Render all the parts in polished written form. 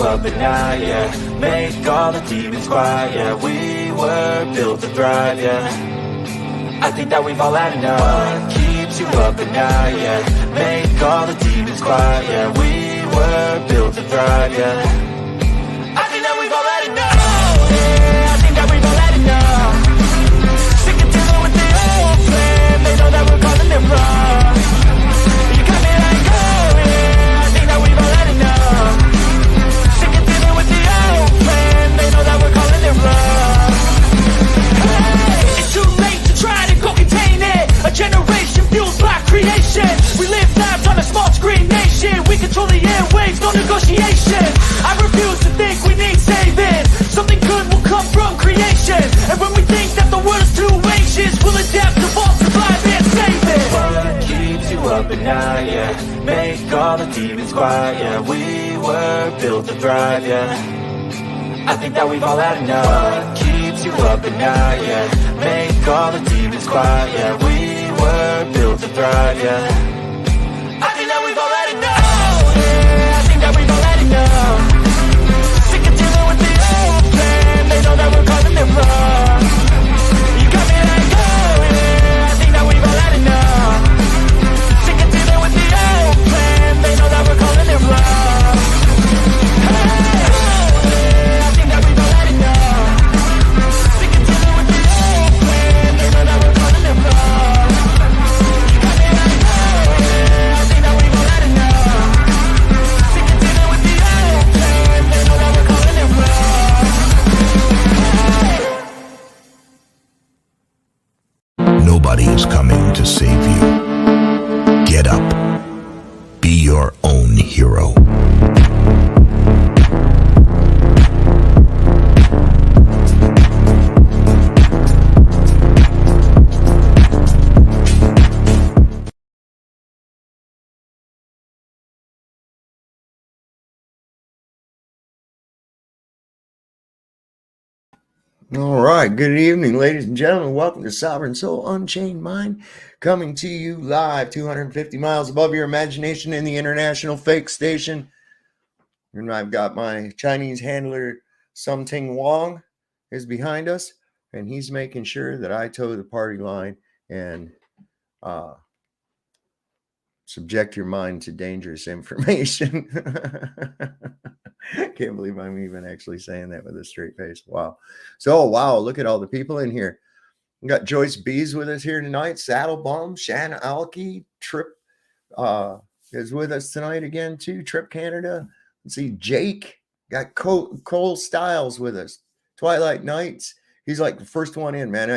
Up at night, yeah. Make all the demons quiet, yeah. We were built to thrive, yeah. I think that we've all had enough. What keeps you up at night, yeah. Make all the demons quiet, yeah. We were built to thrive, yeah. I think that we've all had enough. Yeah, I think that we've all had enough. Sick of dealing with the old plan. They know that we're calling it wrong. You got me like, oh yeah. I think that we've all had enough. They know that we're calling it wrong. Hey, it's too late to try to go contain it. A generation fueled by creation. We live lives on a small screen nation. We control the airwaves, no negotiation. I refuse to think we need saving. Something good will come from creation. And when we think that the world is too anxious, we'll adapt, evolve, survive, and save it. What keeps you up at night, yeah. Make all the demons quiet, yeah. We were built to thrive, yeah. I think that we've all had enough. What keeps you up at night, yeah. Make all the demons quiet, yeah. We were built to thrive, yeah. I think that we've all had enough. Yeah, I think that we've all had enough. Sick of dealing with the old plan. They know that we're calling it wrong. You got me like, oh yeah. I think that we've all had enough. Sick of dealing with the old plan. They know that we're calling it wrong. Nobody is coming to save you. Get up. Be your own hero. All right. Good evening, ladies and gentlemen. Welcome to Sovereign Soul Unchained Mind, coming to you live 250 miles above your imagination in the International Fake Station. And I've got my Chinese handler, Something Wong, is behind us, and he's making sure that I toe the party line and subject your mind to dangerous information. Can't believe I'm even actually saying that with a straight face. Wow. So, wow, look at all the people in here. We got Joyce Bees with us here tonight. Saddle Bum, Shan Alki, Trip is with us tonight again too. Trip Canada. Let's see, Jake. Got Cole Styles with us. Twilight Nights. He's like the first one in, man.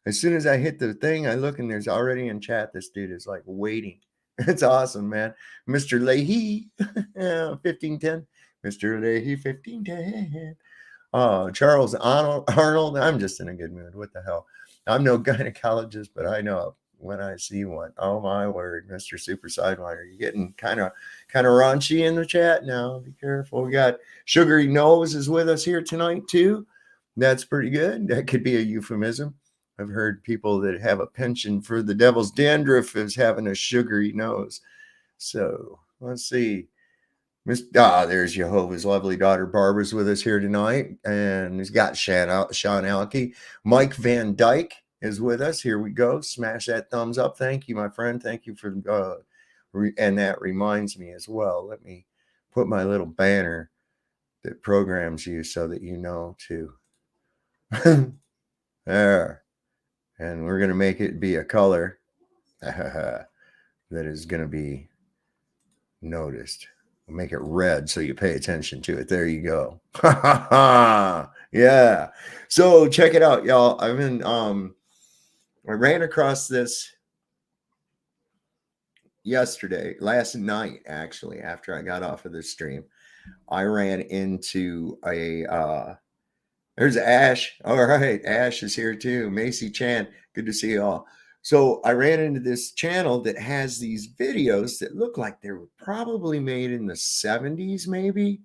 As soon as I hit the thing, I look and there's already in chat. This dude is like waiting. It's awesome, man. Mr. Leahy, 1510. Mr. Leahy, 1510. Charles Arnold. I'm just in a good mood. What the hell? I'm no gynecologist, but I know when I see one. Oh my word, Mr. Super Sidewinder. You're getting kind of raunchy in the chat now. Be careful. We got Sugary Nose is with us here tonight too. That's pretty good. That could be a euphemism. I've heard people that have a penchant for the devil's dandruff as having a sugary nose. So let's see. There's Jehovah's lovely daughter Barbara's with us here tonight, and he's got Sean Alke. Mike Van Dyke is with us. Here we go. Smash that thumbs up. Thank you, my friend. Thank you for and that reminds me as well. Let me put my little banner that programs you so that you know to there, and we're gonna make it be a color that is gonna be noticed. We'll make it red so you pay attention to it. There you go. Yeah. So check it out, y'all. I ran across this last night, actually, after I got off of the stream, I ran into there's Ash. All right, Ash is here too. Macy Chan, good to see you all. So I ran into this channel that has these videos that look like they were probably made in the 70s, maybe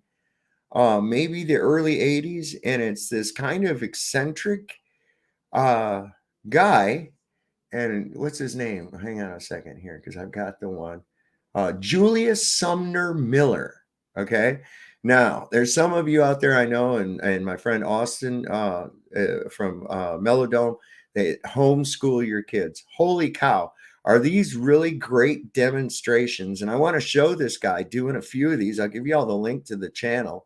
the early 80s, and it's this kind of eccentric guy. And what's his name? Hang on a second here, because I've got the one. Julius Sumner Miller. Okay. Now, there's some of you out there I know, and my friend Austin from Melodome, they homeschool your kids. Holy cow. Are these really great demonstrations? And I want to show this guy doing a few of these. I'll give you all the link to the channel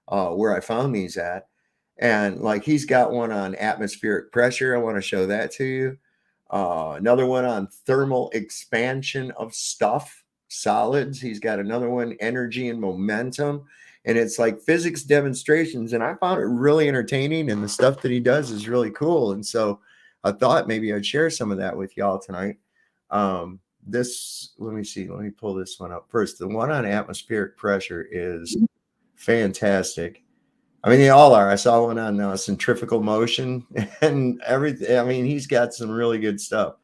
where I found these at. And like he's got one on atmospheric pressure. I want to show that to you. Another one on thermal expansion of stuff, solids. He's got another one, energy and momentum. And it's like physics demonstrations. And I found it really entertaining. And the stuff that he does is really cool. And so I thought maybe I'd share some of that with y'all tonight. Let me see. Let me pull this one up first. The one on atmospheric pressure is fantastic. I mean, they all are. I saw one on centrifugal motion and everything. I mean, he's got some really good stuff.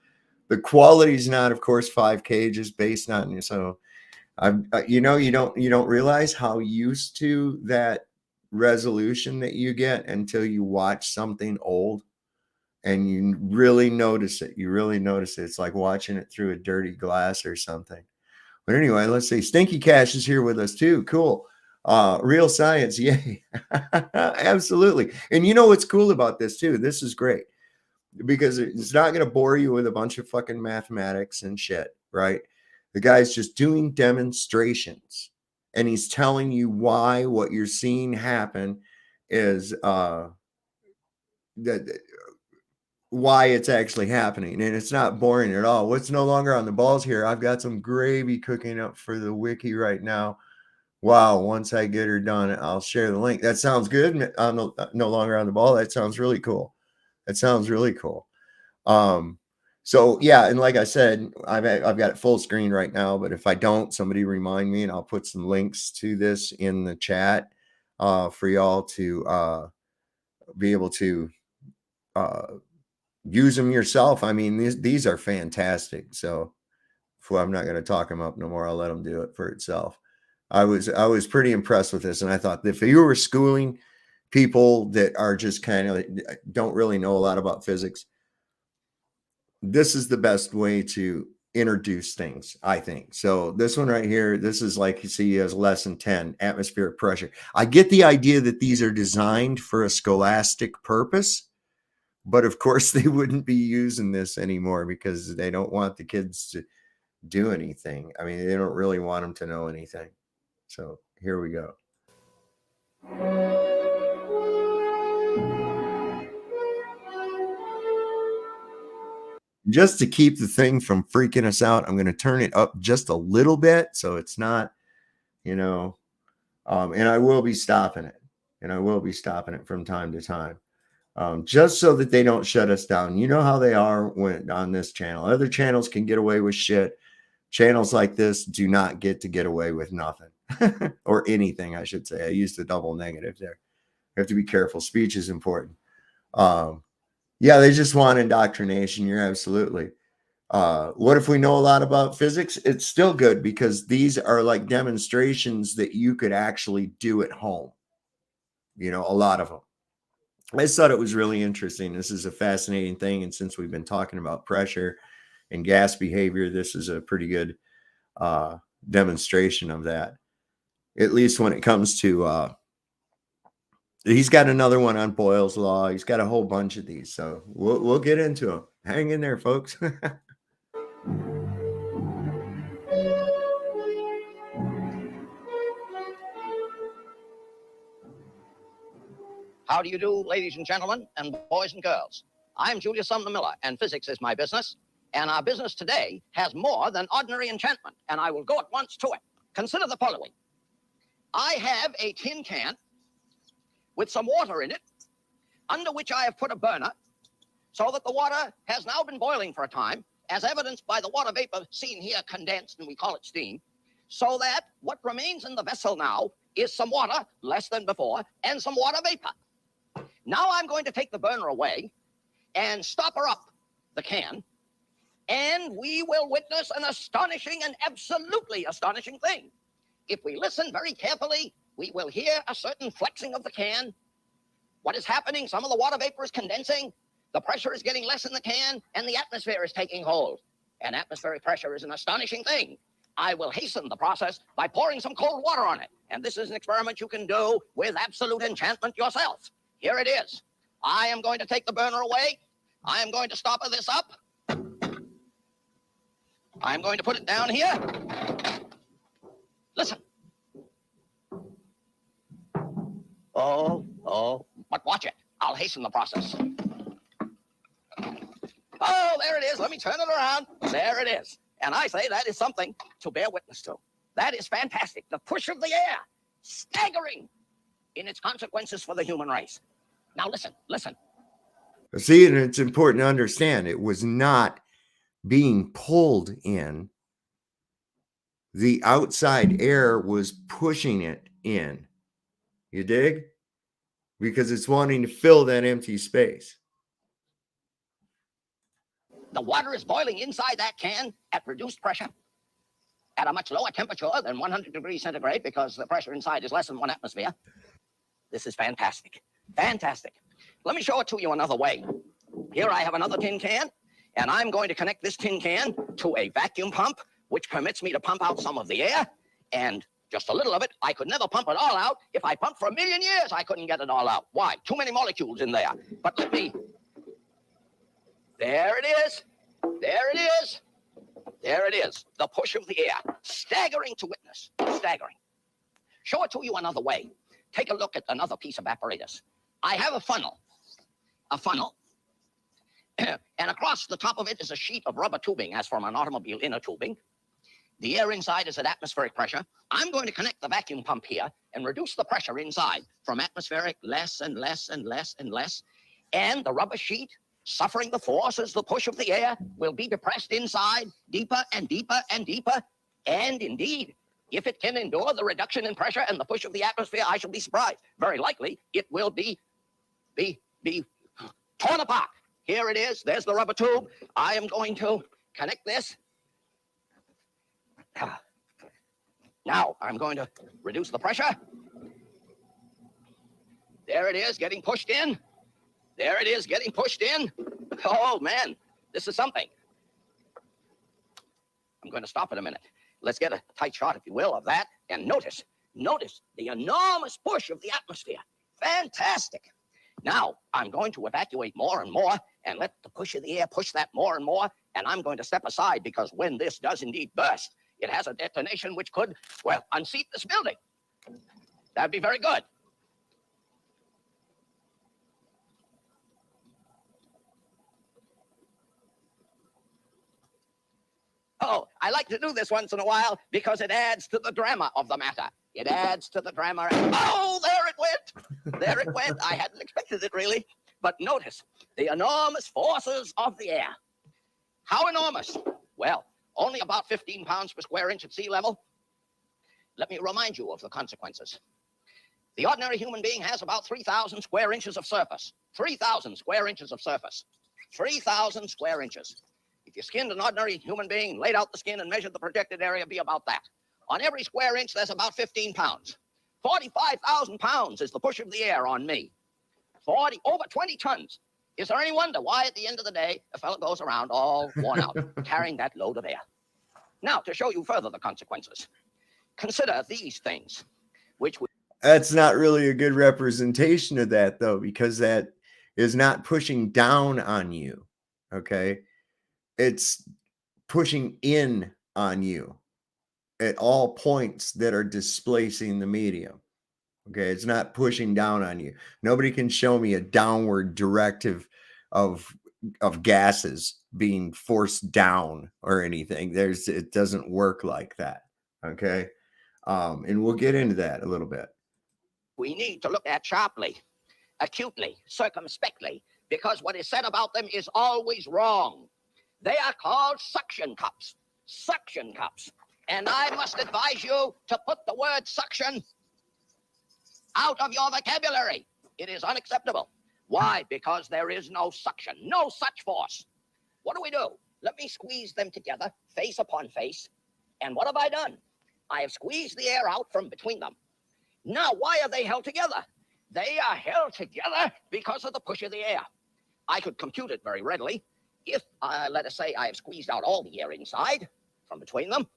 The quality's not, of course, 5K, just based on so. You don't realize how used to that resolution that you get until you watch something old, and you really notice it. You really notice it. It's like watching it through a dirty glass or something. But anyway, let's see. Stinky Cash is here with us too. Cool. Real science, yay. Absolutely. And you know what's cool about this too? This is great because it's not going to bore you with a bunch of fucking mathematics and shit, right? The guy's just doing demonstrations and he's telling you why what you're seeing happen is why it's actually happening. And it's not boring at all. What's no longer on the balls here? I've got some gravy cooking up for the wiki right now. Wow, once I get her done, I'll share the link. That sounds good. I'm no longer on the ball. That sounds really cool. That sounds really cool. So yeah, and like I said, I've got it full screen right now, but if I don't, somebody remind me and I'll put some links to this in the chat for y'all to be able to use them yourself. I mean, these are fantastic. So I'm not going to talk them up no more. I'll let them do it for itself. I was pretty impressed with this, and I thought if you were schooling people that are just kind of don't really know a lot about physics, this is the best way to introduce things, I think. So this one right here, this is like you see as lesson 10, atmospheric pressure. I get the idea that these are designed for a scholastic purpose, but of course they wouldn't be using this anymore because they don't want the kids to do anything. I mean, they don't really want them to know anything. So here we go. Just to keep the thing from freaking us out, I'm going to turn it up just a little bit so it's not, and I will be stopping it. And I will be stopping it from time to time. Just so that they don't shut us down. You know how they are when on this channel. Other channels can get away with shit. Channels like this do not get away with nothing or anything, I should say. I used the double negative there. You have to be careful. Speech is important. Yeah, they just want indoctrination. You're absolutely. What if we know a lot about physics? It's still good because these are like demonstrations that you could actually do at home. A lot of them. I just thought it was really interesting. This is a fascinating thing. And since we've been talking about pressure and gas behavior, this is a pretty good demonstration of that, at least when it comes to he's got another one on Boyle's law. He's got a whole bunch of these, so we'll get into them. Hang in there, folks. How do you do, ladies and gentlemen, and boys and girls? I'm Julius Sumner Miller, and physics is my business. And our business today has more than ordinary enchantment, and I will go at once to it. Consider the following. I have a tin can with some water in it, under which I have put a burner, so that the water has now been boiling for a time, as evidenced by the water vapor seen here condensed, and we call it steam, so that what remains in the vessel now is some water, less than before, and some water vapor. Now I'm going to take the burner away and stopper up the can, and we will witness an astonishing and absolutely astonishing thing. If we listen very carefully, we will hear a certain flexing of the can. What is happening? Some of the water vapor is condensing, the pressure is getting less in the can, and the atmosphere is taking hold. And atmospheric pressure is an astonishing thing. I will hasten the process by pouring some cold water on it. And this is an experiment you can do with absolute enchantment yourself. Here it is. I am going to take the burner away. I am going to stopper this up. I'm going to put it down here. Listen. Oh, but watch it. I'll hasten the process. Oh, there it is. Let me turn it around. There it is. And I say that is something to bear witness to. That is fantastic. The push of the air, staggering in its consequences for the human race. Now listen. See, and it's important to understand it was not being pulled in. The outside air was pushing it in. You dig? Because it's wanting to fill that empty space. The water is boiling inside that can at reduced pressure at a much lower temperature than 100 degrees centigrade because the pressure inside is less than 1 atmosphere. This is fantastic. Fantastic. Let me show it to you another way. Here I have another tin can, and I'm going to connect this tin can to a vacuum pump, which permits me to pump out some of the air, and just a little of it. I could never pump it all out. If I pumped for 1,000,000 years, I couldn't get it all out. Why? Too many molecules in there. But let me... There it is. There it is. There it is. The push of the air. Staggering to witness. Staggering. Show it to you another way. Take a look at another piece of apparatus. I have a funnel. A funnel. And across the top of it is a sheet of rubber tubing, as from an automobile inner tubing. The air inside is at atmospheric pressure. I'm going to connect the vacuum pump here and reduce the pressure inside from atmospheric less and less and less and less. And the rubber sheet, suffering the forces, the push of the air, will be depressed inside deeper and deeper and deeper. And indeed, if it can endure the reduction in pressure and the push of the atmosphere, I shall be surprised. Very likely, it will be torn apart. Here it is. There's the rubber tube. I am going to connect this. Now, I'm going to reduce the pressure. There it is, getting pushed in. There it is, getting pushed in. Oh, man, this is something. I'm going to stop in a minute. Let's get a tight shot, if you will, of that. And notice the enormous push of the atmosphere. Fantastic. Now, I'm going to evacuate more and more and let the push of the air push that more and more. And I'm going to step aside because when this does indeed burst, it has a detonation which could, well, unseat this building. That'd be very good. Oh, I like to do this once in a while because it adds to the drama of the matter. It adds to the drama. Oh, there it went. There it went. I hadn't expected it, really. But notice the enormous forces of the air. How enormous? Well, only about 15 pounds per square inch at sea level. Let me remind you of the consequences. The ordinary human being has about 3,000 square inches of surface. 3,000 square inches of surface. 3,000 square inches. If you skinned an ordinary human being, laid out the skin and measured the projected area, it'd be about that. On every square inch, there's about 15 pounds. 45,000 pounds is the push of the air on me. Over 20 tons. Is there any wonder why, at the end of the day, a fellow goes around all worn out, carrying that load of air? Now, to show you further the consequences, consider these things, which would... That's not really a good representation of that, though, because that is not pushing down on you, okay? It's pushing in on you at all points that are displacing the medium. Okay, it's not pushing down on you. Nobody can show me a downward directive of gases being forced down or anything. It doesn't work like that. Okay, and we'll get into that a little bit. We need to look at sharply, acutely, circumspectly, because what is said about them is always wrong. They are called suction cups. Suction cups. And I must advise you to put the word suction out of your vocabulary. It is unacceptable. Why? Because there is no suction, no such force. What do? Let me squeeze them together, face upon face. And what have I done? I have squeezed the air out from between them. Now, why are they held together? They are held together because of the push of the air. I could compute it very readily. If, let us say, I have squeezed out all the air inside from between them,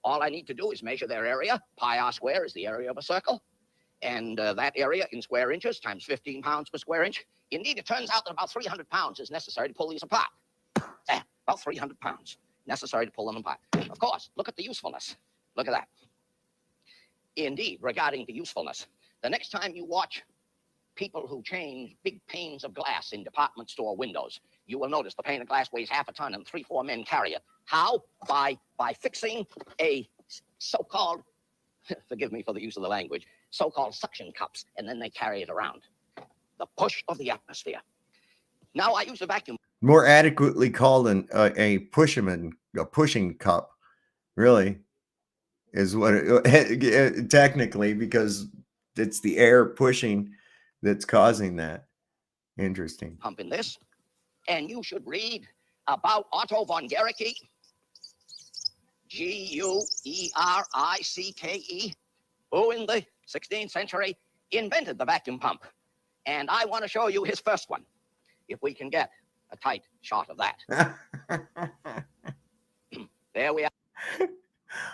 all I need to do is measure their area. Pi r square is the area of a circle. And that area in square inches times 15 pounds per square inch. Indeed, it turns out that about 300 pounds is necessary to pull these apart. About 300 pounds necessary to pull them apart. Of course, look at the usefulness. Look at that. Indeed, regarding the usefulness, the next time you watch people who change big panes of glass in department store windows, you will notice the pane of glass weighs half a ton and 3-4 men carry it. How? By fixing a so-called, forgive me for the use of the language, so-called suction cups, and then they carry it around. The push of the atmosphere. Now I use a vacuum. More adequately called a pushing cup, really, is what it, technically, because it's the air pushing that's causing that. Interesting. Pump in this, and you should read about Otto von Guericke, Guericke, who in the 16th century invented the vacuum pump. And I want to show you his first one, if we can get a tight shot of that. There we are.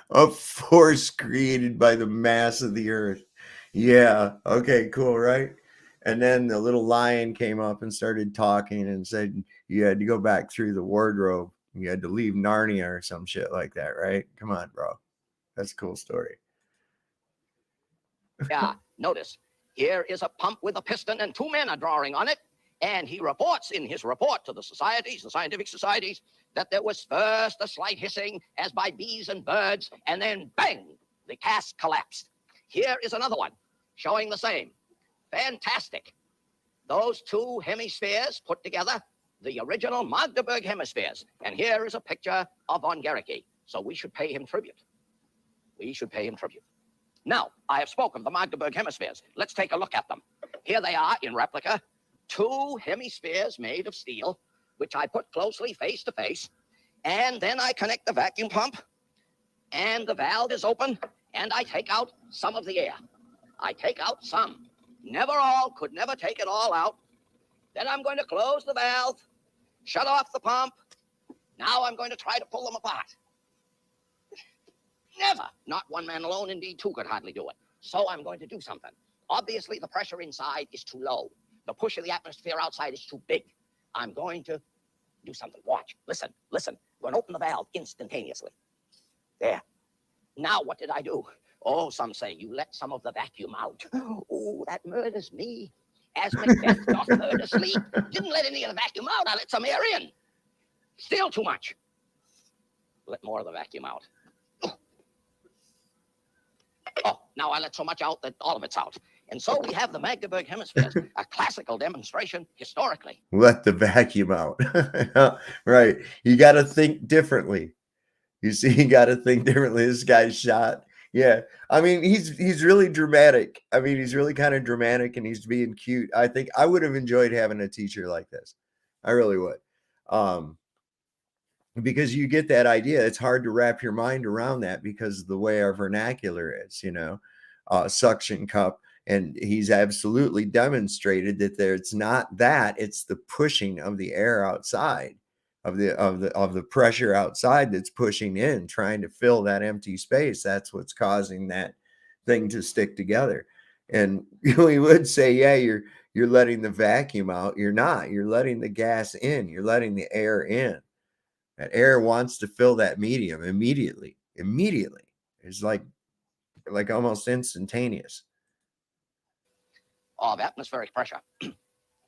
A force created by the mass of the earth. Yeah. Okay, cool, right? And then the little lion came up and started talking and said you had to go back through the wardrobe. You had to leave Narnia or some shit like that, right? Come on, bro. That's a cool story. Yeah, notice, here is a pump with a piston and 2 men are drawing on it. And he reports in his report to the societies, the scientific societies, that there was first a slight hissing as by bees and birds, and then bang, the cask collapsed. Here is another one showing the same. Fantastic. Those 2 hemispheres put together, the original Magdeburg hemispheres. And here is a picture of von Guericke. So we should pay him tribute. We should pay him tribute. Now, I have spoken of the Magdeburg hemispheres. Let's take a look at them. Here they are in replica. 2 hemispheres made of steel, which I put closely face to face. And then I connect the vacuum pump, and the valve is open, and I take out some of the air. I take out some. Never all, could never take it all out. Then I'm going to close the valve, shut off the pump. Now I'm going to try to pull them apart. Never. Not 1 man alone. Indeed, 2 could hardly do it. So I'm going to do something. Obviously, the pressure inside is too low. The push of the atmosphere outside is too big. I'm going to do something. Watch. Listen. Listen. I'm going to open the valve instantaneously. There. Now, what did I do? Oh, some say you let some of the vacuum out. Oh, that murders me. As Macbeth doth murder sleep. Didn't let any of the vacuum out. I let some air in. Still too much. Let more of the vacuum out. Oh, now I let so much out that all of it's out. And so we have the Magdeburg hemispheres, a classical demonstration historically. Let the vacuum out. Right. You got to think differently. You see, you got to think differently. This guy's shot. Yeah. I mean, he's really dramatic. I mean, he's really kind of dramatic and he's being cute. I think I would have enjoyed having a teacher like this. I really would. Because you get that idea. It's hard to wrap your mind around that because of the way our vernacular is, suction cup. And he's absolutely demonstrated that it's not that, it's the pushing of the air outside, of the pressure outside that's pushing in, trying to fill that empty space. That's what's causing that thing to stick together. And we would say, yeah, you're letting the vacuum out. You're not. You're letting the gas in. You're letting the air in. That air wants to fill that medium immediately. It's like almost instantaneous. Of atmospheric pressure.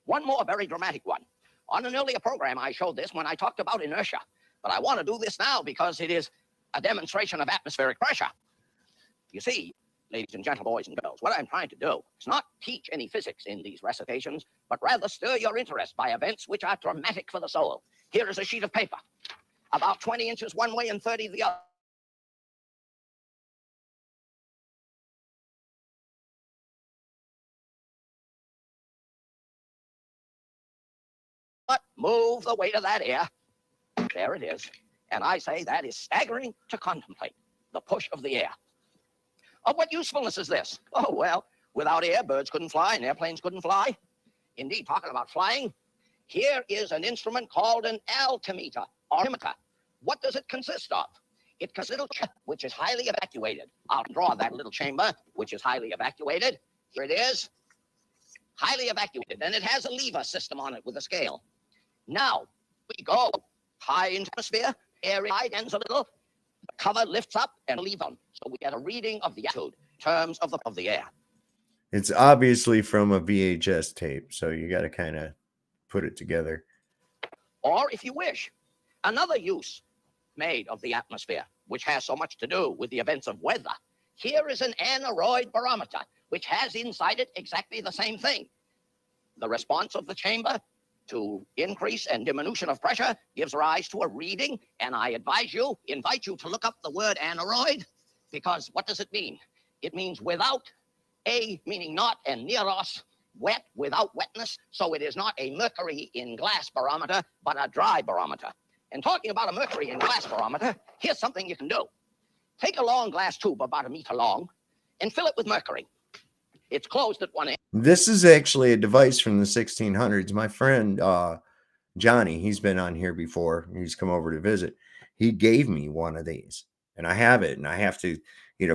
One more very dramatic one. On an earlier program, I showed this when I talked about inertia, but I want to do this now because it is a demonstration of atmospheric pressure. You see, ladies and gentle boys and girls, what I'm trying to do is not teach any physics in these recitations, but rather stir your interest by events which are dramatic for the soul. Here is a sheet of paper. about 20 inches one way and 30 the other. But move the weight of that air. There it is. And I say that is staggering to contemplate, the push of the air. Of what usefulness is this? Oh, well, without air, birds couldn't fly and airplanes couldn't fly. Indeed, talking about flying, here is an instrument called an altimeter, or altimeter. What does it consist of? It consists of a chamber, which is highly evacuated. I'll draw that little chamber, which is highly evacuated. Here it is, highly evacuated, and it has a lever system on it with a scale. Now, we go high into the atmosphere, air ends a little, the cover lifts up and leave on. So we get a reading of the altitude in terms of the air. It's obviously from a VHS tape, so you got to kind of put it together. Or if you wish, another use made of the atmosphere, which has so much to do with the events of weather. Here is an aneroid barometer, which has inside it exactly the same thing. The response of the chamber to increase and diminution of pressure gives rise to a reading, and I invite you to look up the word aneroid, because what does it mean? It means without, a meaning not, and neros, wet, without wetness, so it is not a mercury in glass barometer, but a dry barometer. And talking about a mercury in glass barometer, here's something you can do. Take a long glass tube about 1 meter long and fill it with mercury. It's closed at one end. This is actually a device from the 1600s. My friend Johnny, he's been on here before. He's come over to visit. He gave me one of these, and I have it, and I have to,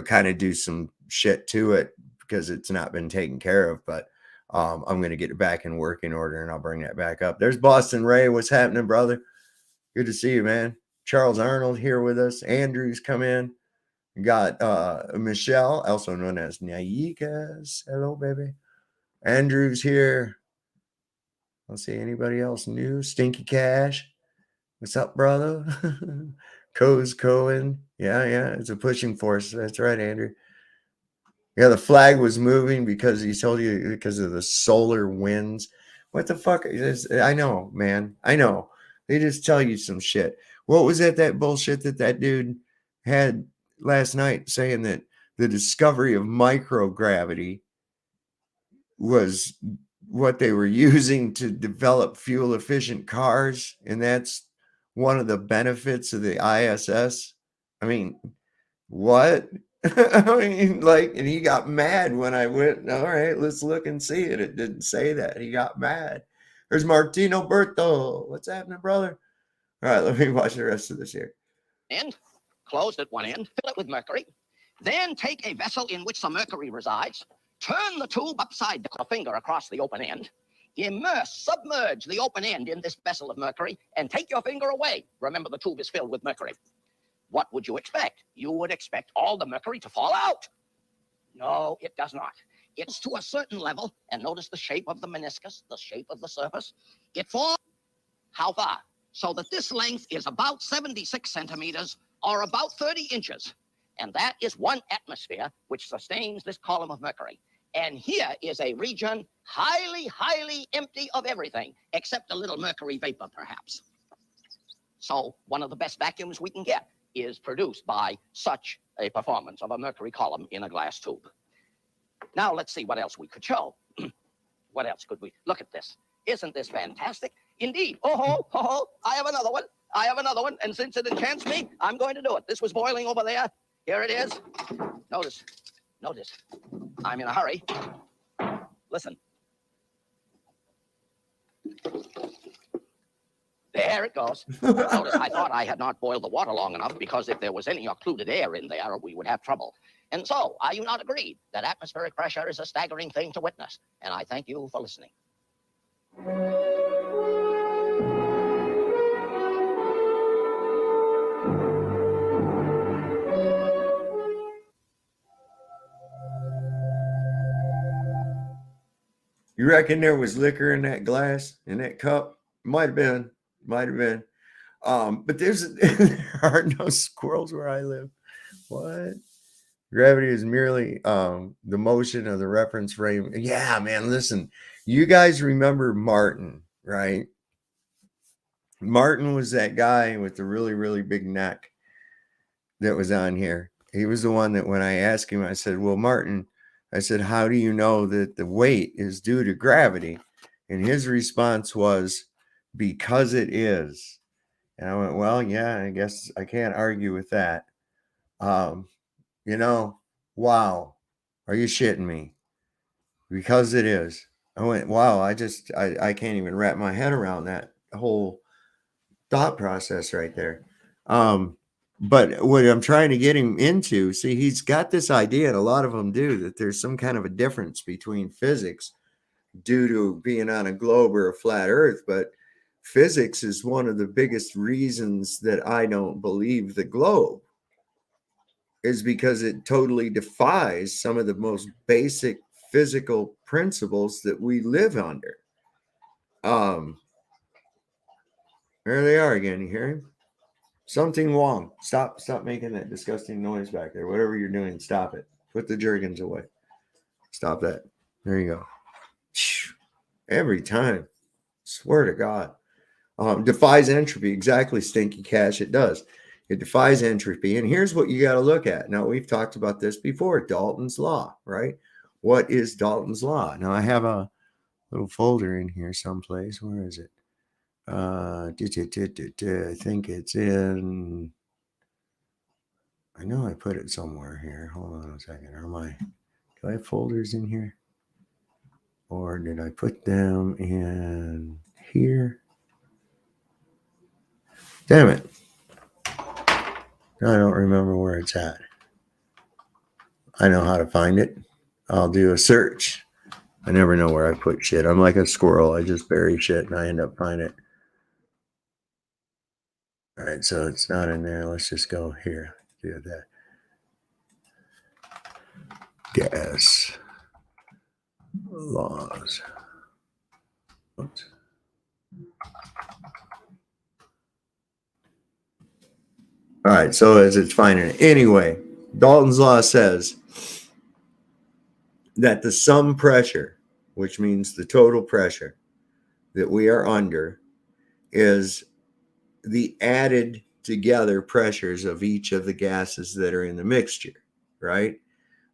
kind of do some shit to it because it's not been taken care of. But I'm going to get it back in working order, and I'll bring that back up. There's Boston Ray. What's happening, brother? Good to see you, man. Charles Arnold here with us. Andrew's come in. We got Michelle, also known as Naikas. Hello, baby. Andrew's here. Let's see, anybody else new? Stinky Cash. What's up, brother? Co's Cohen. Yeah, it's a pushing force. That's right, Andrew. Yeah, the flag was moving because he told you because of the solar winds. What the fuck is this? I know, man. I know. They just tell you some shit. What was that bullshit that dude had last night saying that the discovery of microgravity was what they were using to develop fuel efficient cars, and that's one of the benefits of the ISS? I mean, what? I mean, and he got mad when I went, all right, let's look and see it. It didn't say that. He got mad. There's Martino Berto. What's happening, brother? All right, let me watch the rest of this here. End, closed at one end, fill it with mercury. Then take a vessel in which the mercury resides, turn the tube upside down, a finger across the open end, submerge the open end in this vessel of mercury, and take your finger away. Remember, the tube is filled with mercury. What would you expect? You would expect all the mercury to fall out. No, it does not. It's to a certain level, and notice the shape of the meniscus, the shape of the surface. It falls how far? So that this length is about 76 centimeters, or about 30 inches. And that is one atmosphere which sustains this column of mercury. And here is a region highly, highly empty of everything, except a little mercury vapor, perhaps. So one of the best vacuums we can get is produced by such a performance of a mercury column in a glass tube. Now let's see what else we could show. What else could we? Look at this. Isn't this fantastic? Indeed. Oh, I have another one. I have another one. And since it enchants me, I'm going to do it. This was boiling over there. Here it is. Notice. I'm in a hurry. Listen. There it goes. Notice, I thought I had not boiled the water long enough, because if there was any occluded air in there, we would have trouble. And so, are you not agreed that atmospheric pressure is a staggering thing to witness? And I thank you for listening. You reckon there was liquor in that glass, in that cup? Might have been. But there are no squirrels where I live. What? Gravity is merely the motion of the reference frame. Yeah, man, listen. You guys remember Martin, right? Martin was that guy with the really, really big neck that was on here. He was the one that when I asked him, I said, well, Martin, I said, how do you know that the weight is due to gravity? And his response was, because it is. And I went, well, yeah, I guess I can't argue with that. You know, wow. Are you shitting me? Because it is. I went, wow, I can't even wrap my head around that whole thought process right there. But what I'm trying to get him into, see, he's got this idea, and a lot of them do, that there's some kind of a difference between physics due to being on a globe or a flat earth. But physics is one of the biggest reasons that I don't believe the globe, is because it totally defies some of the most basic physical principles that we live under. Um, there they are again. You hear him? Something wrong. Stop making that disgusting noise back there. Whatever you're doing, stop it. Put the Jergens away. Stop that. There you go. Every time. Swear to God. Defies entropy. Exactly, Stinky Cash. It does. It defies entropy. And here's what you got to look at. Now, we've talked about this before. Dalton's Law, right? What is Dalton's Law? Now, I have a little folder in here someplace. Where is it? I think it's in... I know I put it somewhere here. Hold on a second. Do I have folders in here? Or did I put them in here? Damn it. I don't remember where it's at. I know how to find it. I'll do a search. I never know where I put shit. I'm like a squirrel. I just bury shit and I end up finding it. All right, so it's not in there. Let's just go here. Do that. Gas laws. Oops. All right, so as it's finding it. Anyway, Dalton's Law says that the sum pressure, which means the total pressure that we are under, is the added together pressures of each of the gases that are in the mixture, right?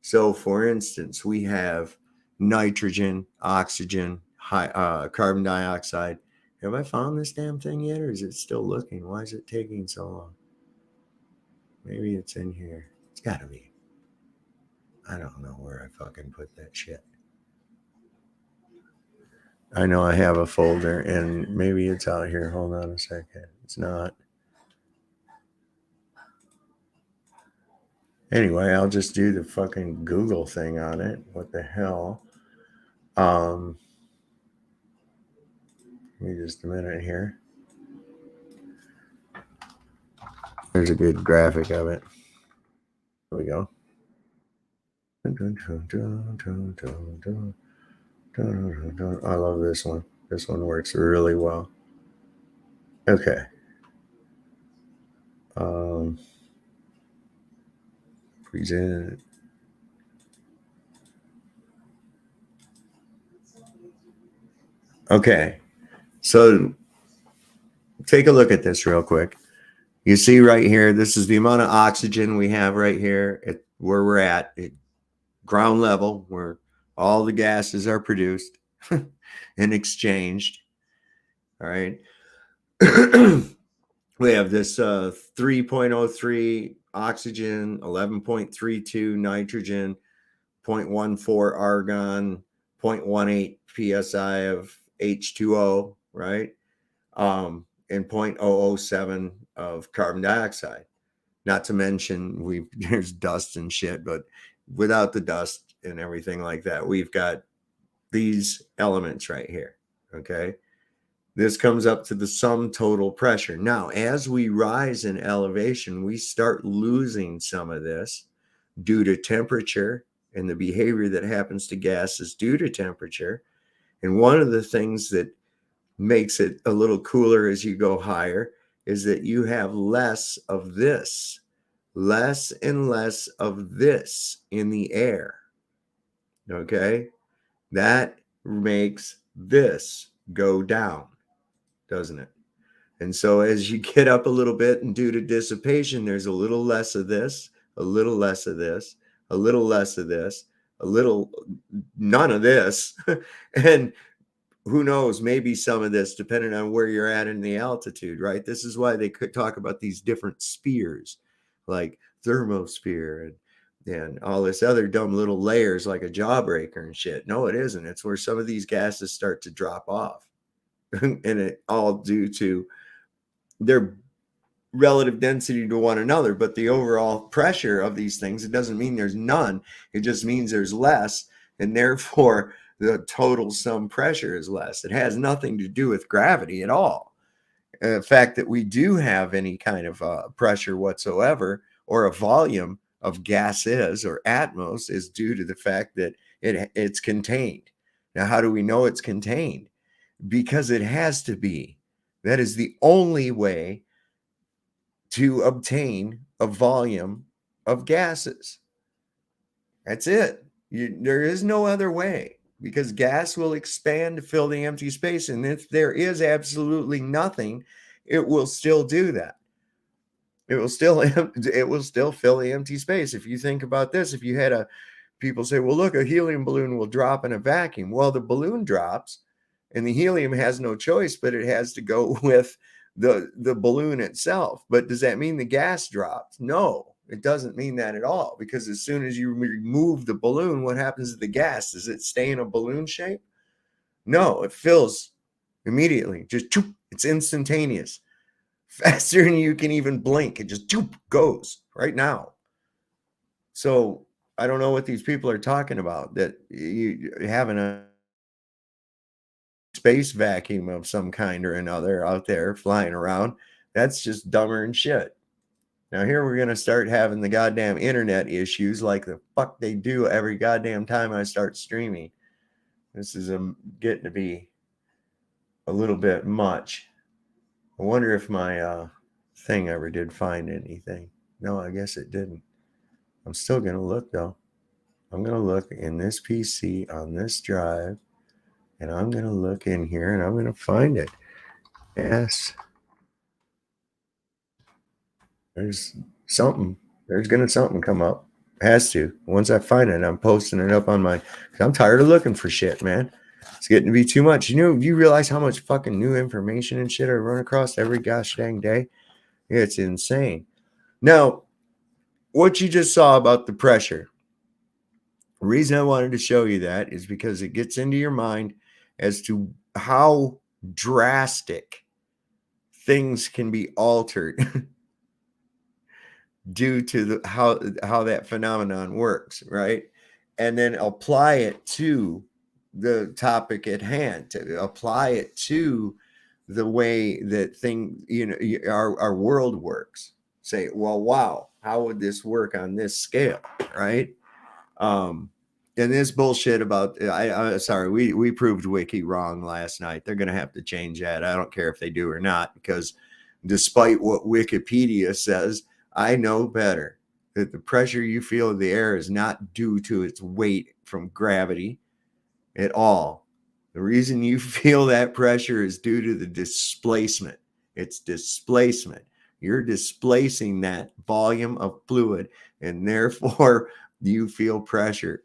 So, for instance, we have nitrogen, oxygen, carbon dioxide. Have I found this damn thing yet, or is it still looking? Why is it taking so long? Maybe it's in here. It's got to be. I don't know where I fucking put that shit. I know I have a folder, and maybe it's out here. Hold on a second. It's not. Anyway, I'll just do the fucking Google thing on it. What the hell? Give me just a minute here. There's a good graphic of it. There we go. I love this one. This one works really well. Okay. Present. Okay. So take a look at this real quick. You see right here, this is the amount of oxygen we have right here at where we're at ground level, where all the gases are produced and exchanged. All right. We have this 3.03 oxygen, 11.32 nitrogen, 0.14 argon, 0.18 psi of H2O, right? And 0.007 of carbon dioxide. Not to mention there's dust and shit, but without the dust and everything like that, we've got these elements right here. Okay. This comes up to the sum total pressure. Now, as we rise in elevation, we start losing some of this due to temperature and the behavior that happens to gases due to temperature. And one of the things that makes it a little cooler as you go higher is that you have less of this, less and less of this in the air. Okay? That makes this go down, doesn't it? And so as you get up a little bit and due to dissipation, there's a little less of this, a little less of this, a little less of this, a little none of this. And who knows, maybe some of this, depending on where you're at in the altitude, right? This is why they could talk about these different spheres, like thermosphere and all this other dumb little layers like a jawbreaker and shit. No, it isn't. It's where some of these gases start to drop off. And it all due to their relative density to one another, but the overall pressure of these things, it doesn't mean there's none. It just means there's less, and therefore the total sum pressure is less. It has nothing to do with gravity at all. The fact that we do have any kind of pressure whatsoever or a volume of gases or atmos is due to the fact that it's contained. Now, how do we know it's contained? Because it has to be. That is the only way to obtain a volume of gases. That's it. There is no other way, because gas will expand to fill the empty space. And if there is absolutely nothing, it will still do that. It will still fill the empty space. If you think about this, if you had people say, well, look, a helium balloon will drop in a vacuum. Well, the balloon drops and the helium has no choice, but it has to go with the balloon itself. But does that mean the gas drops? No, it doesn't mean that at all, because as soon as you remove the balloon, what happens to the gas? Does it stay in a balloon shape? No, it fills immediately. Just choop, it's instantaneous. Faster than you can even blink. It just choop, goes right now. So I don't know what these people are talking about, that you having a space vacuum of some kind or another out there flying around. That's just dumber than shit. Now here we're going to start having the goddamn internet issues like the fuck they do every goddamn time I start streaming. This is getting to be a little bit much. I wonder if my thing ever did find anything. No, I guess it didn't. I'm still going to look though. I'm going to look in this PC on this drive, and I'm going to look in here and I'm going to find it. Yes. There's something. There's going to something come up. Has to. Once I find it, I'm posting it up on my, I'm tired of looking for shit, man. It's getting to be too much. You realize how much fucking new information and shit I run across every gosh dang day? It's insane. Now, what you just saw about the pressure, the reason I wanted to show you that is because it gets into your mind as to how drastic things can be altered due to how that phenomenon works, right? And then apply it to the topic at hand, to apply it to the way that our world works. Say, well, wow, how would this work on this scale, right? And this bullshit about sorry, we proved Wiki wrong last night. They're gonna have to change that. I don't care if they do or not, because despite what Wikipedia says, I know better that the pressure you feel in the air is not due to its weight from gravity at all. The reason you feel that pressure is due to the displacement. It's displacement. You're displacing that volume of fluid, and therefore you feel pressure,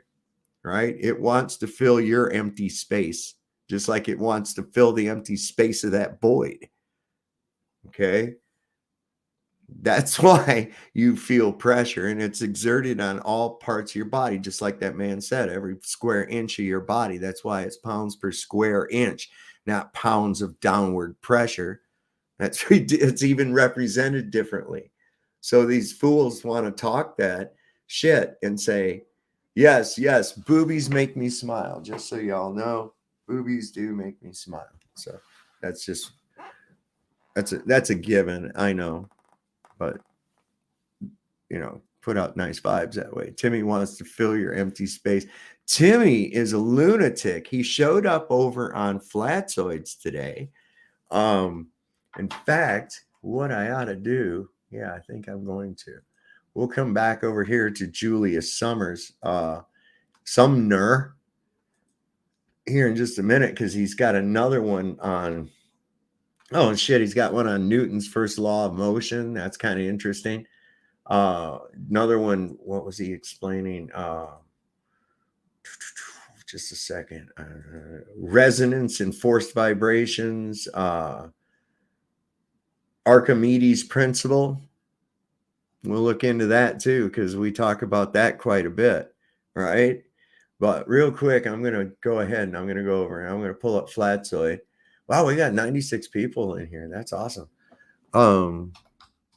right? It wants to fill your empty space, just like it wants to fill the empty space of that void. Okay? That's why you feel pressure, and it's exerted on all parts of your body, just like that man said, every square inch of your body. That's why it's pounds per square inch, not pounds of downward pressure. It's even represented differently. So these fools want to talk that shit and say, yes, boobies make me smile. Just so y'all know, boobies do make me smile. So that's a given, I know. But, put out nice vibes that way. Timmy wants to fill your empty space. Timmy is a lunatic. He showed up over on Flatzoids today. In fact, what I ought to do, I think I'm going to. We'll come back over here to Julius Summer's, Sumner, here in just a minute, because he's got another one on Oh shit, he's got one on Newton's first law of motion. That's kind of interesting. Another one, what was he explaining? Just a second. Resonance and forced vibrations. Archimedes principle. We'll look into that too, because we talk about that quite a bit, right? But real quick, I'm going to go ahead and I'm going to go over and I'm going to pull up Flatzoid. Wow, we got 96 people in here. That's awesome. I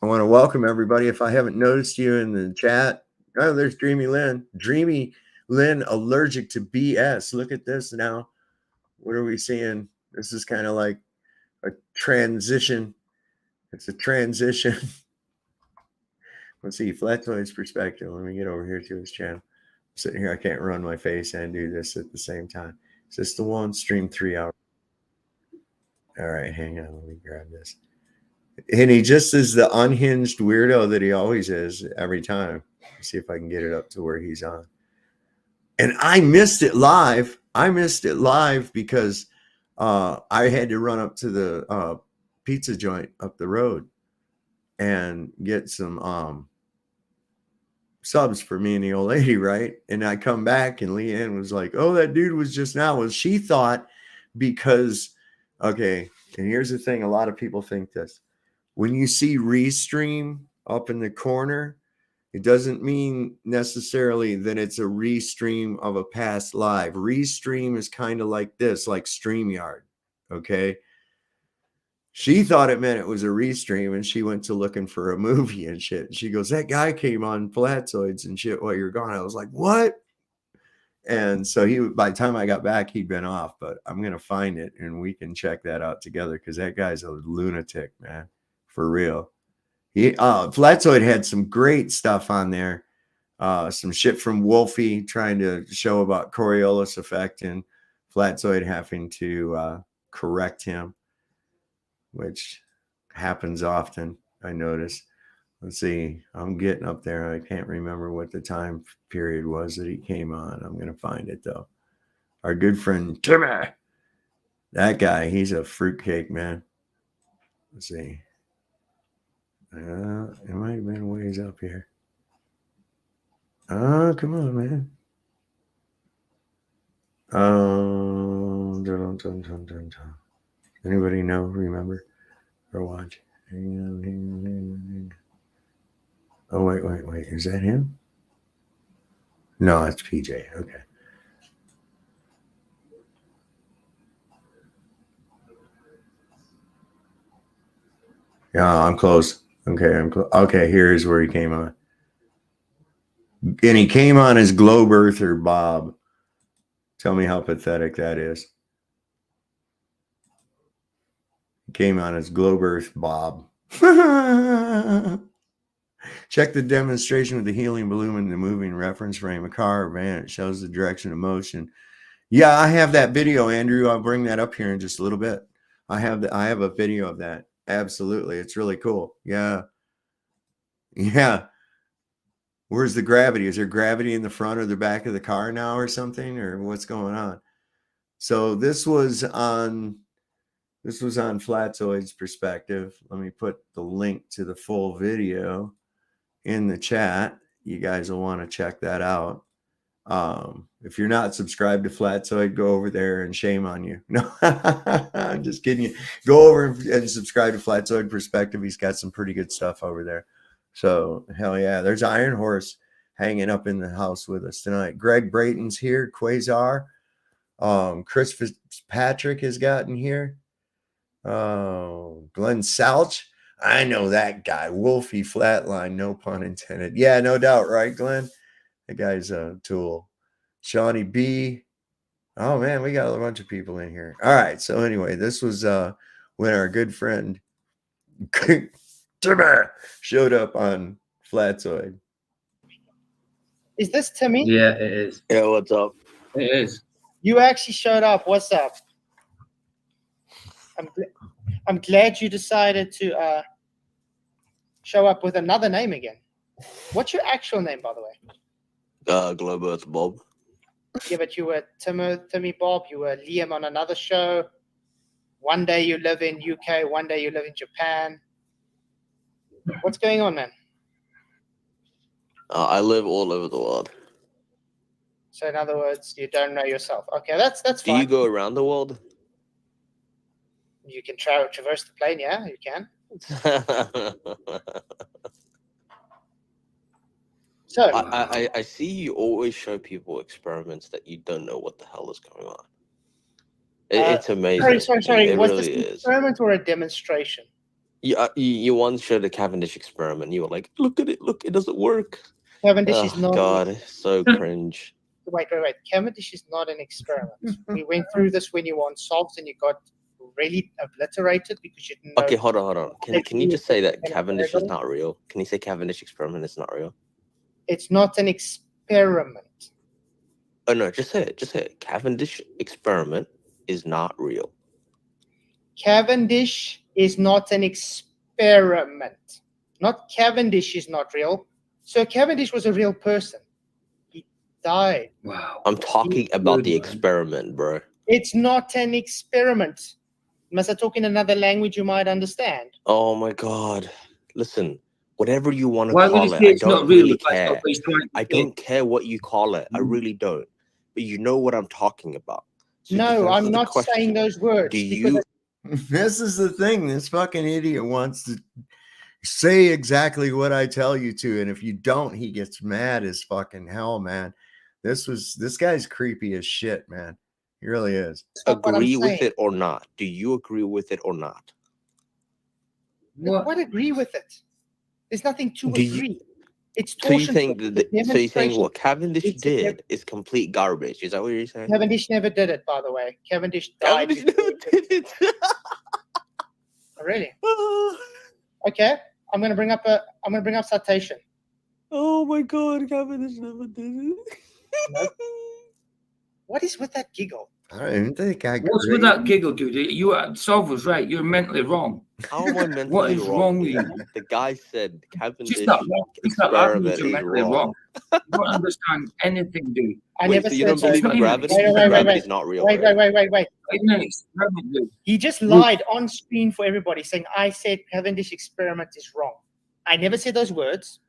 want to welcome everybody. If I haven't noticed you in the chat, oh, there's Dreamy Lynn. Dreamy Lynn, allergic to BS. Look at this now. What are we seeing? This is kind of like a transition. It's a transition. Let's see, Flatzoid's perspective. Let me get over here to his channel. I'm sitting here, I can't run my face and do this at the same time. Is this the one? Stream 3 hours. All right, hang on. Let me grab this. And he just is the unhinged weirdo that he always is every time. Let's see if I can get it up to where he's on. And I missed it live. I missed it live because I had to run up to the pizza joint up the road and get some subs for me and the old lady, right? And I come back and Leanne was like, oh, that dude was just now. Well, she thought because, okay, and here's the thing. A lot of people think this. When you see restream up in the corner, it doesn't mean necessarily that it's a restream of a past live. Restream is kind of like this, like StreamYard, okay? She thought it meant it was a restream, and she went to looking for a movie and shit. And she goes, that guy came on Flatzoids and shit while you're gone. I was like, what? And so by the time I got back, he'd been off. But I'm going to find it, and we can check that out together because that guy's a lunatic, man. For real. Flatzoid had some great stuff on there. Some shit from Wolfie trying to show about Coriolis effect and Flatzoid having to correct him, which happens often, I notice. Let's see. I'm getting up there. I can't remember what the time period was that he came on. I'm going to find it, though. Our good friend Timmy. That guy, he's a fruitcake, man. Let's see. It might have been ways up here. Oh, come on, man. Anybody know, remember, or watch? Oh, wait. Is that him? No, it's PJ. Okay. Yeah, I'm close. Okay, I'm close. Okay, here's where he came on. And he came on as Globe Earther Bob. Tell me how pathetic that is. He came on as Globe Earth Bob. Check the demonstration with the helium balloon in the moving reference frame, a car or van. It shows the direction of motion. Yeah, I have that video, Andrew. I'll bring that up here in just a little bit. I have a video of that. Absolutely. It's really cool. Yeah. Where's the gravity? Is there gravity in the front or the back of the car now or something? Or what's going on? So this was on Flatzoid's perspective. Let me put the link to the full video in the chat. You guys will want to check that out. If you're not subscribed to Flatzoid, go over there and shame on you. No, I'm just kidding you. Go over and subscribe to Flatzoid Perspective. He's got some pretty good stuff over there. So hell yeah, there's Iron Horse hanging up in the house with us tonight. Greg Brayton's here. Quasar. Chris Fitzpatrick has gotten here. Glenn Salch. I know that guy. Wolfie Flatline, no pun intended. Yeah, no doubt, right, Glenn? That guy's a tool. Shawnee B. Oh man, we got a bunch of people in here. All right. So anyway, this was when our good friend Timmy showed up on Flatzoid. Is this Timmy? Yeah, it is. Yeah, what's up? It is. You actually showed up. What's up? I'm glad you decided to show up with another name again. What's your actual name, by the way? Globe Earth Bob. Yeah, but you were Timmy Bob. You were Liam on another show. One day you live in UK, one day you live in Japan. What's going on, man? I live all over the world. So in other words, you don't know yourself. Okay, that's Do fine. you go around the world? You can traverse the plane, yeah, you can. So I see you always show people experiments that you don't know what the hell is going on. It's amazing. sorry. It Was really this an is. experiment or a demonstration? You once showed a Cavendish experiment. You were like, look at it. Look, it doesn't work. Cavendish is not. God, so cringe. Wait. Cavendish is not an experiment. We went through this when you were on Solved and you got really obliterated because you didn't know. Okay, hold on. Can you just say that Cavendish is not real? Can you say Cavendish experiment is not real? It's not an experiment. Oh no, just say it. Just say it. Cavendish experiment is not real. Cavendish is not an experiment. Not Cavendish is not real. So Cavendish was a real person. He died. Wow. I'm talking about the experiment, bro. It's not an experiment. Must I talk in another language you might understand? Oh my God. Listen, whatever you want to Why would call you it, say I it's not don't real really if that's care. not what he's trying to I say? don't care what you call it. I really don't. But you know what I'm talking about. So No, just answer I'm the not question. saying those words. Do because you? This is the thing. This fucking idiot wants to say exactly what I tell you to, and if you don't, he gets mad as fucking hell, man. This guy's creepy as shit, man. He really is. that's not what I'm Agree with saying. it or not? Do you agree with it or not? What agree with it? There's nothing to Do you- agree. It's So you torsion. think It's a so you're saying demonstration. what Cavendish It's a did is complete garbage? Is that what you're saying? Cavendish never did it, by the way. Cavendish died. Cavendish before never he did did it. it. Really? Okay. I'm gonna bring up citation. Oh my God, Cavendish never did it. Nope. What is with that giggle? I don't even think I. What's with that giggle, dude? Solve was right. You're mentally wrong. How am I mentally What is wrong with here? you? The guy said Cavendish Just that laughing experiment you're is mentally wrong. wrong. You don't understand anything, dude. I Wait, never so you said don't so. believe in Wait, gravity? wait, Because wait, gravity's not real, right? Wait. It's an experiment, dude. He just lied on screen for everybody, saying I said Cavendish experiment is wrong. I never said those words.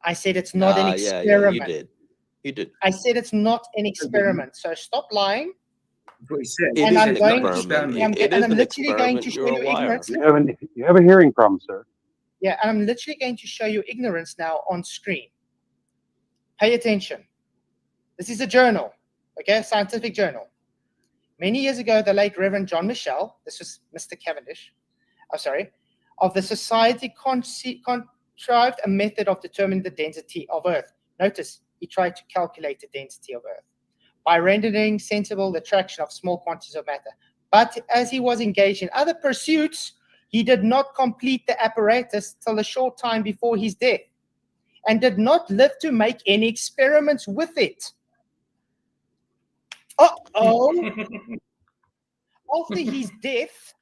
I said it's not an experiment. Yeah, you did. I said it's not an experiment. So stop lying. That's what he said. It And is I'm an going to- experiment. and I'm an literally going experiment. to show You're a you liar. ignorance. You have a hearing problem, sir. Yeah, and I'm literally going to show you ignorance now on screen. Pay attention. This is a journal, okay, a scientific journal. Many years ago, the late Reverend John Michel, this was Mr. Cavendish, of the Society contrived a method of determining the density of Earth. Notice, he tried to calculate the density of Earth by rendering sensible the attraction of small quantities of matter. But as he was engaged in other pursuits, he did not complete the apparatus till a short time before his death and did not live to make any experiments with it. Uh-oh. After his death,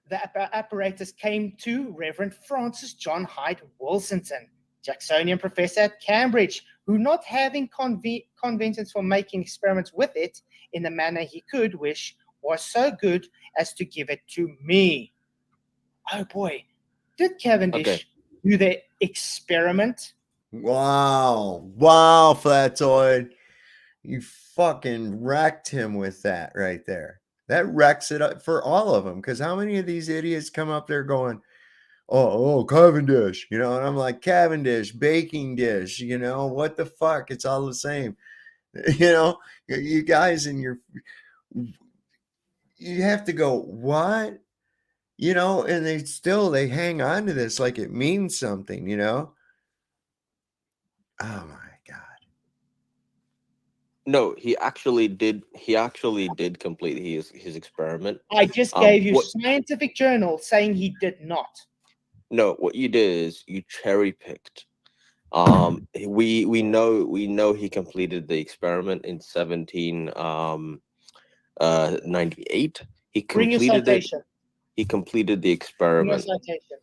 the apparatus came to Reverend Francis John Hyde Wilsonton, Jacksonian professor at Cambridge, who, not having conventions for making experiments with it in the manner he could wish, was so good as to give it to me. Oh boy, did Cavendish do the experiment? Wow, Flatoid. You fucking wrecked him with that right there. That wrecks it up for all of them. Because how many of these idiots come up there going, oh, Cavendish, and I'm like, Cavendish, baking dish, what the fuck? It's all the same. You guys you have to go, what? And they hang on to this like it means something, Oh my God. No, he actually did complete his experiment. I just gave you scientific journal saying he did not. No, what you did is you cherry picked. We know he completed the experiment in 1798. He Bring your completed it. citation. He completed the Bring your experiment. citation.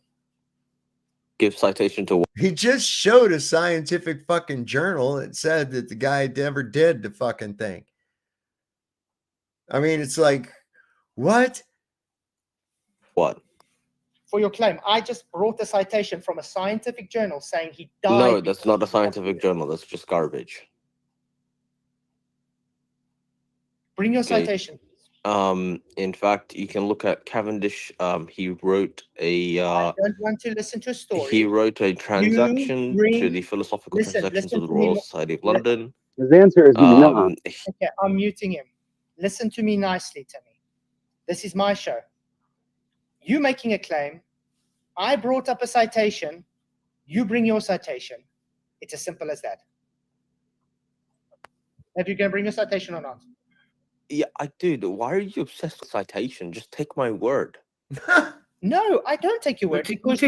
Give citation to He just showed a scientific fucking journal that said that the guy never did the fucking thing. I mean, it's like, what? What? For your claim, I just brought a citation from a scientific journal saying he died. No, that's because not a of scientific malady. journal. That's just garbage. Bring your Okay. citation. In fact, you can look at Cavendish. He wrote I don't want to listen to a story. he wrote a transaction to bring- the Philosophical listen Transactions of the to me Royal mo- Society of le- London. His answer is not. Okay, I'm muting him. Listen to me nicely, Timmy. This is my show. You making a claim. I brought up a citation. You bring your citation. It's as simple as that. If you're going to bring your citation or not. Yeah, dude, why are you obsessed with citation? Just take my word. No, I don't take your word. Because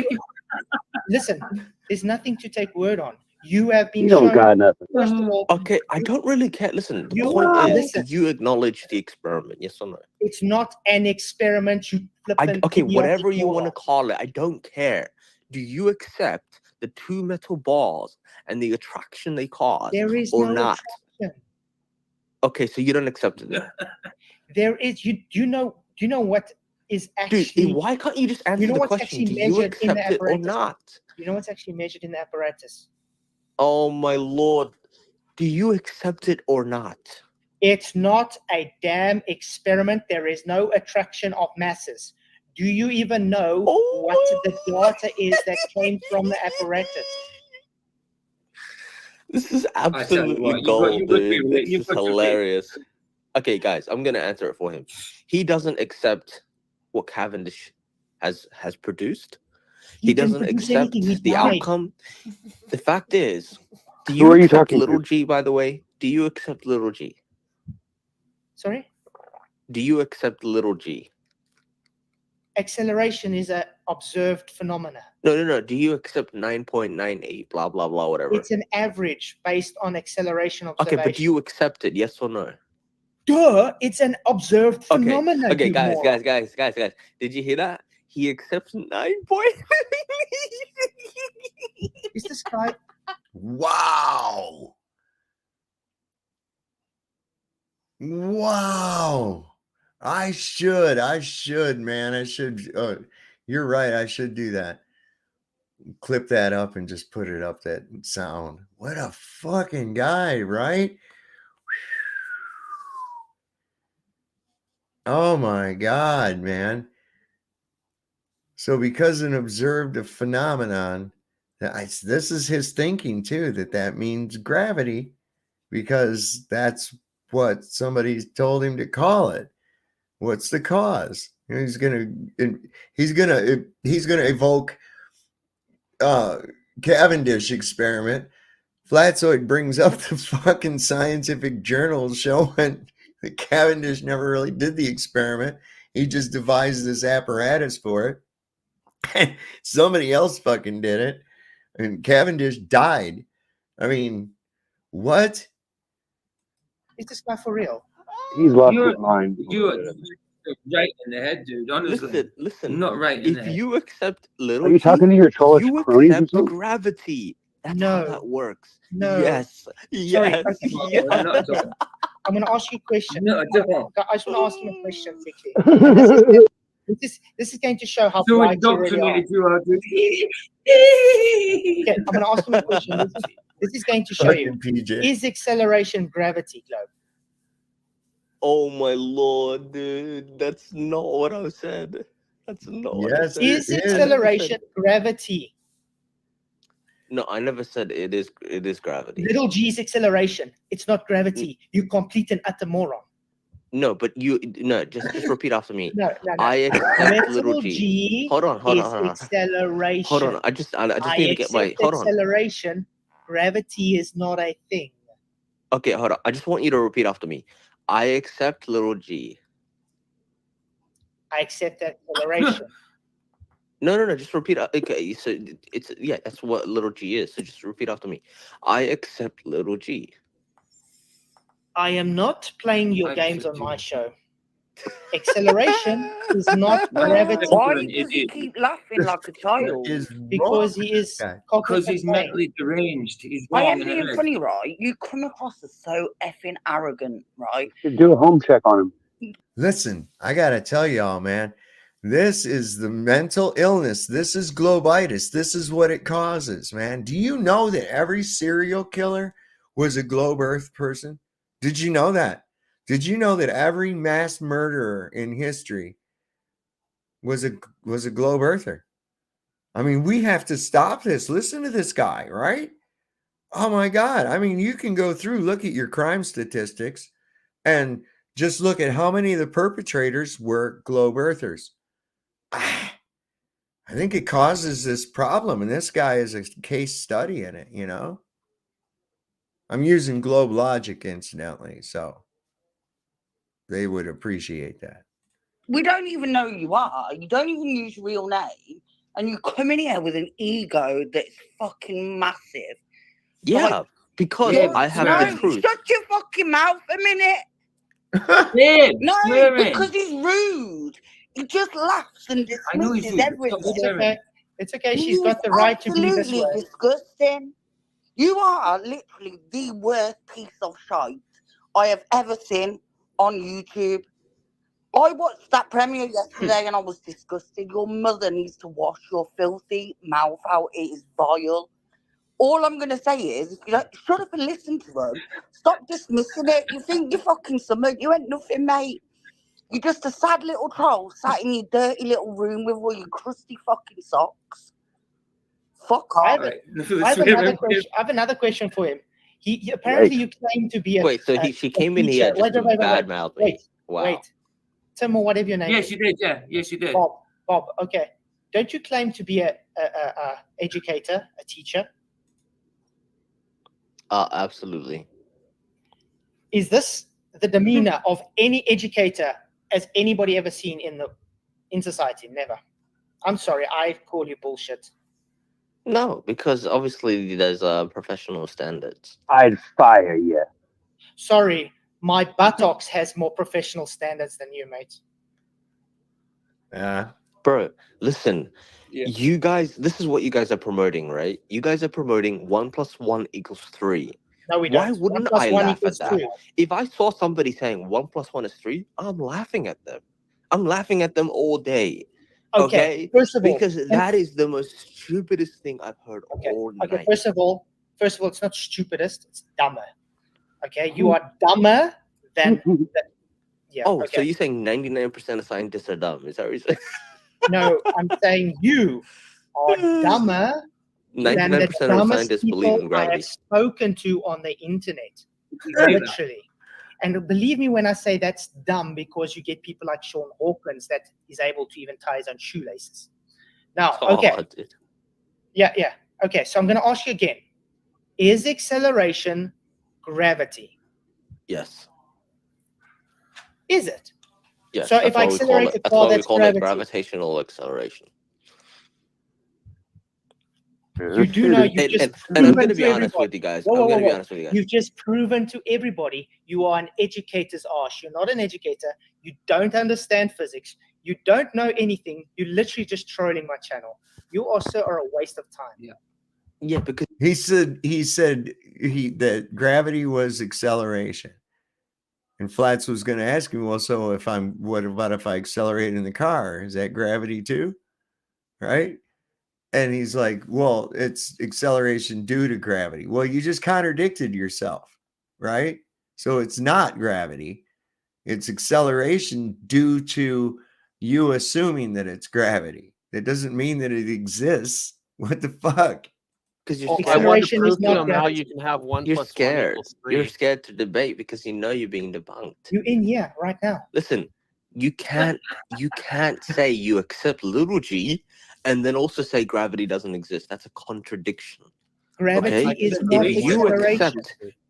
listen, there's nothing to take word on. You have been You don't shown. got nothing. First of all, Okay, I don't really care. Listen, the You- point is, listen. do you acknowledge the experiment? Yes or no? it's not an experiment. You flippant Okay, idiotic whatever you want to moron. call it, I don't care. Do you accept the two metal bars and the attraction they cause, There is or no not? attraction. Okay, so you don't accept it. There is. You know what is Dude, actually. why can't you just answer know the what's question? actually Do you measured in the accept it or apparatus? not? You know what's actually measured in the apparatus? Oh my lord. Do you accept it or not? It's not a damn experiment. There is no attraction of masses. Do you even know Oh what my the data is that came from the apparatus? This is tell you absolutely what, gold, you've got to be dude. real- This you've is got to be- hilarious. Okay, guys, I'm gonna answer it for him. He doesn't accept what Cavendish has produced. He didn't doesn't produce accept anything. He the died. outcome. The fact is, do Who you are you accept talking little to? g, by the way? Do you accept little g? Sorry? Do you accept little g? Acceleration is an observed phenomena. No. Do you accept 9.98, blah, blah, blah, whatever? It's an average based on acceleration Okay, observation. but do you accept it, yes or no? Duh! It's an observed Okay, phenomena. okay, you guys. moron. Did you hear that? He accepts 9 point. Is this guy? Wow. Wow. I should, man. I should. You're right. I should do that. Clip that up and just put it up, that sound. What a fucking guy, right? Oh my God, man. So because an observed a phenomenon, this is his thinking too, that means gravity, because that's what somebody told him to call it. What's the cause? He's gonna evoke Cavendish experiment. Flatzoid brings up the fucking scientific journals showing that Cavendish never really did the experiment. He just devised this apparatus for it. Somebody else fucking did it, and Cavendish died. I mean, what? Is this guy for real? He's lost You're- his mind. You're right in the head, dude. Honestly, Listen. not right in the If head. you accept little Are you g, talking to your trollish you cronies or accept something? gravity. That's No. how that works. No. Yes. Sorry. Yes. Okay. Yes. No, not at all. I'm going to ask you a question. No, at all. I just want to ask him a question quickly. And this is going to show how So bright you really are. indoctrinated you are, dude. Okay, I'm going to ask him a question. This is going to show you. Fucking PJ. Is acceleration gravity, Globe? Oh my lord, dude. That's not what I said. That's not what I Yes, said. Is it is. acceleration gravity? No, I never said it is gravity. Little g is acceleration. It's not gravity. You complete and utter moron. No, but just repeat after me. No. I accept little Little g. g Hold on. is acceleration. Hold on. I just need to get my accept hold on. acceleration. Gravity is not a thing. Okay, hold on. I just want you to repeat after me. I accept little g. I accept acceleration. No. Just repeat. Okay, so that's what little g is. So just repeat after me. I accept little g. I am not playing your I games on accept my you. show. Acceleration is not No, gravity. Why Why does he keep laughing like a child? Is Because he is guy. Because he's cockle-campaign. mentally deranged. He's I wrong am in the being head. funny, right? You come across as so effing arrogant, right? Should do a home check on him. Listen, I gotta tell y'all, man, This is the mental illness. This is globitis. This is what it causes, man. Do you know that every serial killer was a globe earth person? Did you know that? Did you know that every mass murderer in history was a globe earther? I mean, we have to stop this. Listen to this guy, right? Oh my God. I mean, you can go through, look at your crime statistics, and just look at how many of the perpetrators were globe earthers. I think it causes this problem, and this guy is a case study in it, you know? I'm using globe logic, incidentally, so they would appreciate that. We don't even know who you are. You don't even use your real name. And you come in here with an ego that's fucking massive. Yeah, Like, because Yeah, I have no, the truth. shut your fucking mouth a minute. Babe, No, swearing. because he's rude. He just laughs and I know he's dismisses rude. Stop everything. It's swearing. okay. It's okay. She's He's got the right to be this absolutely way. disgusting. You are literally the worst piece of shite I have ever seen on YouTube. I watched that premiere yesterday and I was disgusted. Your mother needs to wash your filthy mouth out. It is vile. All I'm going to say is, if you don't shut up and listen to them, stop dismissing it. You think you're fucking something. You ain't nothing, mate. You're just a sad little troll sat in your dirty little room with all your crusty fucking socks. Fuck I off. have, Right. I have another question. I have another question for him. He apparently you claim to be a Wait, so a, she a came in here teacher. just to badmouth me. Wait, Wow. wait. Tim or whatever your name Yes, is. you did. Yeah, yes, you did. Bob. Okay. Don't you claim to be a educator, a teacher? Absolutely. Is this the demeanor of any educator as anybody ever seen in society? Never. I'm sorry, I call you bullshit. No, because obviously there's professional standards. I'd fire you. Sorry, my buttocks has more professional standards than you, mate. Bro, listen. Yeah. You guys, this is what you guys are promoting, right? You guys are promoting 1 + 1 = 3. No, we Why don't. wouldn't 1 + I 1 laugh at = that? 2. If I saw somebody saying 1 + 1 = 3, I'm laughing at them. I'm laughing at them all day. Okay? First of all, Because that is the most stupidest thing I've heard all night. okay. First of all, it's not stupidest; it's dumber. Okay, you are dumber than. Yeah. Oh, okay. so you're saying 99% of scientists are dumb? Is that what you're saying? No, I'm saying you are dumber than the 99% of dumbest scientists believe in people I have gravity. spoken to on the internet. Literally. And believe me when I say that's dumb, because you get people like Sean Hawkins that is able to even tie his own shoelaces. Now, okay. Oh, dude. Yeah. Okay, so I'm going to ask you again. Is acceleration gravity? Yes. Is it? Yes. So if I accelerate the car, that's gravity. Gravitational acceleration. You do know you've just and I'm proven going to be to honest everybody. with you guys. Whoa, I'm whoa, going to be whoa. honest with you guys. You've just proven to everybody you are an educator's arse. You're not an educator. You don't understand physics. You don't know anything. You're literally just trolling my channel. You also are a waste of time. Yeah, because he said that gravity was acceleration. And Flats was going to ask him, well, so what about if I accelerate in the car? Is that gravity too? Right? And he's like, well, it's acceleration due to gravity. Well, you just contradicted yourself, right? So it's not gravity. It's acceleration due to you assuming that it's gravity. That doesn't mean that it exists. What the fuck? Because Acceleration is not how gravity. you can have 1 you're + 1 scared. = 3. You're scared to debate because you know you're being debunked. You're in here right now. Listen, you can't say you accept little g and then also say gravity doesn't exist. That's a contradiction. Gravity Okay? is not acceleration.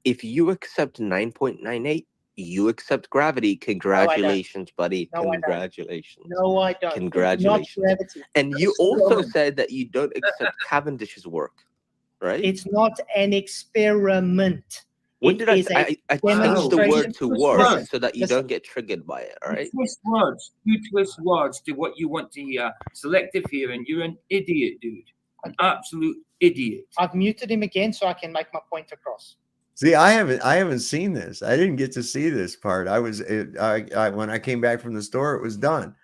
If you accept 9.98, you accept gravity. Congratulations, buddy. No, I don't. Congratulations. No, I don't. Congratulations. It's not gravity. And you also said that you don't accept Cavendish's work, right? It's not an experiment. When It did I is a changed the word to demonstration. work Listen, so that you listen. don't get triggered by it, all right? You twist words to what you want to hear. Selective hearing. You're an idiot, dude. An absolute idiot. I've muted him again so I can make my point across. See, I haven't seen this. I didn't get to see this part. I when I came back from the store, it was done.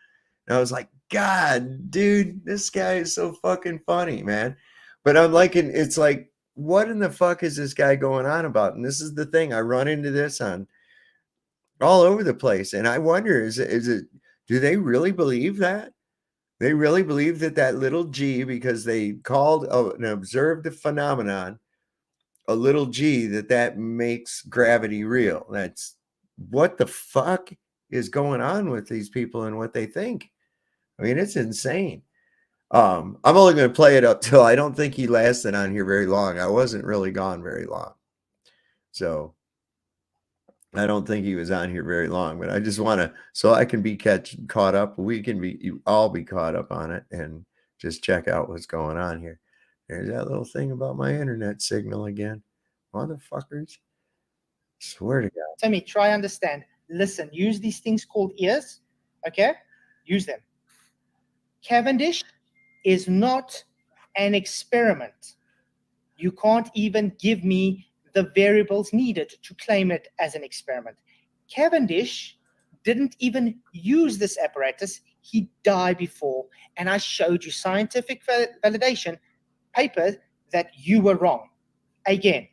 And I was like, God, dude, this guy is so fucking funny, man. But I'm liking, it's like, what in the fuck is this guy going on about? And this is the thing, I run into this on all over the place. And I wonder, is it, do they really believe that? They really believe that that little g, because they called and observed the phenomenon, a little g, that makes gravity real. That's what the fuck is going on with these people and what they think. I mean, it's insane. I'm only going to play it up till I don't think he lasted on here very long. I wasn't really gone very long. So I don't think he was on here very long, but I just want to, so I can be caught up. We can all be caught up on it and just check out what's going on here. There's that little thing about my internet signal again. Motherfuckers. Swear to God. Timmy, try understand. Listen, use these things called ears. Okay? Use them. Cavendish is not an experiment. You can't even give me the variables needed to claim it as an experiment. Cavendish didn't even use this apparatus. He died before, and I showed you scientific validation paper that you were wrong. Again,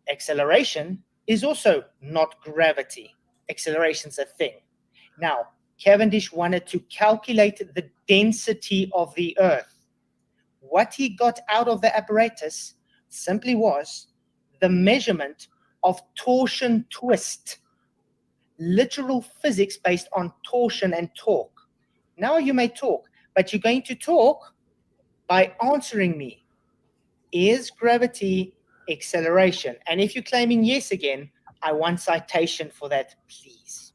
acceleration is also not gravity. Acceleration's a thing. Now, Cavendish wanted to calculate the density of the Earth. What he got out of the apparatus simply was the measurement of torsion twist, literal physics based on torsion and torque. Now you may talk, but you're going to talk by answering me. Is gravity acceleration? And if you're claiming yes again, I want citation for that, please.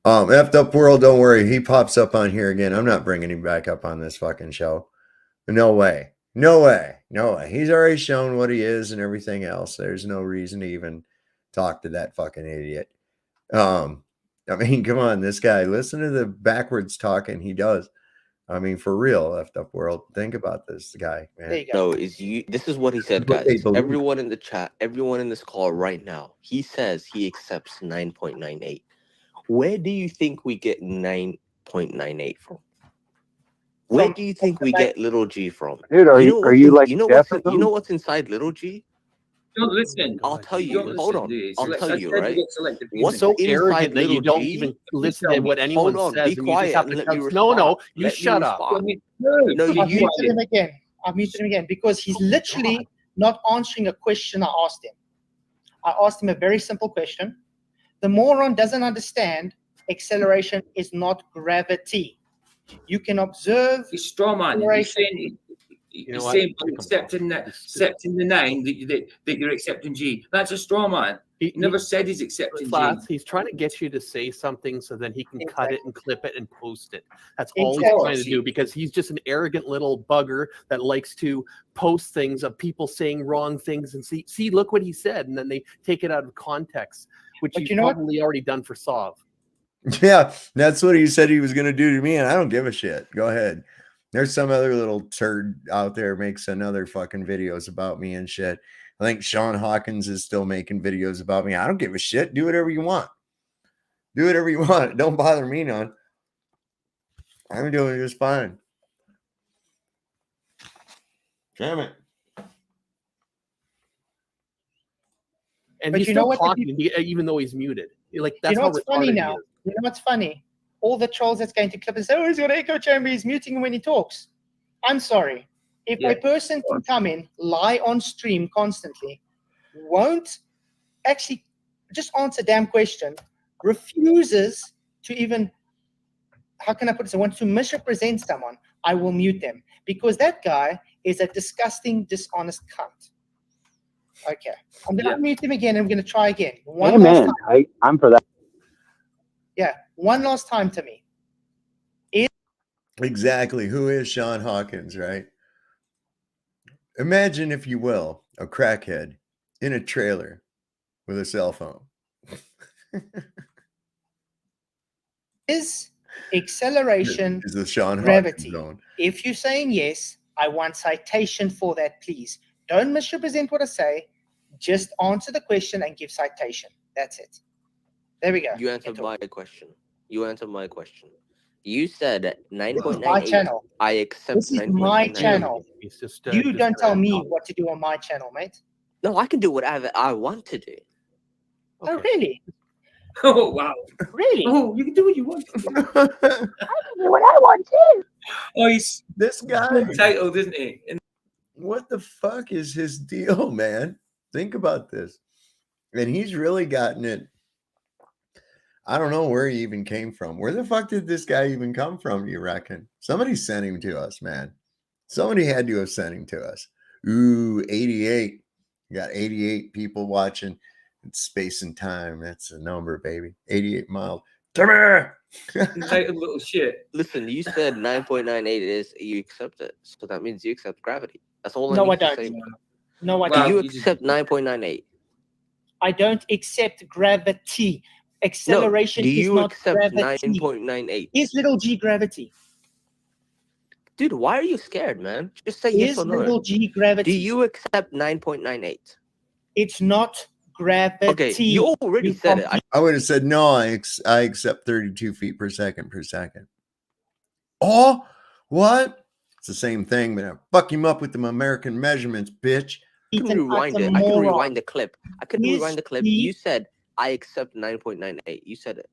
Effed Up World, don't worry. He pops up on here again. I'm not bringing him back up on this fucking show. No way. No way. No way. He's already shown what he is and everything else. There's no reason to even talk to that fucking idiot. I mean, come on, this guy. Listen to the backwards talking he does. I mean, for real, Effed Up World. Think about this guy, man. There you go. No, this is what he said, What they guys. believe. Everyone in the chat, everyone in this call right now, he says he accepts 9.98. Where do you think we get 9.98 from? Where do you think we get little g from? Dude, are you like you know deaf or what's you know something? what's inside little g? Don't listen. I'll tell you. Don't Hold listen, on. dude. I'll tell I you, said right? get selective What's hearing. So inside arrogant that you little don't g? even listen to what anyone Hold on, says, be and you just quiet have and to let me cut. No, respond. no, you Let me shut up. respond. No, No, you I've muted use him again. I've muted him again because he's literally not answering a question I asked him. I asked him a very simple question. The moron doesn't understand acceleration is not gravity. You can observe he's straw man. He's acceleration. saying, You know he's what? saying Kick him accepting off. that, accepting the 9 that you're accepting G. That's a straw man. He never said he's accepting Flats, G. he's trying to get you to say something so then he can cut it and clip it and post it. That's all Exactly. he's trying to do, because he's just an arrogant little bugger that likes to post things of people saying wrong things and see look what he said, and then they take it out of context, which But you've you know what? probably already done for Sov. Yeah, that's what he said he was going to do to me, and I don't give a shit. Go ahead. There's some other little turd out there makes another fucking videos about me and shit. I think Sean Hawkins is still making videos about me. I don't give a shit. Do whatever you want. Do whatever you want. Don't bother me none. I'm doing just fine. Damn it. And But he's you know still what? talking even though he's muted. Like, You that's know how what's funny retarded he now? is. You know what's funny? All the trolls that's going to clip and say, oh, he's got an echo chamber, he's muting him when he talks. I'm sorry. If Yeah. a person can come in, lie on stream constantly, won't actually just answer damn question, refuses to even, how can I put this? I want to misrepresent someone, I will mute them. Because that guy is a disgusting, dishonest cunt. Okay. I'm going to mute him again, and I'm going to try again. One last Amen. time. I'm for that. Yeah, one last time to me. Exactly. Who is Sean Hawkins, right? Imagine, if you will, a crackhead in a trailer with a cell phone. Is acceleration Is the Sean gravity? Hawkins zone. If you're saying yes, I want citation for that, please. Don't misrepresent what I say. Just answer the question and give citation. That's it. There we go. You answered my question. You answered my question. You said This is 9.98. my channel. I accept This is my 9.98. channel. He's just, You just don't tell gonna me talk. what to do on my channel, mate. No, I can do whatever I want to do. Oh, Okay. really? Oh wow. Really? Oh, you can do what you want. I can do what I want to. Oh, he's This guy, entitled, isn't he? And what the fuck is his deal, man? Think about this. And he's really gotten it. I don't know where he even came from. Where the fuck did this guy even come from, do you reckon? Somebody sent him to us, man. Somebody had to have sent him to us. Ooh, 88. You got 88 people watching. It's space and time. That's the number, baby. 88 miles. Come here. entitled little shit. Listen, you said 9.98 is you accept it. So that means you accept gravity. That's all I No, need I to don't. say. No, I Wow. Do don't. you accept 9.98? I don't accept gravity. No. Acceleration Do is you not accept gravity. 9.98? Is little g gravity? Dude, why are you scared, man? Just say yes Is or no. little g gravity? Do you accept 9.98? It's not gravity. Okay, you already said it. I would have said no. I accept 32 feet per second per second. Oh, what? It's the same thing, but I fuck him up with them American measurements, bitch. I can It's an rewind it. I can oxymoron. rewind the clip. I can Is rewind the clip. he- You said I accept 9.98. You said it.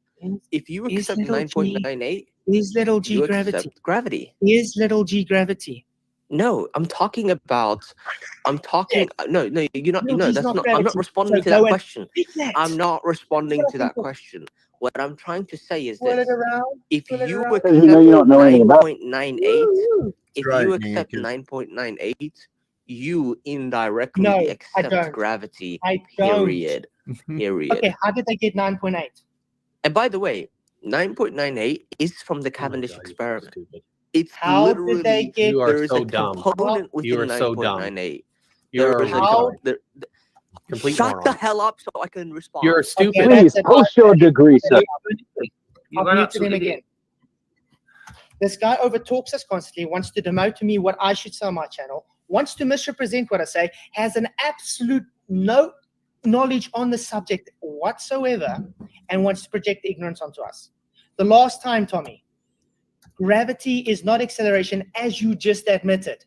If you Is accept little g 9.98, Is little g you gravity? accept gravity. Is little g gravity? No, I'm talking about. No, you're not. Little No, g's that's not not. I'm not gravity. responding So to that go and question. pick that. I'm not responding What to I that think of- question. What I'm trying to say is Swirl it this: around. if swirl it you around. Because you know you don't know anything about it. 9.98, Woo! if right, you man, accept 'cause- 9.98, you indirectly No, I accept don't. gravity. I don't. Period. Period. Okay, how did they get 9.8? And by the way, 9.98 is from the Oh my Cavendish God, you're so experiment. stupid. It's How did they literally get? You are there is so a dumb. component You within are so dumb. 9.98. You're There is a How- complete shut the moron. hell up so I can respond. You're stupid. Okay, Please that's post your degree, sir. You I've are an muted him absolute again. idiot. This guy overtalks us constantly, wants to demote to me what I should say on my channel, wants to misrepresent what I say, has an absolute no knowledge on the subject whatsoever, and wants to project ignorance onto us. The last time, Tommy, gravity is not acceleration, as you just admitted.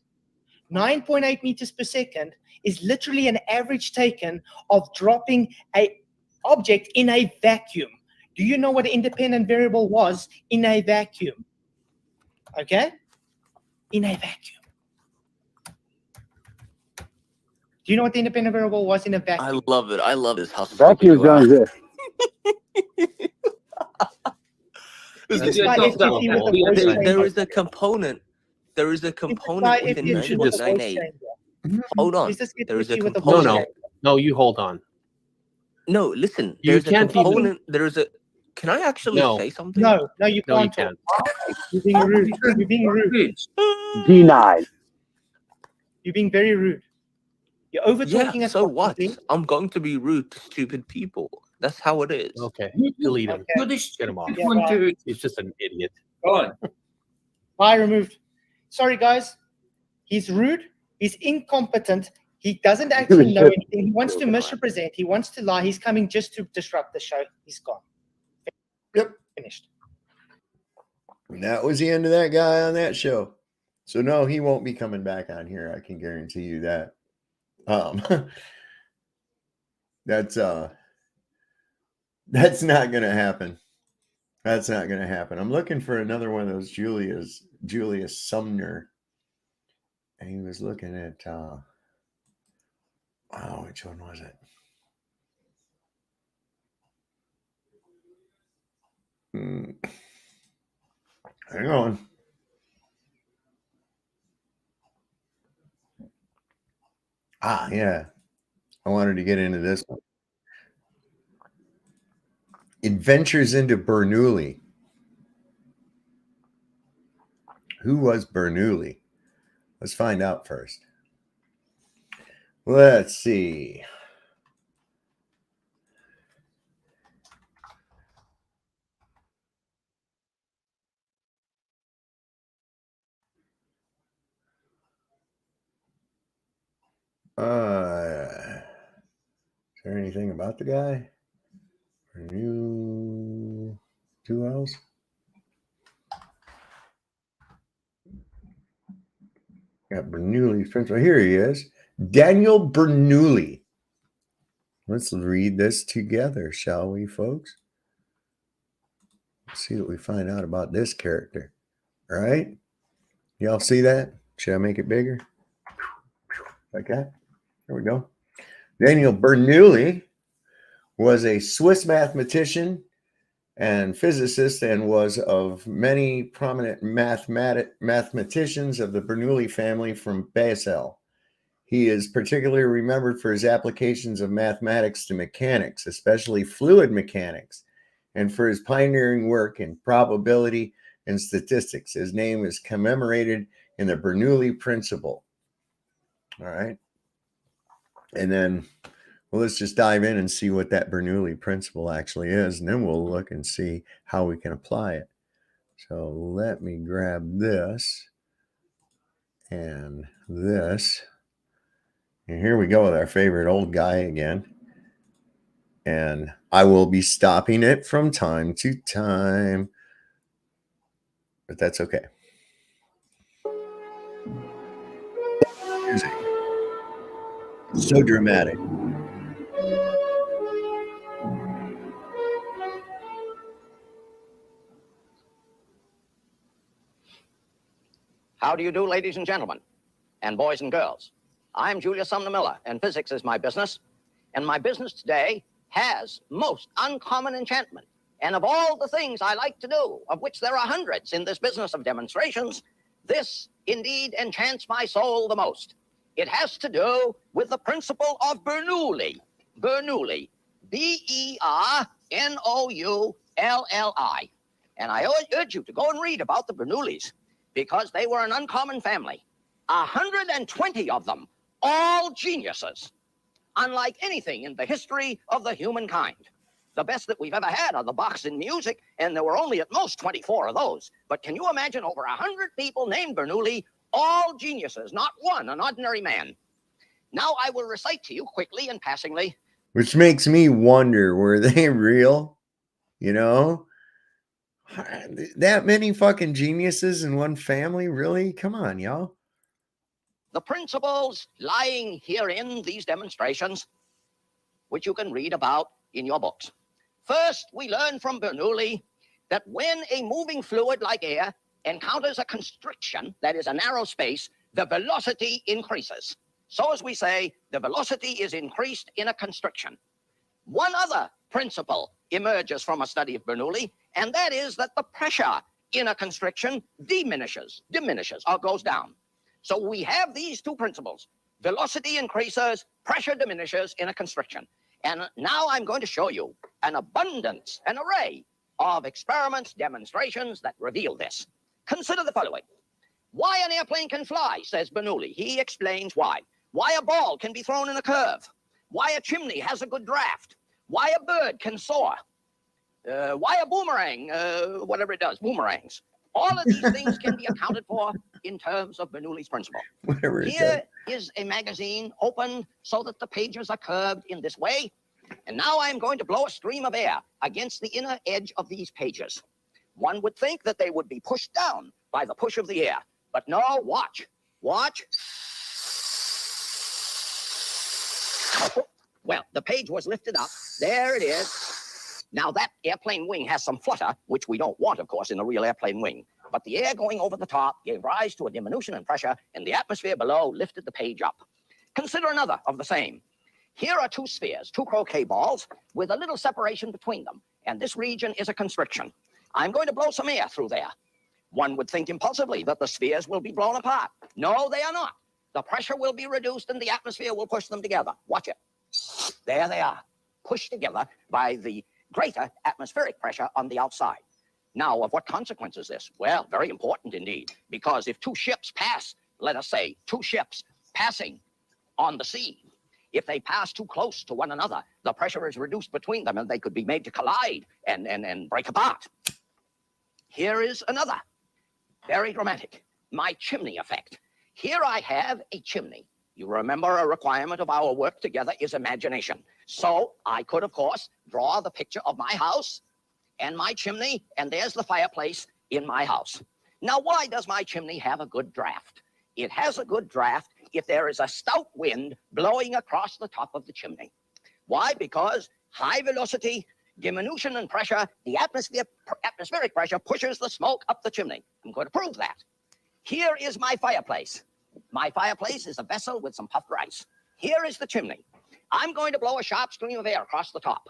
9.8 meters per second is literally an average taken of dropping a object in a vacuum. Do you know what the independent variable was in a vacuum? Okay? In a vacuum. Do you know what the independent variable was in a I vacuum? love it. I love this. How stupid Vacuums you don't are. exist. Is this Yeah, guy stop, FTP stop. with the There- voice There changer? is a component. There is a Is this guy component within FTP should with the voice 9.98. changer? Hold on. Is this There is a FTP with the No, voice no. changer? No, you hold on. No, listen. You There's a can't even- component. There's a. Can I actually No. say something? No, you No, you can't. can't. You're being rude. You're being rude. Bitch. Denied. You're being very rude. You're over talking Yeah. us. So what? constantly. I'm going to be rude to stupid people. That's how it is. Okay, delete him. You're the Get him off. stupid Yeah, one bye. to He's just an idiot. go on. Bye, removed. Sorry, guys. He's rude. He's incompetent. He doesn't actually know anything. He wants to misrepresent. He wants to lie. He's coming just to disrupt the show. He's gone. Yep. Finished. And that was the end of that guy on that show. So no, he won't be coming back on here. I can guarantee you that. That's not gonna happen. That's not gonna happen. I'm looking for another one of those Julius Sumner. And he was looking at which one was it? Hang on. Yeah. I wanted to get into this one. Adventures into Bernoulli. Who was Bernoulli? Let's find out first. Let's see. Is there anything about the guy? Renew 2 L's? Got Bernoulli's principle. Here he is. Daniel Bernoulli. Let's read this together, shall we, folks? Let's see what we find out about this character. All right? Y'all see that? Should I make it bigger? Okay. There we go. Daniel Bernoulli was a Swiss mathematician and physicist and was of many prominent mathematicians of the Bernoulli family from Basel. He is particularly remembered for his applications of mathematics to mechanics, especially fluid mechanics, and for his pioneering work in probability and statistics. His name is commemorated in the Bernoulli principle. All right. And then, well, let's just dive in and see what that Bernoulli principle actually is, and then we'll look and see how we can apply it. So let me grab this and this. And here we go with our favorite old guy again. And I will be stopping it from time to time, but that's okay. Music. So dramatic. How do you do, ladies and gentlemen, and boys and girls? I'm Julius Sumner Miller, and physics is my business. And my business today has most uncommon enchantment. And of all the things I like to do, of which there are hundreds in this business of demonstrations, this indeed enchants my soul the most. It has to do with the principle of Bernoulli. Bernoulli. Bernoulli. And I urge you to go and read about the Bernoullis, because they were an uncommon family. 120 of them, all geniuses, unlike anything in the history of the humankind. The best that we've ever had are the Bachs in music, and there were only at most 24 of those. But can you imagine over 100 people named Bernoulli, all geniuses, not one an ordinary man? Now I will recite to you quickly and passingly. Which makes me wonder, were they real? You know? That many fucking geniuses in one family? Really? Come on, y'all. The principles lying herein, these demonstrations, which you can read about in your books. First, we learn from Bernoulli that when a moving fluid like air encounters a constriction, that is a narrow space, the velocity increases. So as we say, the velocity is increased in a constriction. One other principle emerges from a study of Bernoulli, and that is that the pressure in a constriction diminishes, or goes down. So we have these two principles. Velocity increases, pressure diminishes in a constriction. And now I'm going to show you an abundance, an array of experiments, demonstrations that reveal this. Consider the following. Why an airplane can fly, says Bernoulli. He explains why. Why a ball can be thrown in a curve. Why a chimney has a good draft. Why a bird can soar. Why a boomerang, whatever it does, boomerangs. All of these things can be accounted for in terms of Bernoulli's principle. Here is a magazine opened so that the pages are curved in this way. And now I'm going to blow a stream of air against the inner edge of these pages. One would think that they would be pushed down by the push of the air. But no, watch. Watch. Well, the page was lifted up. There it is. Now that airplane wing has some flutter, which we don't want, of course, in a real airplane wing. But the air going over the top gave rise to a diminution in pressure, and the atmosphere below lifted the page up. Consider another of the same. Here are two spheres, two croquet balls, with a little separation between them. And this region is a constriction. I'm going to blow some air through there. One would think impulsively that the spheres will be blown apart. No, they are not. The pressure will be reduced and the atmosphere will push them together. Watch it. There they are, pushed together by the greater atmospheric pressure on the outside. Now, of what consequence is this? Well, very important indeed, because if two ships pass, let us say, two ships passing on the sea, if they pass too close to one another, the pressure is reduced between them and they could be made to collide and break apart. Here is another, very dramatic, my chimney effect. Here I have a chimney. You remember a requirement of our work together is imagination. So I could, of course, draw the picture of my house and my chimney, and there's the fireplace in my house. Now, why does my chimney have a good draft? it has a good draft if there is a stout wind blowing across the top of the chimney. Why? Because high velocity, diminution in pressure, the atmospheric pressure pushes the smoke up the chimney. I'm going to prove that. Here is my fireplace. My fireplace is a vessel with some puffed rice. Here is the chimney. I'm going to blow a sharp stream of air across the top.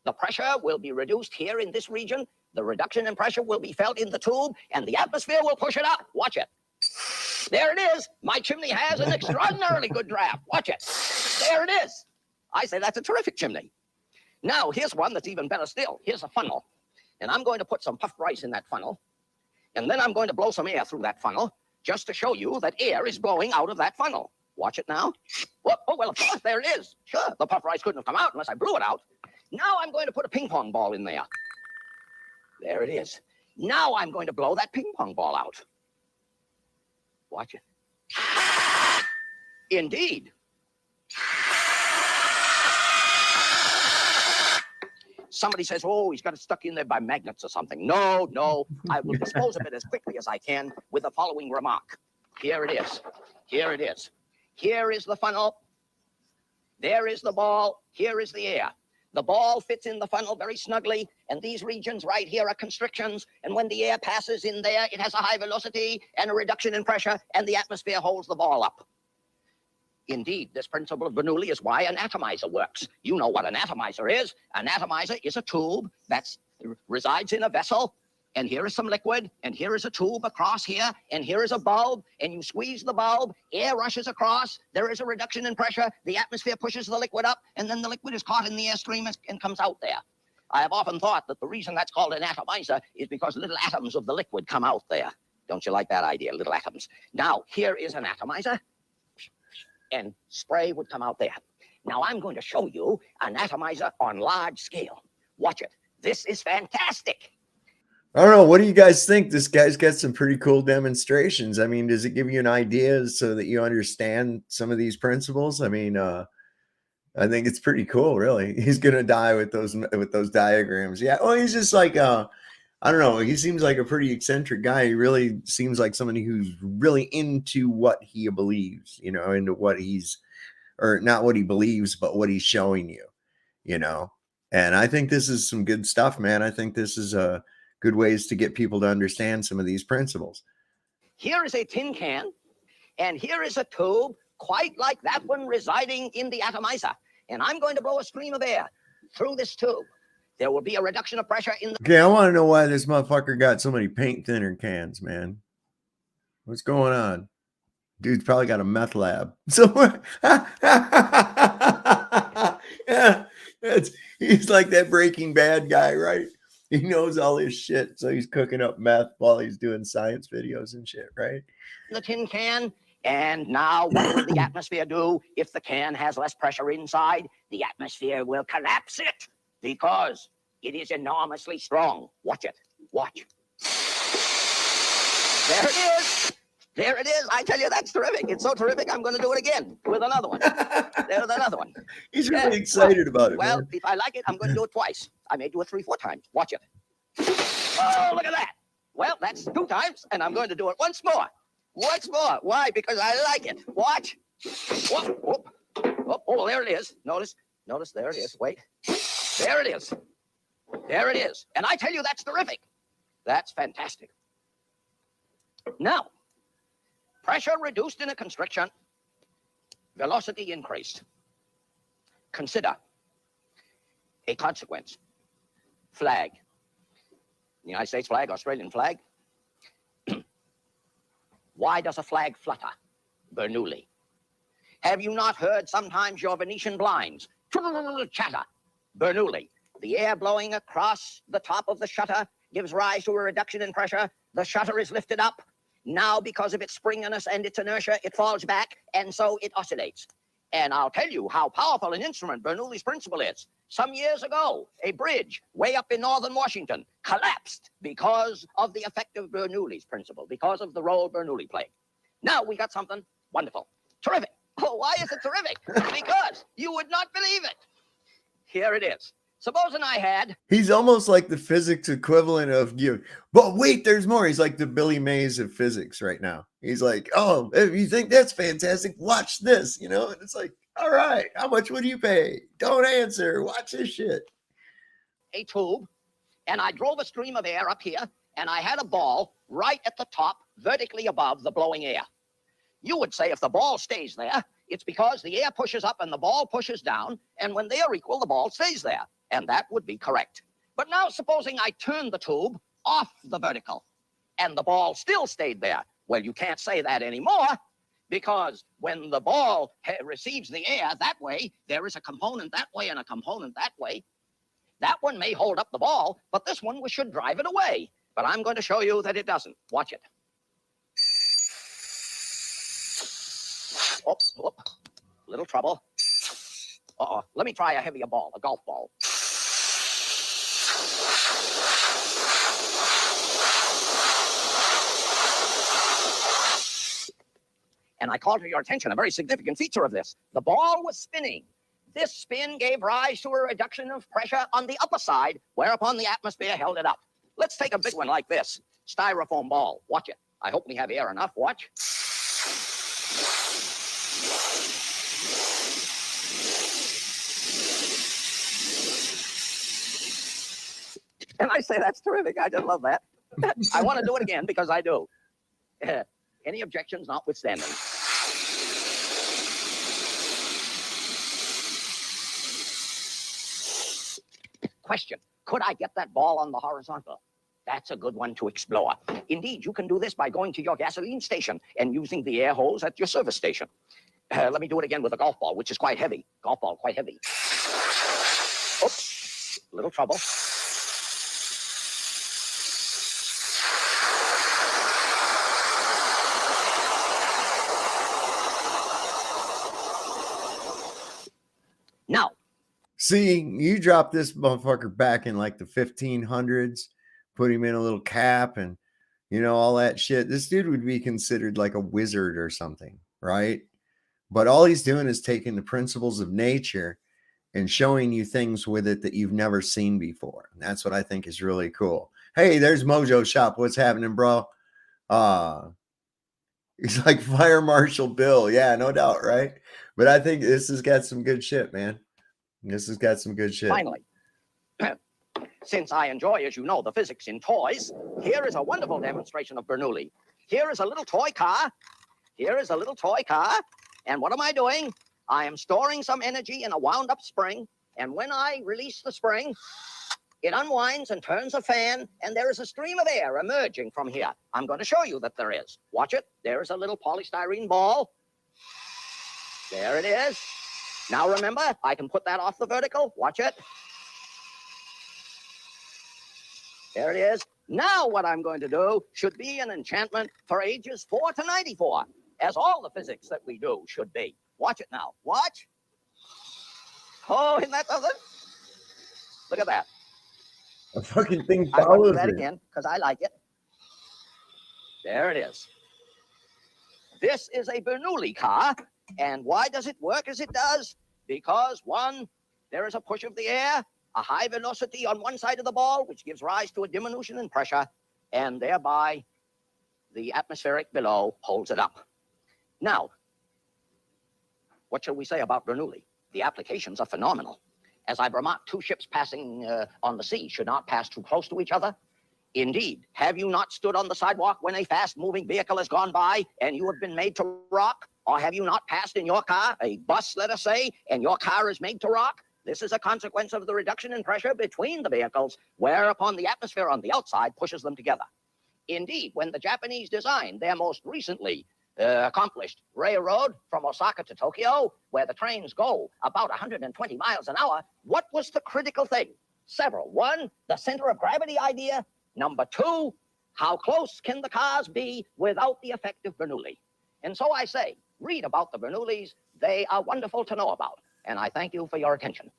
The pressure will be reduced here in this region. The reduction in pressure will be felt in the tube, and the atmosphere will push it up. Watch it. There it is. My chimney has an extraordinarily good draft. Watch it. There it is. I say that's a terrific chimney. Now, here's one that's even better still. Here's a funnel, and I'm going to put some puffed rice in that funnel, and then I'm going to blow some air through that funnel just to show you that air is blowing out of that funnel. Watch it now. Oh, well, of course, there it is. Sure, the puffed rice couldn't have come out unless I blew it out. Now I'm going to put a ping pong ball in there. There it is. Now I'm going to blow that ping pong ball out. Watch it. Indeed. Somebody says, oh, he's got it stuck in there by magnets or something. No, no. I will dispose of it as quickly as I can with the following remark. Here it is. Here it is. Here is the funnel. There is the ball. Here is the air. The ball fits in the funnel very snugly, and these regions right here are constrictions, and when the air passes in there, it has a high velocity and a reduction in pressure, and the atmosphere holds the ball up. Indeed, this principle of Bernoulli is why an atomizer works. You know what an atomizer is. An atomizer is a tube that resides in a vessel, and here is some liquid, and here is a tube across here, and here is a bulb, and you squeeze the bulb, air rushes across, there is a reduction in pressure, the atmosphere pushes the liquid up, and then the liquid is caught in the airstream and comes out there. I have often thought that the reason that's called an atomizer is because little atoms of the liquid come out there. Don't you like that idea, little atoms? Now, here is an atomizer, and spray would come out there. Now, I'm going to show you an atomizer on large scale. Watch it. This is fantastic. I don't know. What do you guys think? This guy's got some pretty cool demonstrations. I mean, does it give you an idea so that you understand some of these principles? I mean, I think it's pretty cool, really. He's gonna die with those diagrams. Yeah. Well, he's just like I don't know. He seems like a pretty eccentric guy. He really seems like somebody who's really into what he believes, you know, into what or not what he believes, but what he's showing you, you know. And I think this is some good stuff, man. I think this is good ways to get people to understand some of these principles. Here is a tin can, and here is a tube, quite like that one residing in the atomizer. And I'm going to blow a stream of air through this tube. There will be a reduction of pressure in the... Okay, I want to know why this motherfucker got so many paint thinner cans, man. What's going on? Dude's probably got a meth lab somewhere. Yeah, he's like that Breaking Bad guy, right? He knows all this shit, so he's cooking up meth while he's doing science videos and shit, right? The tin can. And now what will the atmosphere do if the can has less pressure inside? The atmosphere will collapse it because it is enormously strong. Watch it. Watch. There it is. There it is. I tell you, that's terrific. It's so terrific, I'm going to do it again with another one. There's another one. He's really excited about it, Well, man. if I like it, I'm going to do it twice. I may do it 3-4 times. Watch it. Oh, look at that. Well, that's 2 times, and I'm going to do it once more. Once more. Why? Because I like it. Watch. Whoop, whoop. Whoop. Oh, there it is. Notice, there it is. Wait. There it is. There it is. And I tell you, that's terrific. That's fantastic. Now, pressure reduced in a constriction, velocity increased. Consider a consequence. Flag. United States flag, Australian flag. Why does a flag flutter? Bernoulli. Have you not heard sometimes your Venetian blinds chatter? Bernoulli. The air blowing across the top of the shutter gives rise to a reduction in pressure. The shutter is lifted up. Now, because of its springiness and its inertia, it falls back, and so it oscillates. And I'll tell you how powerful an instrument Bernoulli's principle is. Some years ago, a bridge way up in northern Washington collapsed because of the effect of Bernoulli's principle, because of the role Bernoulli played. Now we got something wonderful. Terrific. Oh, why is it terrific? Because you would not believe it. Here it is. Supposing I had... He's almost like the physics equivalent of you. But wait, there's more. He's like the Billy Mays of physics right now. He's like, oh, if you think that's fantastic, watch this, you know? And it's like, all right, how much would you pay? Don't answer. Watch this shit. A tube, and I drove a stream of air up here, and I had a ball right at the top, vertically above the blowing air. You would say if the ball stays there, it's because the air pushes up and the ball pushes down, and when they are equal, the ball stays there. And that would be correct. But now supposing I turned the tube off the vertical, and the ball still stayed there. Well, you can't say that anymore, because when the ball receives the air that way, there is a component that way and a component that way. That one may hold up the ball, but this one should drive it away. But I'm going to show you that it doesn't. Watch it. Oh, oh, little trouble. Uh-oh. Let me try a heavier ball, a golf ball. And I call to your attention a very significant feature of this. The ball was spinning. This spin gave rise to a reduction of pressure on the upper side, whereupon the atmosphere held it up. Let's take a big one like this. Styrofoam ball. Watch it. I hope we have air enough. Watch. And I say that's terrific. I just love that. I want to do it again because I do. Any objections notwithstanding. Question, could I get that ball on the horizontal? That's a good one to explore. Indeed, you can do this by going to your gasoline station and using the air hose at your service station. Let me do it again with a golf ball, which is quite heavy. Golf ball, quite heavy. Oops, little trouble. Now, see, you drop this motherfucker back in like the 1500s, put him in a little cap and, you know, all that shit. This dude would be considered like a wizard or something, right? But all he's doing is taking the principles of nature and showing you things with it that you've never seen before. And that's what I think is really cool. Hey, there's Mojo Shop. What's happening, bro? He's like Fire Marshal Bill. Yeah, no doubt, right? But I think this has got some good shit, man. This has got some good shit. Finally, since I enjoy, as you know, the physics in toys, here is a wonderful demonstration of Bernoulli. Here is a little toy car. Here is a little toy car. And what am I doing? I am storing some energy in a wound-up spring. And when I release the spring, it unwinds and turns a fan, and there is a stream of air emerging from here. I'm going to show you that there is. Watch it. There is a little polystyrene ball. There it is. Now remember, I can put that off the vertical. Watch it. There it is. Now what I'm going to do should be an enchantment for ages 4 to 94, as all the physics that we do should be. Watch it now. Watch. Oh, isn't that something? Look at that. A fucking thing I'm going to follows do that it. again because I like it. There it is. This is a Bernoulli car. And why does it work as it does? Because, one, there is a push of the air, a high velocity on one side of the ball, which gives rise to a diminution in pressure, and thereby the atmospheric below holds it up. Now, what shall we say about Bernoulli? The applications are phenomenal. As I've remarked, two ships passing on the sea should not pass too close to each other. Indeed, have you not stood on the sidewalk when a fast-moving vehicle has gone by and you have been made to rock? Or have you not passed in your car, a bus, let us say, and your car is made to rock? This is a consequence of the reduction in pressure between the vehicles, whereupon the atmosphere on the outside pushes them together. Indeed, when the Japanese designed their most recently accomplished railroad from Osaka to Tokyo, where the trains go about 120 miles an hour, what was the critical thing? Several. One, the center of gravity idea. Number two, how close can the cars be without the effect of Bernoulli? And so I say, read about the Bernoullis. They are wonderful to know about. And I thank you for your attention.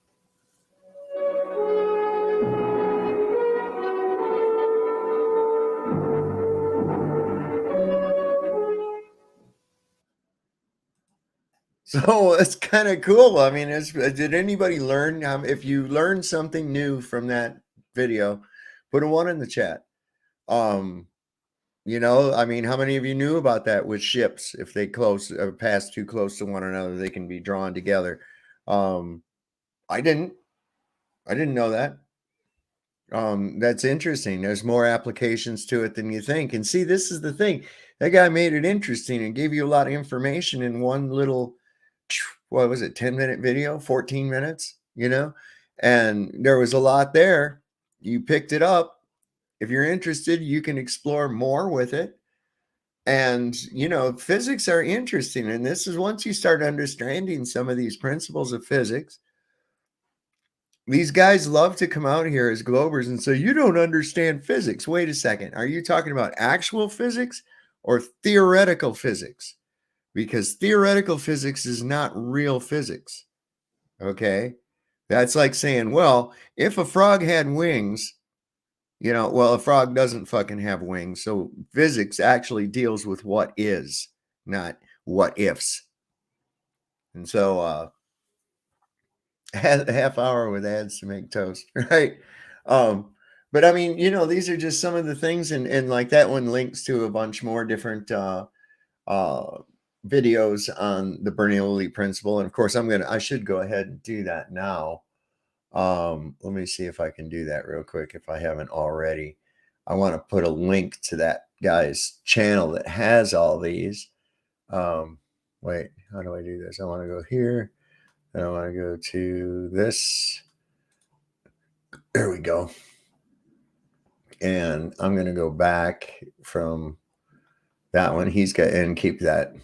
So it's kind of cool. I mean, did anybody learn? If you learned something new from that video, put a 1 in the chat. You You know, I mean, how many of you knew about that with ships? If they pass too close to one another, they can be drawn together. I didn't know that. That's interesting. There's more applications to it than you think. And see, this is the thing. That guy made it interesting and gave you a lot of information in one little, what was it, 10-minute video, 14 minutes, you know? And there was a lot there. You picked it up. If you're interested, you can explore more with it. And, you know, physics are interesting. And this is once you start understanding some of these principles of physics, these guys love to come out here as Globers and say, you don't understand physics. Wait a second. Are you talking about actual physics or theoretical physics? Because theoretical physics is not real physics. Okay. That's like saying, well, if a frog had wings, you know, well, a frog doesn't fucking have wings. So physics actually deals with what is, not what ifs. And so, half hour with ads to make toast, right? But I mean, you know, these are just some of the things, and like that one links to a bunch more different videos on the Bernoulli principle. And of course, I should go ahead and do that now. Let me see if I can do that real quick if I haven't already. I want to put a link to that guy's channel that has all these. Wait, how do I do this? I want to go here. And I want to go to this. There we go. And I'm going to go back from that one. He's got, and keep that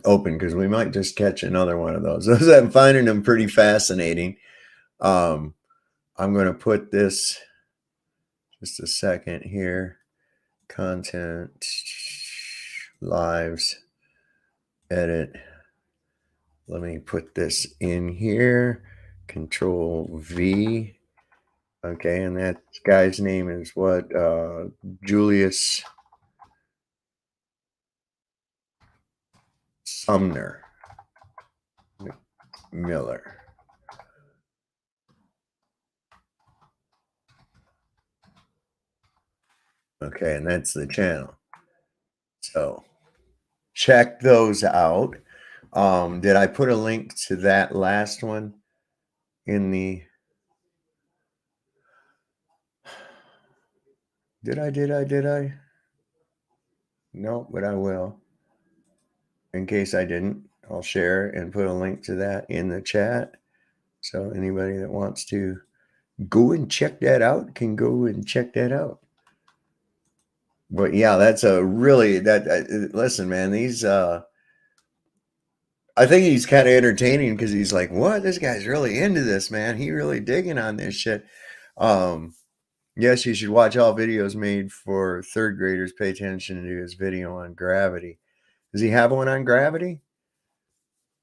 open because we might just catch another one of those. I'm finding them pretty fascinating. I'm going to put this just a second here. Content, lives, edit. Let me put this in here. Control V. Okay, and that guy's name is what? Julius Sumner Miller. Okay, and that's the channel. So check those out. Did I put a link to that last one in the... Did I? No, but I will. In case I didn't, I'll share and put a link to that in the chat. So anybody that wants to go and check that out can go and check that out. But yeah, that's a really, listen, man, these, I think he's kind of entertaining because he's like, what? This guy's really into this, man. He really digging on this shit. Yes, you should watch all videos made for third graders. Pay attention to his video on gravity. Does he have one on gravity?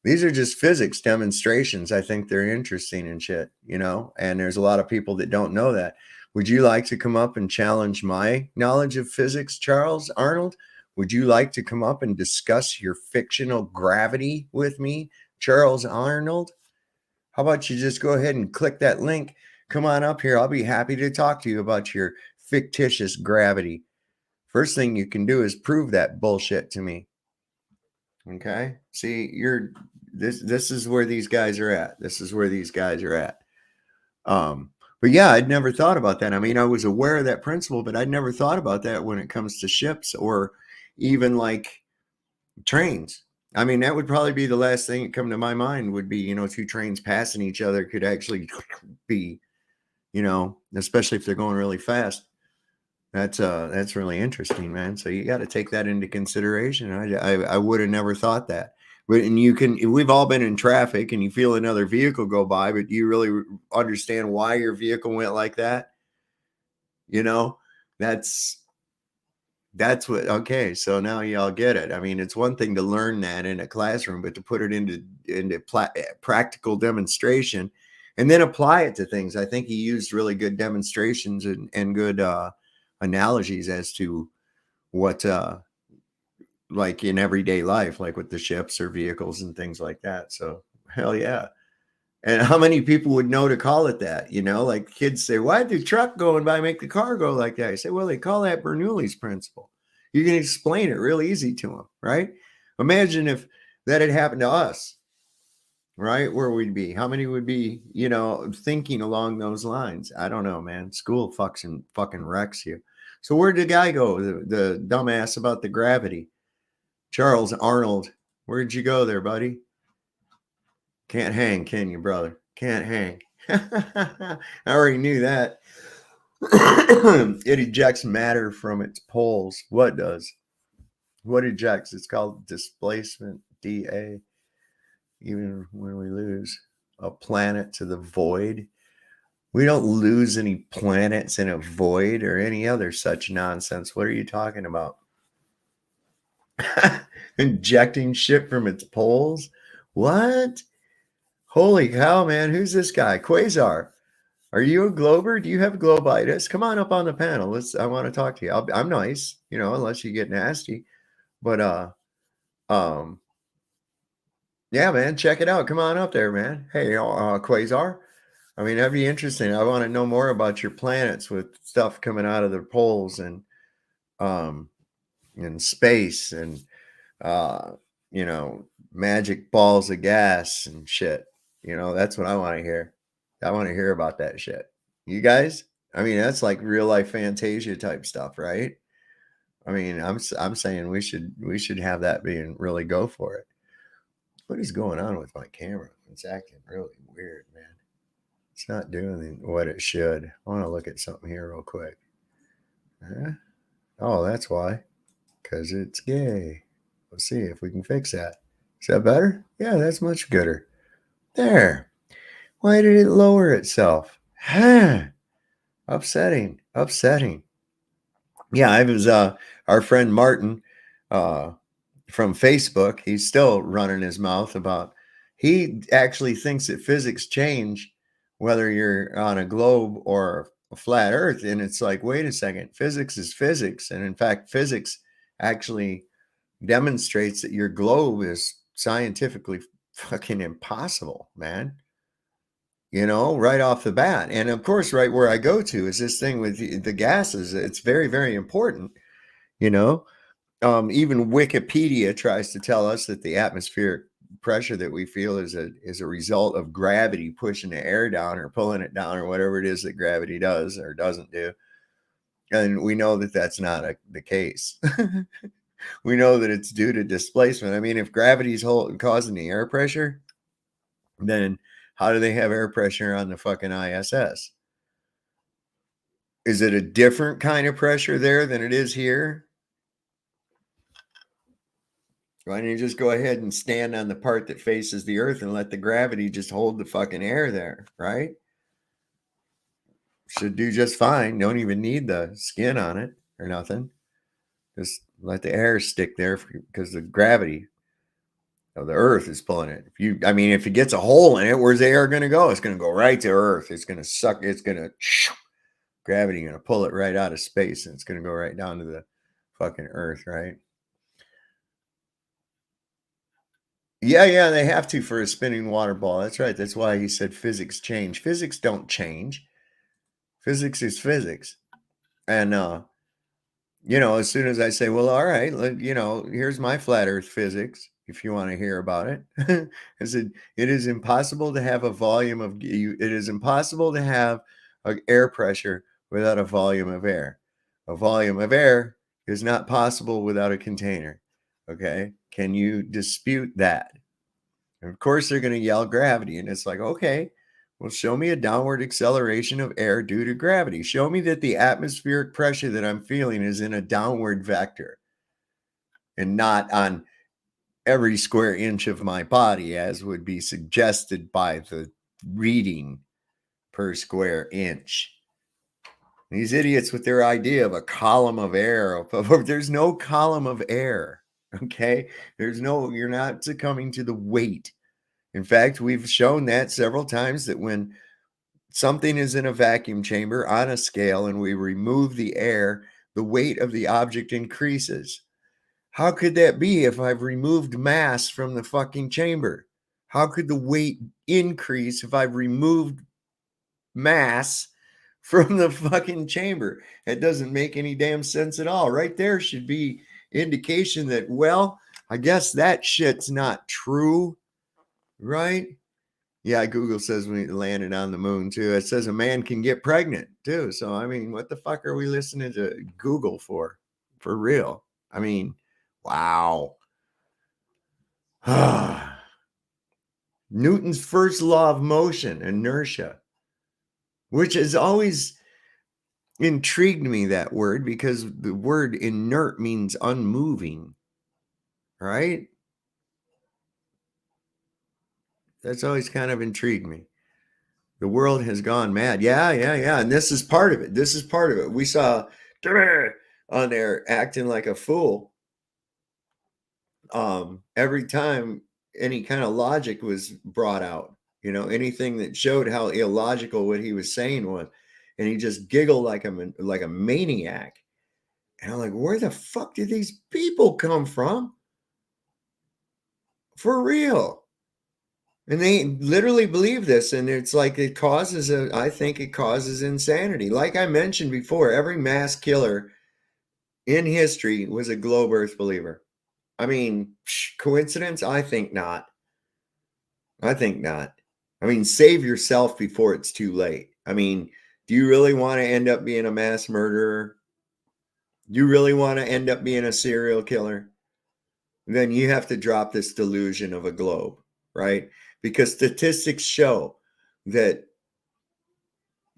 These are just physics demonstrations. I think they're interesting and shit, you know, and there's a lot of people that don't know that. Would you like to come up and challenge my knowledge of physics, Charles Arnold? Would you like to come up and discuss your fictional gravity with me, Charles Arnold? How about you just go ahead and click that link? Come on up here. I'll be happy to talk to you about your fictitious gravity. First thing you can do is prove that bullshit to me. Okay? See, this is where these guys are at. This is where these guys are at. But yeah, I'd never thought about that. I mean, I was aware of that principle, but I'd never thought about that when it comes to ships or even like trains. I mean, that would probably be the last thing that come to my mind would be, you know, two trains passing each other could actually be, you know, especially if they're going really fast. That's really interesting, man. So you got to take that into consideration. I would have never thought that. But we've all been in traffic and you feel another vehicle go by, but do you really understand why your vehicle went like that? You know, that's what, okay. So now y'all get it. I mean, it's one thing to learn that in a classroom, but to put it into practical demonstration and then apply it to things. I think he used really good demonstrations and good analogies as to what, like in everyday life, like with the ships or vehicles and things like that. So hell yeah. And how many people would know to call it that? You know, like kids say, why did the truck going by make the car go like that? I say, well, they call that Bernoulli's principle. You can explain it real easy to them, right? Imagine if that had happened to us, right? Where we'd be. How many would be, thinking along those lines? I don't know, man. School fucking wrecks you. So where'd the guy go? The dumbass about the gravity. Charles Arnold. Where'd you go there, buddy? Can't hang, can you, brother? Can't hang. I already knew that. It ejects matter from its poles. What does? What ejects? It's called displacement, dA. Even when we lose a planet to the void, we don't lose any planets in a void or any other such nonsense. What are you talking about? Injecting shit from its poles? What? Holy cow, man. Who's this guy? Quasar. Are you a glober? Do you have globitis? Come on up on the panel. I want to talk to you. I'm nice, unless you get nasty. But yeah, man, check it out. Come on up there, man. Hey, Quasar. I mean, that'd be interesting. I want to know more about your planets with stuff coming out of their poles and space and magic balls of gas and shit. That's what I want to hear. I want to hear about that shit. You guys? I mean, that's like real life Fantasia type stuff, right? I mean, I'm saying we should have that being really go for it. What is going on with my camera? It's acting really weird, man. It's not doing what it should. I want to look at something here real quick. Oh, that's why. Because it's gay. Let's see if we can fix that. Is that better? Yeah, that's much gooder. There. Why did it lower itself? Upsetting. Yeah, I was our friend Martin from Facebook. He's still running his mouth about, he actually thinks that physics change whether you're on a globe or a flat earth. And it's like, wait a second, physics is physics. And in fact, physics actually demonstrates that your globe is scientifically fucking impossible, man. Right off the bat. And of course, right where I go to is this thing with the gases. It's very, very important. Even Wikipedia tries to tell us that the atmospheric pressure that we feel is a result of gravity pushing the air down or pulling it down or whatever it is that gravity does or doesn't do. And we know that that's not the case. We know that it's due to displacement. I mean, if gravity is causing the air pressure, then how do they have air pressure on the fucking ISS? Is it a different kind of pressure there than it is here? Why don't you just go ahead and stand on the part that faces the earth and let the gravity just hold the fucking air there, right? Should do just fine. Don't even need the skin on it or nothing. Just let the air stick there because the gravity of the earth is pulling it. If it gets a hole in it, where's the air going to go? It's going to go right to earth. It's going to suck. It's going to gravity going to pull it right out of space and it's going to go right down to the fucking earth, right? Yeah, they have to for a spinning water ball. That's right. That's why he said physics change. Physics don't change. Physics is physics. And, as soon as I say, well, all right, here's my flat earth physics, if you want to hear about it. I said, it is impossible to have it is impossible to have an air pressure without a volume of air. A volume of air is not possible without a container. Okay. Can you dispute that? And of course, they're going to yell gravity. And it's like, okay, well, show me a downward acceleration of air due to gravity. Show me that the atmospheric pressure that I'm feeling is in a downward vector and not on every square inch of my body, as would be suggested by the reading per square inch. These idiots with their idea of a column of air, there's no column of air. Okay. You're not succumbing to the weight. In fact, we've shown that several times that when something is in a vacuum chamber on a scale and we remove the air, the weight of the object increases. How could that be if I've removed mass from the fucking chamber? How could the weight increase if I've removed mass from the fucking chamber. It doesn't make any damn sense at all. Right there should be indication that, well, I guess that shit's not true, right? Yeah, Google says we landed on the moon too. It says a man can get pregnant too. So, I mean, what the fuck are we listening to Google for? For real. I mean, wow. Newton's first law of motion, inertia, which has always intrigued me, that word, because the word inert means unmoving, right? That's always kind of intrigued me. The world has gone mad. Yeah. And this is part of it. We saw on there acting like a fool. Every time any kind of logic was brought out, anything that showed how illogical what he was saying was, and he just giggled like a maniac. And I'm like, where the fuck did these people come from? For real. And they literally believe this, and it's like I think it causes insanity. Like I mentioned before, every mass killer in history was a globe earth believer. I mean, coincidence? I think not. I mean, save yourself before it's too late. I mean, do you really want to end up being a mass murderer? Do you really want to end up being a serial killer? Then you have to drop this delusion of a globe, right? Because statistics show that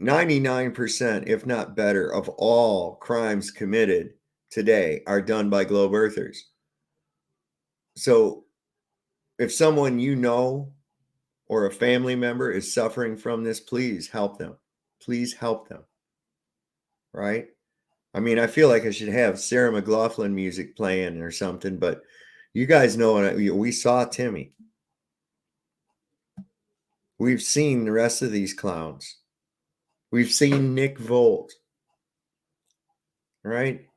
99%, if not better, of all crimes committed today are done by globe earthers. So if someone or a family member is suffering from this, please help them. Please help them. Right? I mean, I feel like I should have Sarah McLachlan music playing or something, but you guys know we saw Timmy. We've seen the rest of these clowns. We've seen Nick Volt. Right?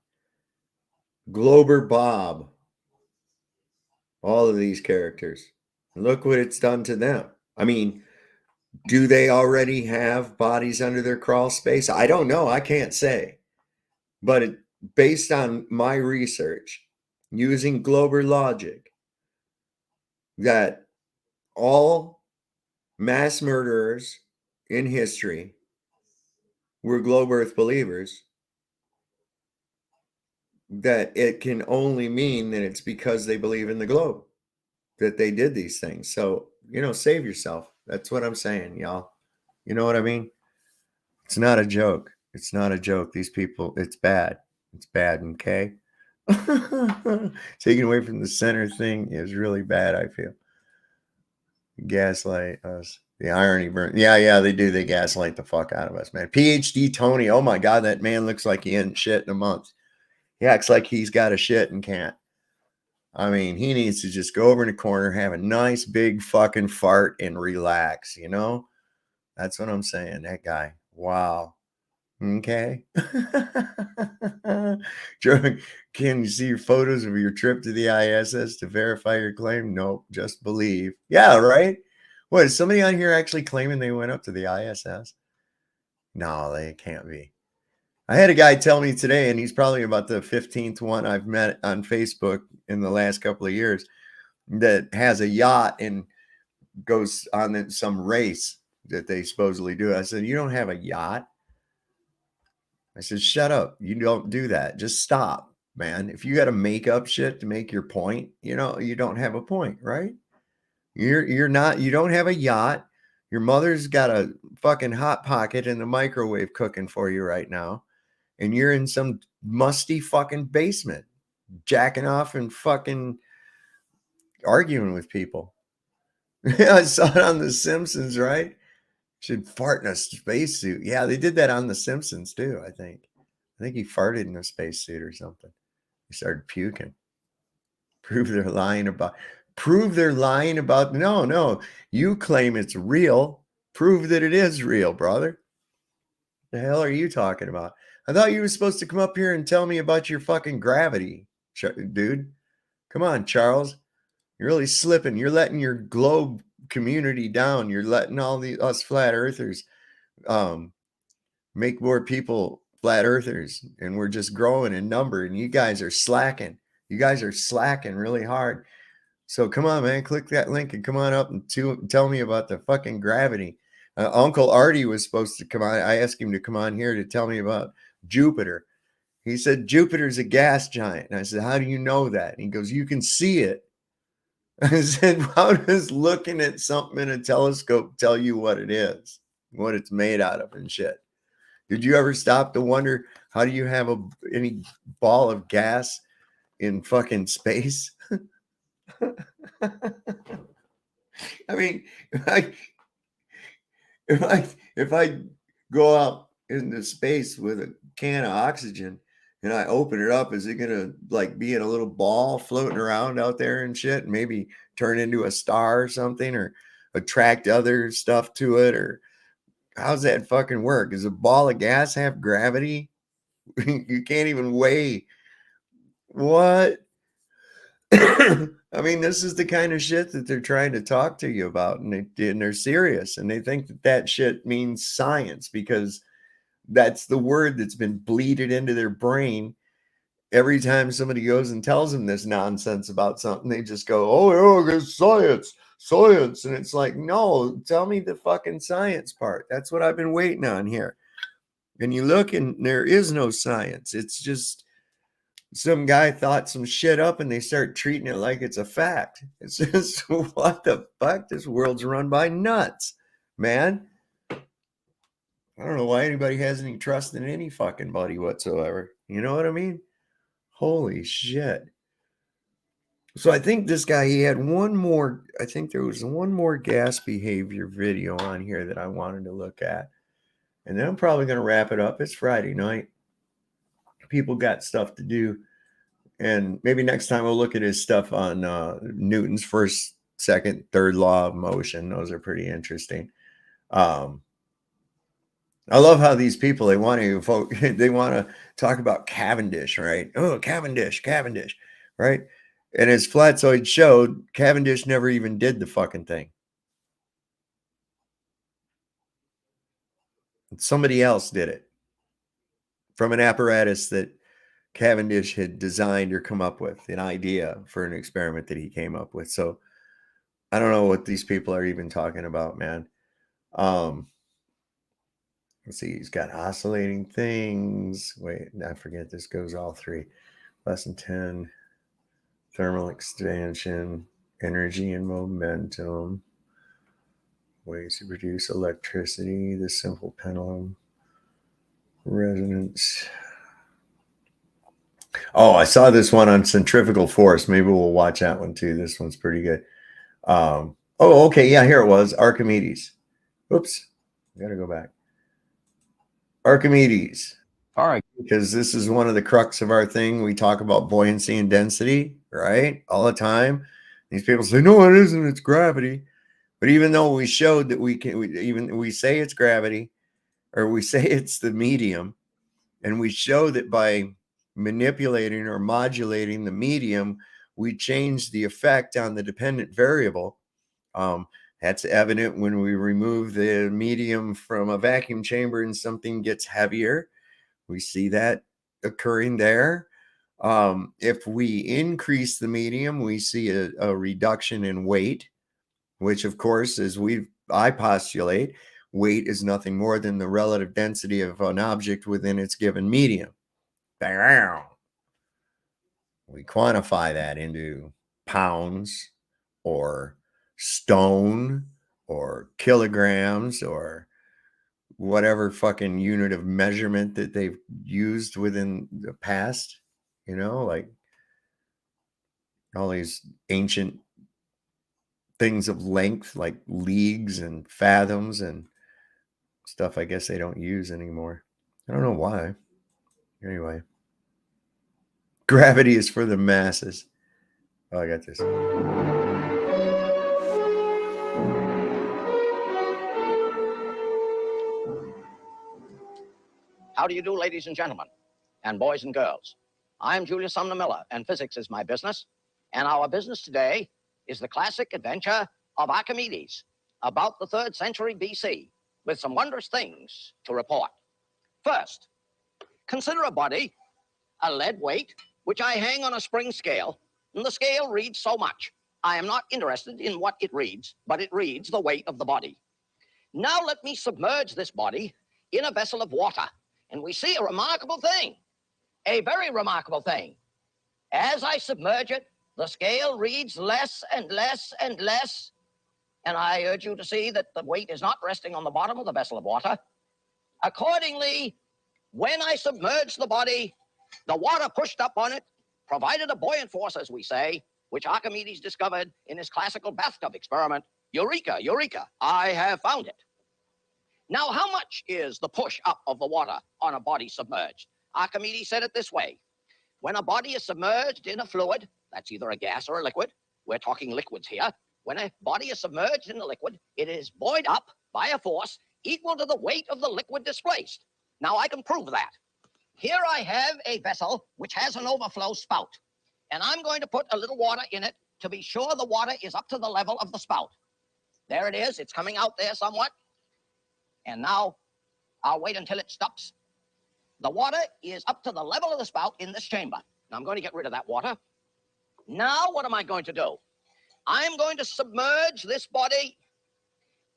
Glober Bob. All of these characters. Look what it's done to them. I mean, do they already have bodies under their crawl space? I don't know. I can't say. But based on my research, using Glober logic, that all mass murderers in history were globe earth believers, that it can only mean that it's because they believe in the globe that they did these things. So, save yourself. That's what I'm saying, y'all. You know what I mean? It's not a joke. It's not a joke. These people, it's bad. It's bad, okay? Taking away from the center thing is really bad, I feel. Gaslight us. The irony burn. Yeah, they do. They gaslight the fuck out of us, man. PhD Tony. Oh my God, that man looks like he hadn't shit in a month. He acts like he's got a shit and can't. I mean, he needs to just go over in the corner, have a nice big fucking fart and relax, That's what I'm saying. That guy. Wow. Okay. Can you see your photos of your trip to the ISS to verify your claim? Nope, just believe. Yeah, right? What, is somebody on here actually claiming they went up to the ISS? No, they can't be. I had a guy tell me today, and he's probably about the 15th one I've met on Facebook in the last couple of years, that has a yacht and goes on some race that they supposedly do. I said, you don't have a yacht? I said, shut up. You don't do that. Just stop, man. If you got to make up shit to make your point, you don't have a point, right? You don't have a yacht. Your mother's got a fucking hot pocket in the microwave cooking for you right now. And you're in some musty fucking basement, jacking off and fucking arguing with people. I saw it on The Simpsons, right? Should fart in a spacesuit. Yeah, they did that on The Simpsons too, I think. I think he farted in a spacesuit or something. He started puking. Prove they're lying about. No. You claim it's real. Prove that it is real, brother. The hell are you talking about? I thought you were supposed to come up here and tell me about your fucking gravity, dude. Come on, Charles. You're really slipping. You're letting your globe community down. You're letting all us flat earthers make more people flat earthers, and we're just growing in number, and you guys are slacking. You guys are slacking really hard. So come on, man, click that link and come on up and tell me about the fucking gravity. Uncle Artie was supposed to come on. I asked him to come on here to tell me about Jupiter. He said Jupiter's a gas giant. And I said, how do you know that? And he goes, you can see it. I said, how does looking at something in a telescope tell you what it is, what it's made out of and shit? Did you ever stop to wonder, how do you have any ball of gas in fucking space? I mean, if I go out into space with a can of oxygen and I open it up, is it gonna like be in a little ball floating around out there and shit, and maybe turn into a star or something, or attract other stuff to it? Or how's that fucking work? Does a ball of gas have gravity? You can't even weigh what? I mean, this is the kind of shit that they're trying to talk to you about, and they're serious, and they think that shit means science because that's the word that's been bleeded into their brain. Every time somebody goes and tells them this nonsense about something, they just go, oh, it's science. And it's like, no, tell me the fucking science part. That's what I've been waiting on here. And you look and there is no science. It's just some guy thought some shit up and they start treating it like it's a fact. It's just, what the fuck? This world's run by nuts, man. I don't know why anybody has any trust in any fucking body whatsoever. You know what I mean? Holy shit. So I think this guy, he had one more, I think there was one more gas behavior video on here that I wanted to look at. And then I'm probably going to wrap it up. It's Friday night. People got stuff to do. And maybe next time we'll look at his stuff on Newton's first, second, third law of motion. Those are pretty interesting. I love how these people, they want to talk about Cavendish, right? Oh, Cavendish, right? And as Flatzoid showed, Cavendish never even did the fucking thing. Somebody else did it from an apparatus that Cavendish had designed or come up with, an idea for an experiment that he came up with. So I don't know what these people are even talking about, man. Let's see, he's got oscillating things. Wait, I forget, this goes all three. Lesson 10, thermal expansion, energy and momentum, ways to produce electricity, the simple pendulum, resonance. Oh, I saw this one on centrifugal force. Maybe we'll watch that one too. This one's pretty good. Oh, okay. Yeah, here it was. Archimedes. Oops. Gotta go back. Archimedes. All right. Because this is one of the crux of our thing. We talk about buoyancy and density, right? All the time. These people say, no, it isn't. It's gravity. But even though we showed that we say it's gravity, or we say it's the medium, and we show that by manipulating or modulating the medium, we change the effect on the dependent variable. That's evident when we remove the medium from a vacuum chamber and something gets heavier. We see that occurring there. If we increase the medium, we see a reduction in weight, which of course, as I postulate, weight is nothing more than the relative density of an object within its given medium. We quantify that into pounds or stone or kilograms or whatever fucking unit of measurement that they've used within the past, like all these ancient things of length, like leagues and fathoms and stuff I guess they don't use anymore. I don't know why. Anyway, gravity is for the masses. Oh, I got this. How do you do, ladies and gentlemen, and boys and girls? I'm Julius Sumner Miller, and physics is my business. And our business today is the classic adventure of Archimedes, about the 3rd century BC, with some wondrous things to report. First, consider a body, a lead weight, which I hang on a spring scale, and the scale reads so much. I am not interested in what it reads, but it reads the weight of the body. Now let me submerge this body in a vessel of water, and we see a remarkable thing, a very remarkable thing. As I submerge it, the scale reads less and less and less, and I urge you to see that the weight is not resting on the bottom of the vessel of water. Accordingly, when I submerged the body, the water pushed up on it, provided a buoyant force, as we say, which Archimedes discovered in his classical bathtub experiment. Eureka, eureka, I have found it. Now, how much is the push up of the water on a body submerged? Archimedes said it this way. When a body is submerged in a fluid, that's either a gas or a liquid, we're talking liquids here. When a body is submerged in a liquid, it is buoyed up by a force equal to the weight of the liquid displaced. Now, I can prove that. Here I have a vessel which has an overflow spout, and I'm going to put a little water in it to be sure the water is up to the level of the spout. There it is. It's coming out there somewhat. And now I'll wait until it stops. The water is up to the level of the spout in this chamber. Now I'm going to get rid of that water. Now what am I going to do? I'm going to submerge this body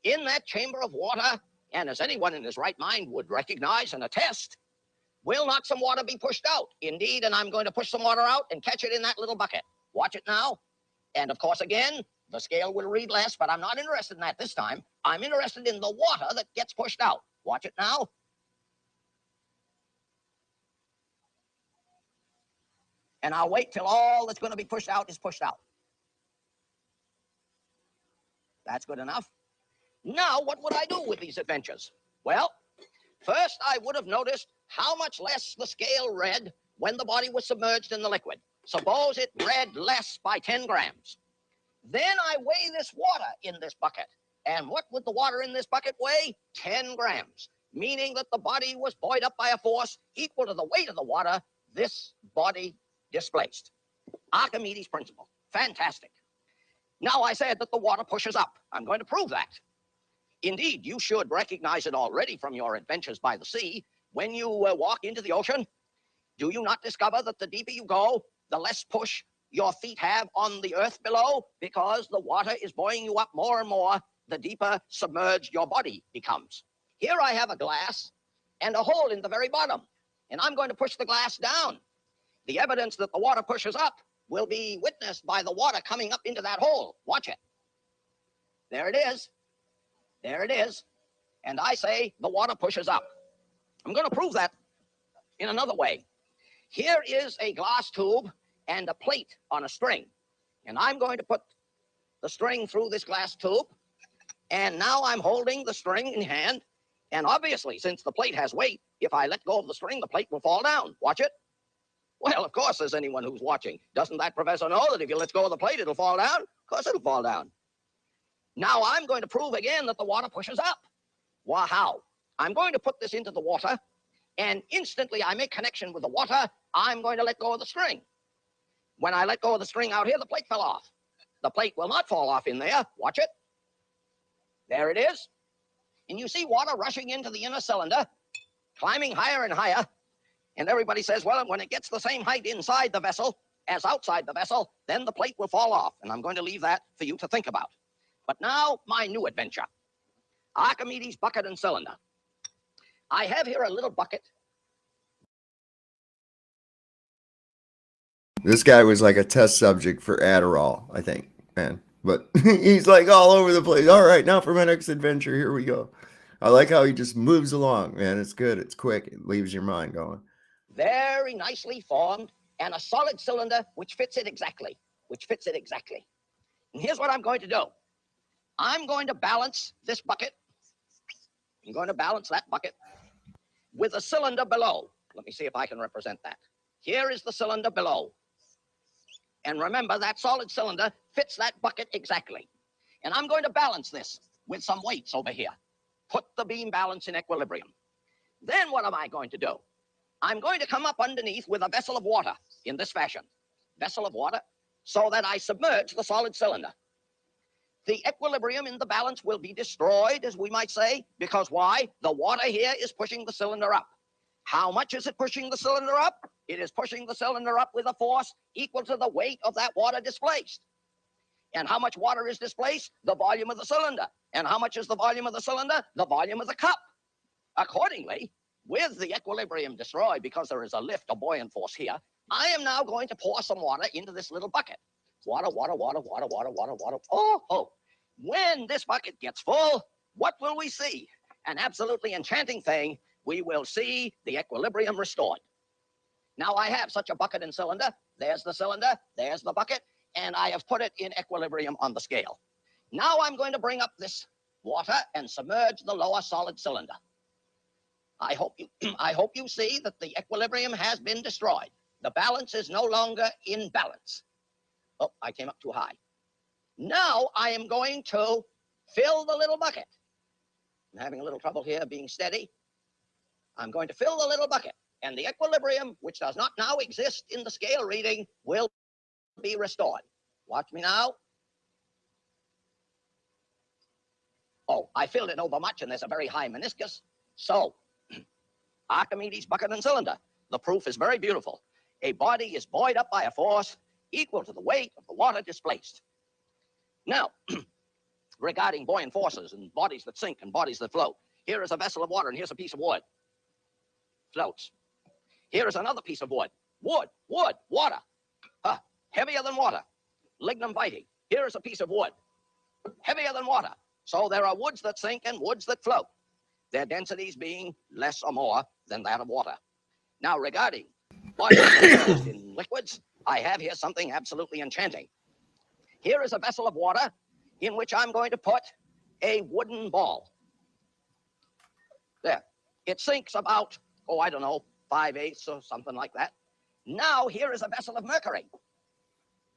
in that chamber of water, and as anyone in his right mind would recognize and attest, will not some water be pushed out? Indeed, and I'm going to push some water out and catch it in that little bucket. Watch it now. And of course, again, the scale will read less, but I'm not interested in that this time. I'm interested in the water that gets pushed out. Watch it now. And I'll wait till all that's going to be pushed out is pushed out. That's good enough. Now, what would I do with these adventures? Well, first, I would have noticed how much less the scale read when the body was submerged in the liquid. Suppose it read less by 10 grams. Then I weigh this water in this bucket. And what would the water in this bucket weigh? 10 grams, meaning that the body was buoyed up by a force equal to the weight of the water this body displaced. Archimedes' principle. Fantastic. Now I said that the water pushes up. I'm going to prove that. Indeed, you should recognize it already from your adventures by the sea. When you walk into the ocean, do you not discover that the deeper you go, the less push your feet have on the earth below? Because the water is buoying you up more and more, the deeper submerged your body becomes. Here I have a glass and a hole in the very bottom, and I'm going to push the glass down. The evidence that the water pushes up will be witnessed by the water coming up into that hole. Watch it. There it is. There it is. And I say the water pushes up. I'm going to prove that in another way. Here is a glass tube and a plate on a string. And I'm going to put the string through this glass tube. And now I'm holding the string in hand. And obviously, since the plate has weight, if I let go of the string, the plate will fall down. Watch it. Well, of course, there's anyone who's watching. Doesn't that professor know that if you let go of the plate, it'll fall down? Of course, it'll fall down. Now I'm going to prove again that the water pushes up. Well, how? I'm going to put this into the water, and instantly I make connection with the water. I'm going to let go of the string. When I let go of the string out here, the plate fell off. The plate will not fall off in there. Watch it. There it is. And you see water rushing into the inner cylinder, climbing higher and higher. And everybody says, well, when it gets the same height inside the vessel as outside the vessel, then the plate will fall off. And I'm going to leave that for you to think about. But now, my new adventure. Archimedes' bucket and cylinder. I have here a little bucket. This guy was like a test subject for Adderall, I think, man. But he's like all over the place. All right, now for my next adventure. Here we go. I like how he just moves along, man. It's good. It's quick. It leaves your mind going. Very nicely formed, and a solid cylinder which fits it exactly. And here's what I'm going to do. I'm going to balance this bucket. I'm going to balance that bucket with a cylinder below. Let me see if I can represent that. Here is the cylinder below. And remember, that solid cylinder fits that bucket exactly. And I'm going to balance this with some weights over here. Put the beam balance in equilibrium. Then what am I going to do? I'm going to come up underneath with a vessel of water in this fashion. Vessel of water, so that I submerge the solid cylinder. The equilibrium in the balance will be destroyed, as we might say, because why? The water here is pushing the cylinder up. How much is it pushing the cylinder up? It is pushing the cylinder up with a force equal to the weight of that water displaced. And how much water is displaced? The volume of the cylinder. And how much is the volume of the cylinder? The volume of the cup. Accordingly, with the equilibrium destroyed because there is a lift, a buoyant force here, I am now going to pour some water into this little bucket. Water, water, water, water, water, water, water. Oh. When this bucket gets full, what will we see? An absolutely enchanting thing. We will see the equilibrium restored. Now I have such a bucket and cylinder. There's the cylinder, there's the bucket, and I have put it in equilibrium on the scale. Now I'm going to bring up this water and submerge the lower solid cylinder. I hope you see that the equilibrium has been destroyed. The balance is no longer in balance. Oh, I came up too high. Now I am going to fill the little bucket. I'm having a little trouble here being steady. I'm going to fill the little bucket, and the equilibrium, which does not now exist in the scale reading, will be restored. Watch me now. Oh, I filled it over much, and there's a very high meniscus. So, Archimedes' bucket and cylinder. The proof is very beautiful. A body is buoyed up by a force equal to the weight of the water displaced. Now, regarding buoyant forces and bodies that sink and bodies that float, here is a vessel of water, and here's a piece of wood. Floats. Here is another piece of wood. Wood, water. Heavier than water. Lignum vitae. Here is a piece of wood. Heavier than water. So there are woods that sink and woods that float, their densities being less or more than that of water. Now, regarding bodies in liquids, I have here something absolutely enchanting. Here is a vessel of water in which I'm going to put a wooden ball. There. It sinks about, 5/8 or something like that. Now, here is a vessel of mercury.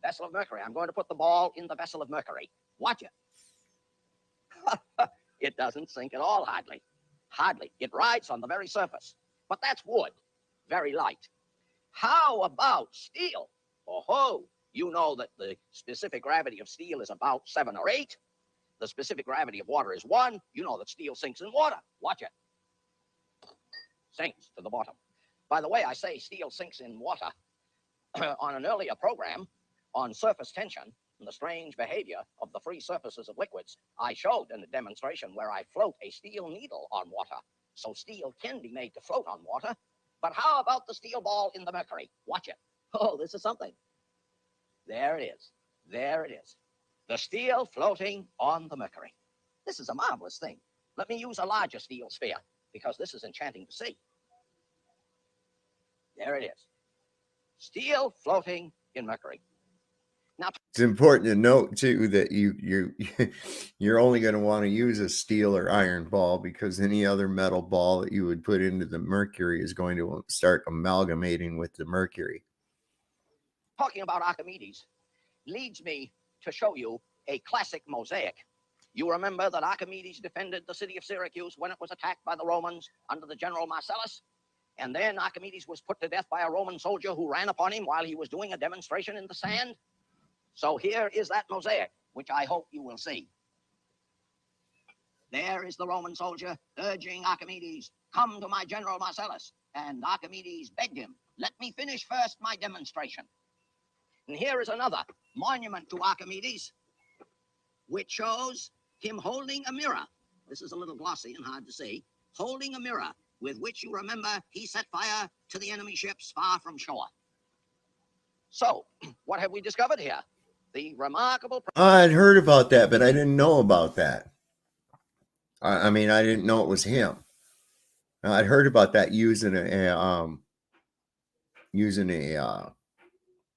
Vessel of mercury. I'm going to put the ball in the vessel of mercury. Watch it. It doesn't sink at all, hardly. Hardly. It rides on the very surface. But that's wood. Very light. How about steel? Oh, you know that the specific gravity of steel is about 7 or 8. The specific gravity of water is 1. You know that steel sinks in water. Watch it. Sinks to the bottom. By the way, I say steel sinks in water. On an earlier program on surface tension and the strange behavior of the free surfaces of liquids, I showed in a demonstration where I float a steel needle on water. So steel can be made to float on water. But how about the steel ball in the mercury? Watch it. Oh, this is something. There it is. There it is. The steel floating on the mercury. This is a marvelous thing. Let me use a larger steel sphere because this is enchanting to see. There it is. Steel floating in mercury. Now, it's important to note too that you're only going to want to use a steel or iron ball because any other metal ball that you would put into the mercury is going to start amalgamating with the mercury. Talking about Archimedes leads me to show you a classic mosaic. You remember that Archimedes defended the city of Syracuse when it was attacked by the Romans under the general Marcellus? And then Archimedes was put to death by a Roman soldier who ran upon him while he was doing a demonstration in the sand. So here is that mosaic, which I hope you will see. There is the Roman soldier urging Archimedes, come to my general Marcellus. And Archimedes begged him, let me finish first my demonstration. And here is another monument to Archimedes, which shows him holding a mirror. This is a little glossy and hard to see. Holding a mirror with which you remember he set fire to the enemy ships far from shore. So, what have we discovered here? The remarkable... I'd heard about that, but I didn't know about that. I mean, I didn't know it was him. I'd heard about that using a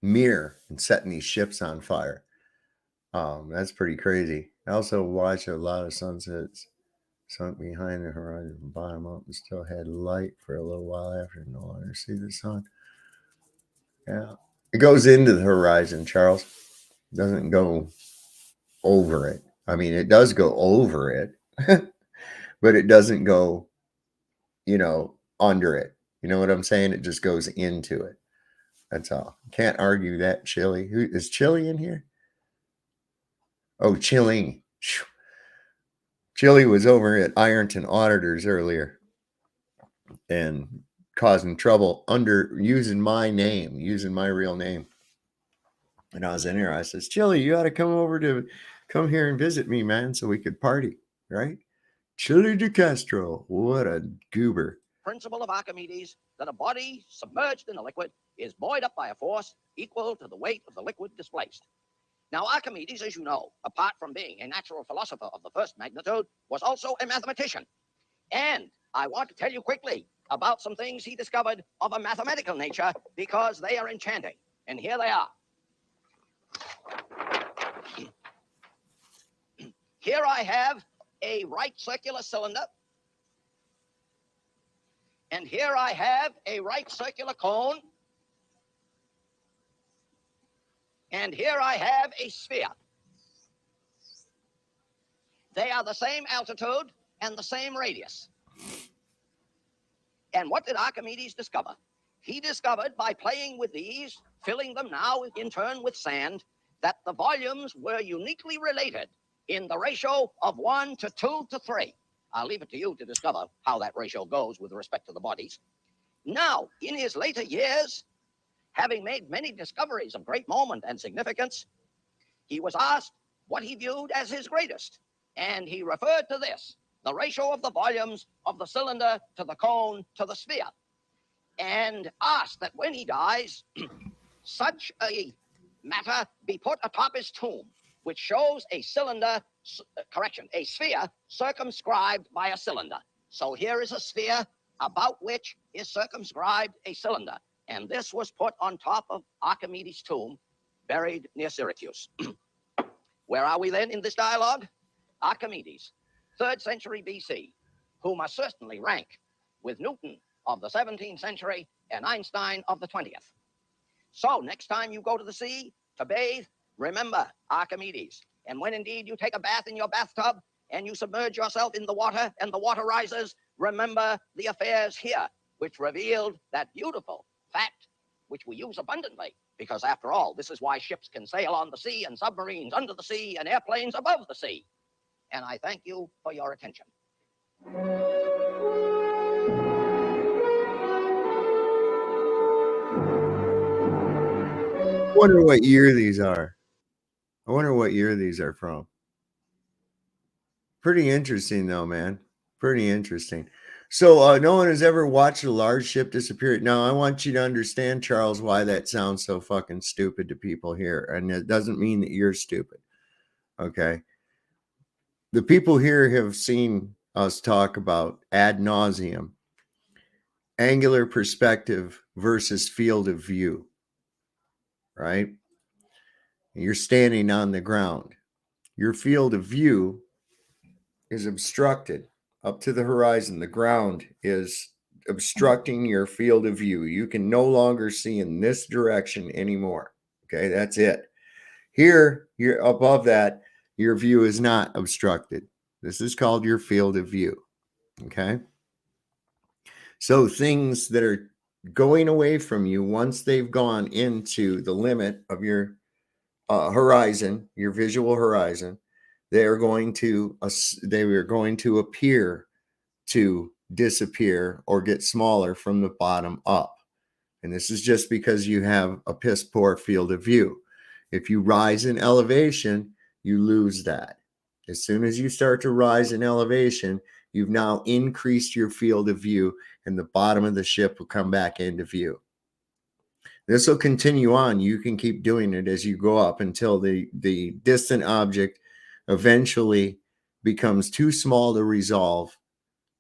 mirror and setting these ships on fire. That's pretty crazy. I also watched a lot of sunsets sunk behind the horizon, bottom up, and still had light for a little while after no longer see the sun. Yeah, it goes into the horizon, Charles. It doesn't go over it. I mean, it does go over it, but it doesn't go, under it. You know what I'm saying? It just goes into it. That's all. Can't argue that. Chili. Who is Chili in here? Oh, Chilling. Chili was over at Ironton Auditors earlier and causing trouble under using my name, using my real name. And I was in here. I says, Chili, you ought to come here and visit me, man, so we could party, right? Chili de Castro, what a goober. Principle of Archimedes that a body submerged in a liquid is buoyed up by a force equal to the weight of the liquid displaced. Now, Archimedes, as you know, apart from being a natural philosopher of the first magnitude, was also a mathematician. And I want to tell you quickly about some things he discovered of a mathematical nature because they are enchanting. And here they are. Here I have a right circular cylinder. And here I have a right circular cone. And here I have a sphere. They are the same altitude and the same radius. And what did Archimedes discover? He discovered by playing with these, filling them now in turn with sand, that the volumes were uniquely related in the ratio of 1 to 2 to 3. I'll leave it to you to discover how that ratio goes with respect to the bodies. Now, in his later years, having made many discoveries of great moment and significance, he was asked what he viewed as his greatest. And he referred to this, the ratio of the volumes of the cylinder to the cone to the sphere, and asked that when he dies, such a matter be put atop his tomb, which shows a cylinder, a sphere circumscribed by a cylinder. So here is a sphere about which is circumscribed a cylinder. And this was put on top of Archimedes' tomb, buried near Syracuse. Where are we then in this dialogue? Archimedes, 3rd century BC, who must certainly rank with Newton of the 17th century and Einstein of the 20th. So next time you go to the sea to bathe, remember Archimedes. And when indeed you take a bath in your bathtub and you submerge yourself in the water and the water rises, remember the affairs here, which revealed that beautiful fact which we use abundantly, because after all, this is why ships can sail on the sea and submarines under the sea and airplanes above the sea. And I thank you for your attention. I wonder what year these are. I wonder what year these are from. Pretty interesting, though, man. Pretty interesting. So no one has ever watched a large ship disappear. Now, I want you to understand, Charles, why that sounds so fucking stupid to people here. And it doesn't mean that you're stupid. Okay. The people here have seen us talk about ad nauseum, angular perspective versus field of view, right? You're standing on the ground. Your field of view is obstructed up to the horizon. The ground is obstructing your field of view. You can no longer see in this direction anymore. Okay, that's it. Here, you're above that, your view is not obstructed. This is called your field of view. Okay. So things that are going away from you, once they've gone into the limit of your horizon, your visual horizon, they are going to appear to disappear or get smaller from the bottom up. And this is just because you have a piss poor field of view. If you rise in elevation, you lose that. As soon as you start to rise in elevation, you've now increased your field of view, and the bottom of the ship will come back into view. This will continue on. You can keep doing it as you go up until the distant object eventually becomes too small to resolve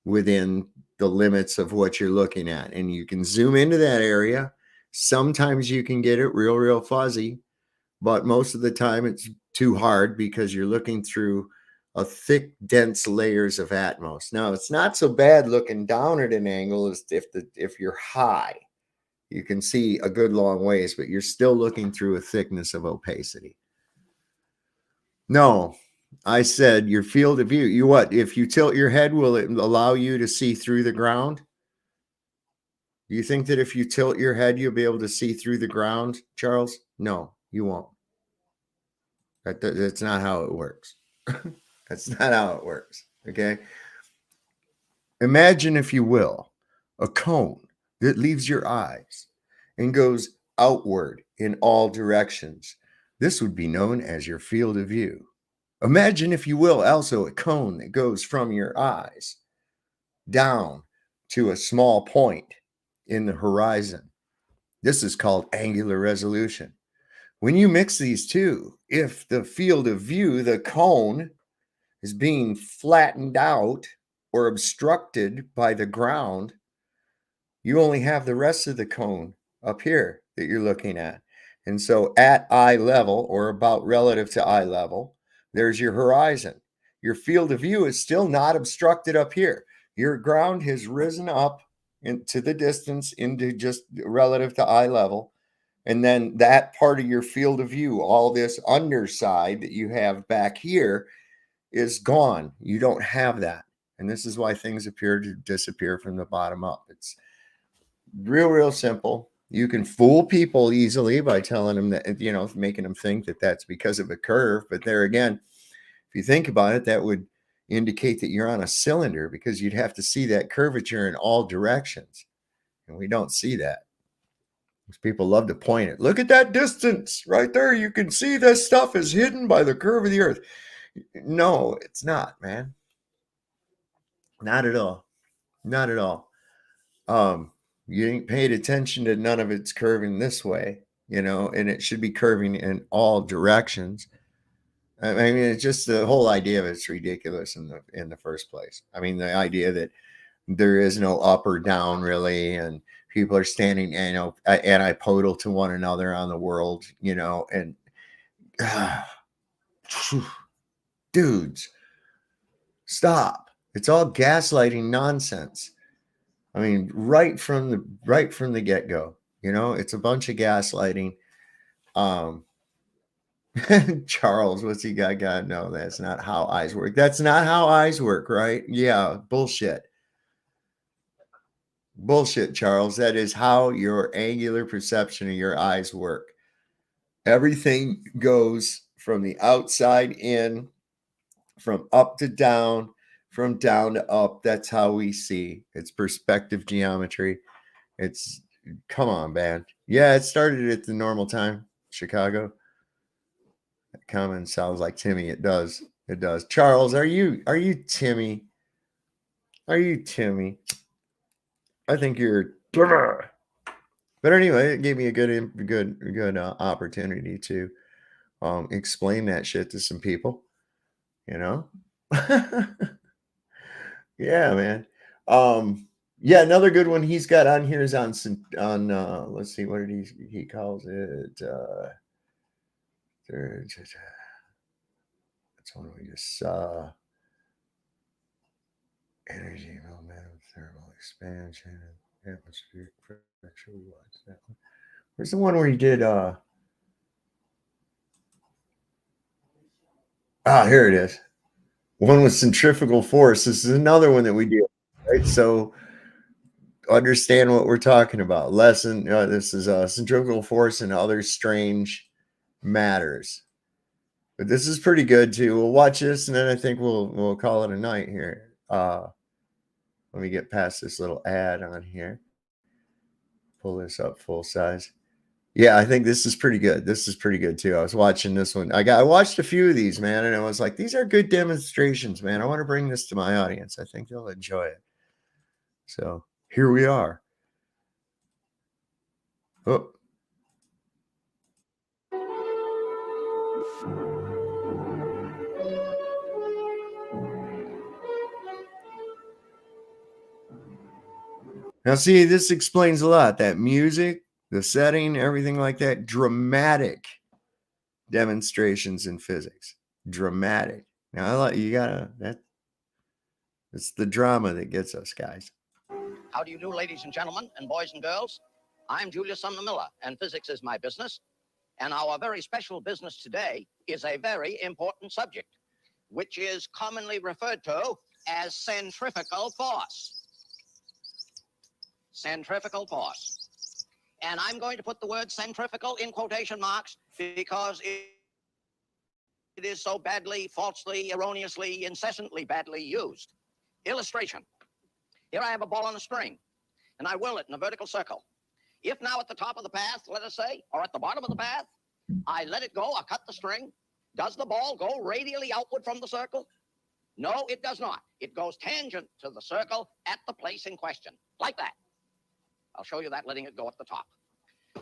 within the limits of what you're looking at. And you can zoom into that area. Sometimes you can get it real fuzzy, but most of the time it's too hard because you're looking through a thick, dense layers of atmos. Now, it's not so bad looking down at an angle as if you're high. You can see a good long ways, but you're still looking through a thickness of opacity. No, I said your field of view. If you tilt your head, will it allow you to see through the ground? Do you think that if you tilt your head, you'll be able to see through the ground, Charles? No, you won't. That's not how it works. That's not how it works. Okay. Imagine, if you will, a cone that leaves your eyes and goes outward in all directions. This would be known as your field of view. Imagine, if you will, also a cone that goes from your eyes down to a small point in the horizon. This is called angular resolution. When you mix these two, if the field of view, the cone, is being flattened out or obstructed by the ground, you only have the rest of the cone up here that you're looking at. And so at eye level, or about relative to eye level, there's your horizon. Your field of view is still not obstructed up here. Your ground has risen up into the distance, into just relative to eye level. And then that part of your field of view, all this underside that you have back here, is gone. You don't have that. And this is why things appear to disappear from the bottom up. It's real simple. You can fool people easily by telling them that, making them think that that's because of a curve. But there again, if you think about it, that would indicate that you're on a cylinder, because you'd have to see that curvature in all directions. And we don't see that. People love to point it. Look at that distance right there. You can see this stuff is hidden by the curve of the earth. No, it's not, man. Not at all. Not at all. You ain't paid attention to none of it's curving this way, and it should be curving in all directions. I mean, it's just the whole idea of it's ridiculous in the first place. I mean, the idea that there is no up or down really, and people are standing, antipodal to one another on the world, and dudes, stop. It's all gaslighting nonsense. I mean, right from the get-go, it's a bunch of gaslighting. Charles, what's he got? No, that's not how eyes work. That's not how eyes work, right? Yeah, bullshit. Bullshit, Charles. That is how your angular perception of your eyes work. Everything goes from the outside in, from up to down, from down to up. That's how we see. It's perspective geometry. Come on, man. Yeah, it started at the normal time, Chicago. That comment sounds like Timmy. It does. It does. Charles, are you Timmy? Are you Timmy? I think you're. But anyway, it gave me a good opportunity to explain that shit to some people. Yeah, man. Yeah, another good one he's got on here is on let's see, what did he calls it? That's one we just saw. Energy, momentum, thermal expansion, and atmospheric pressure. We watched that one. Where's the one where he did here it is. One with centrifugal force. This is another one that we did, right? So understand what we're talking about. Lesson. This is centrifugal force and other strange matters. But this is pretty good too. We'll watch this, and then I think we'll call it a night here. Let me get past this little ad on here. Pull this up full size. Yeah, I think this is pretty good. This is pretty good too. I was watching this one. I watched a few of these, man, and I was like, these are good demonstrations, man. I want to bring this to my audience. I think they'll enjoy it. So here we are. Oh. Now, see, this explains a lot. That music, the setting, everything like that. Dramatic demonstrations in physics. Dramatic. Now, it's the drama that gets us, guys. How do you do, ladies and gentlemen, and boys and girls? I'm Julius Sumner Miller, and physics is my business. And our very special business today is a very important subject, which is commonly referred to as centrifugal force. Centrifugal force. And I'm going to put the word centrifugal in quotation marks because it is so badly, falsely, erroneously, incessantly badly used. Illustration. Here I have a ball on a string. and I whirl it in a vertical circle. If now at the top of the path, let us say, or at the bottom of the path, I let it go, I cut the string, does the ball go radially outward from the circle? No, it does not. It goes tangent to the circle at the place in question, like that. I'll show you that letting it go at the top.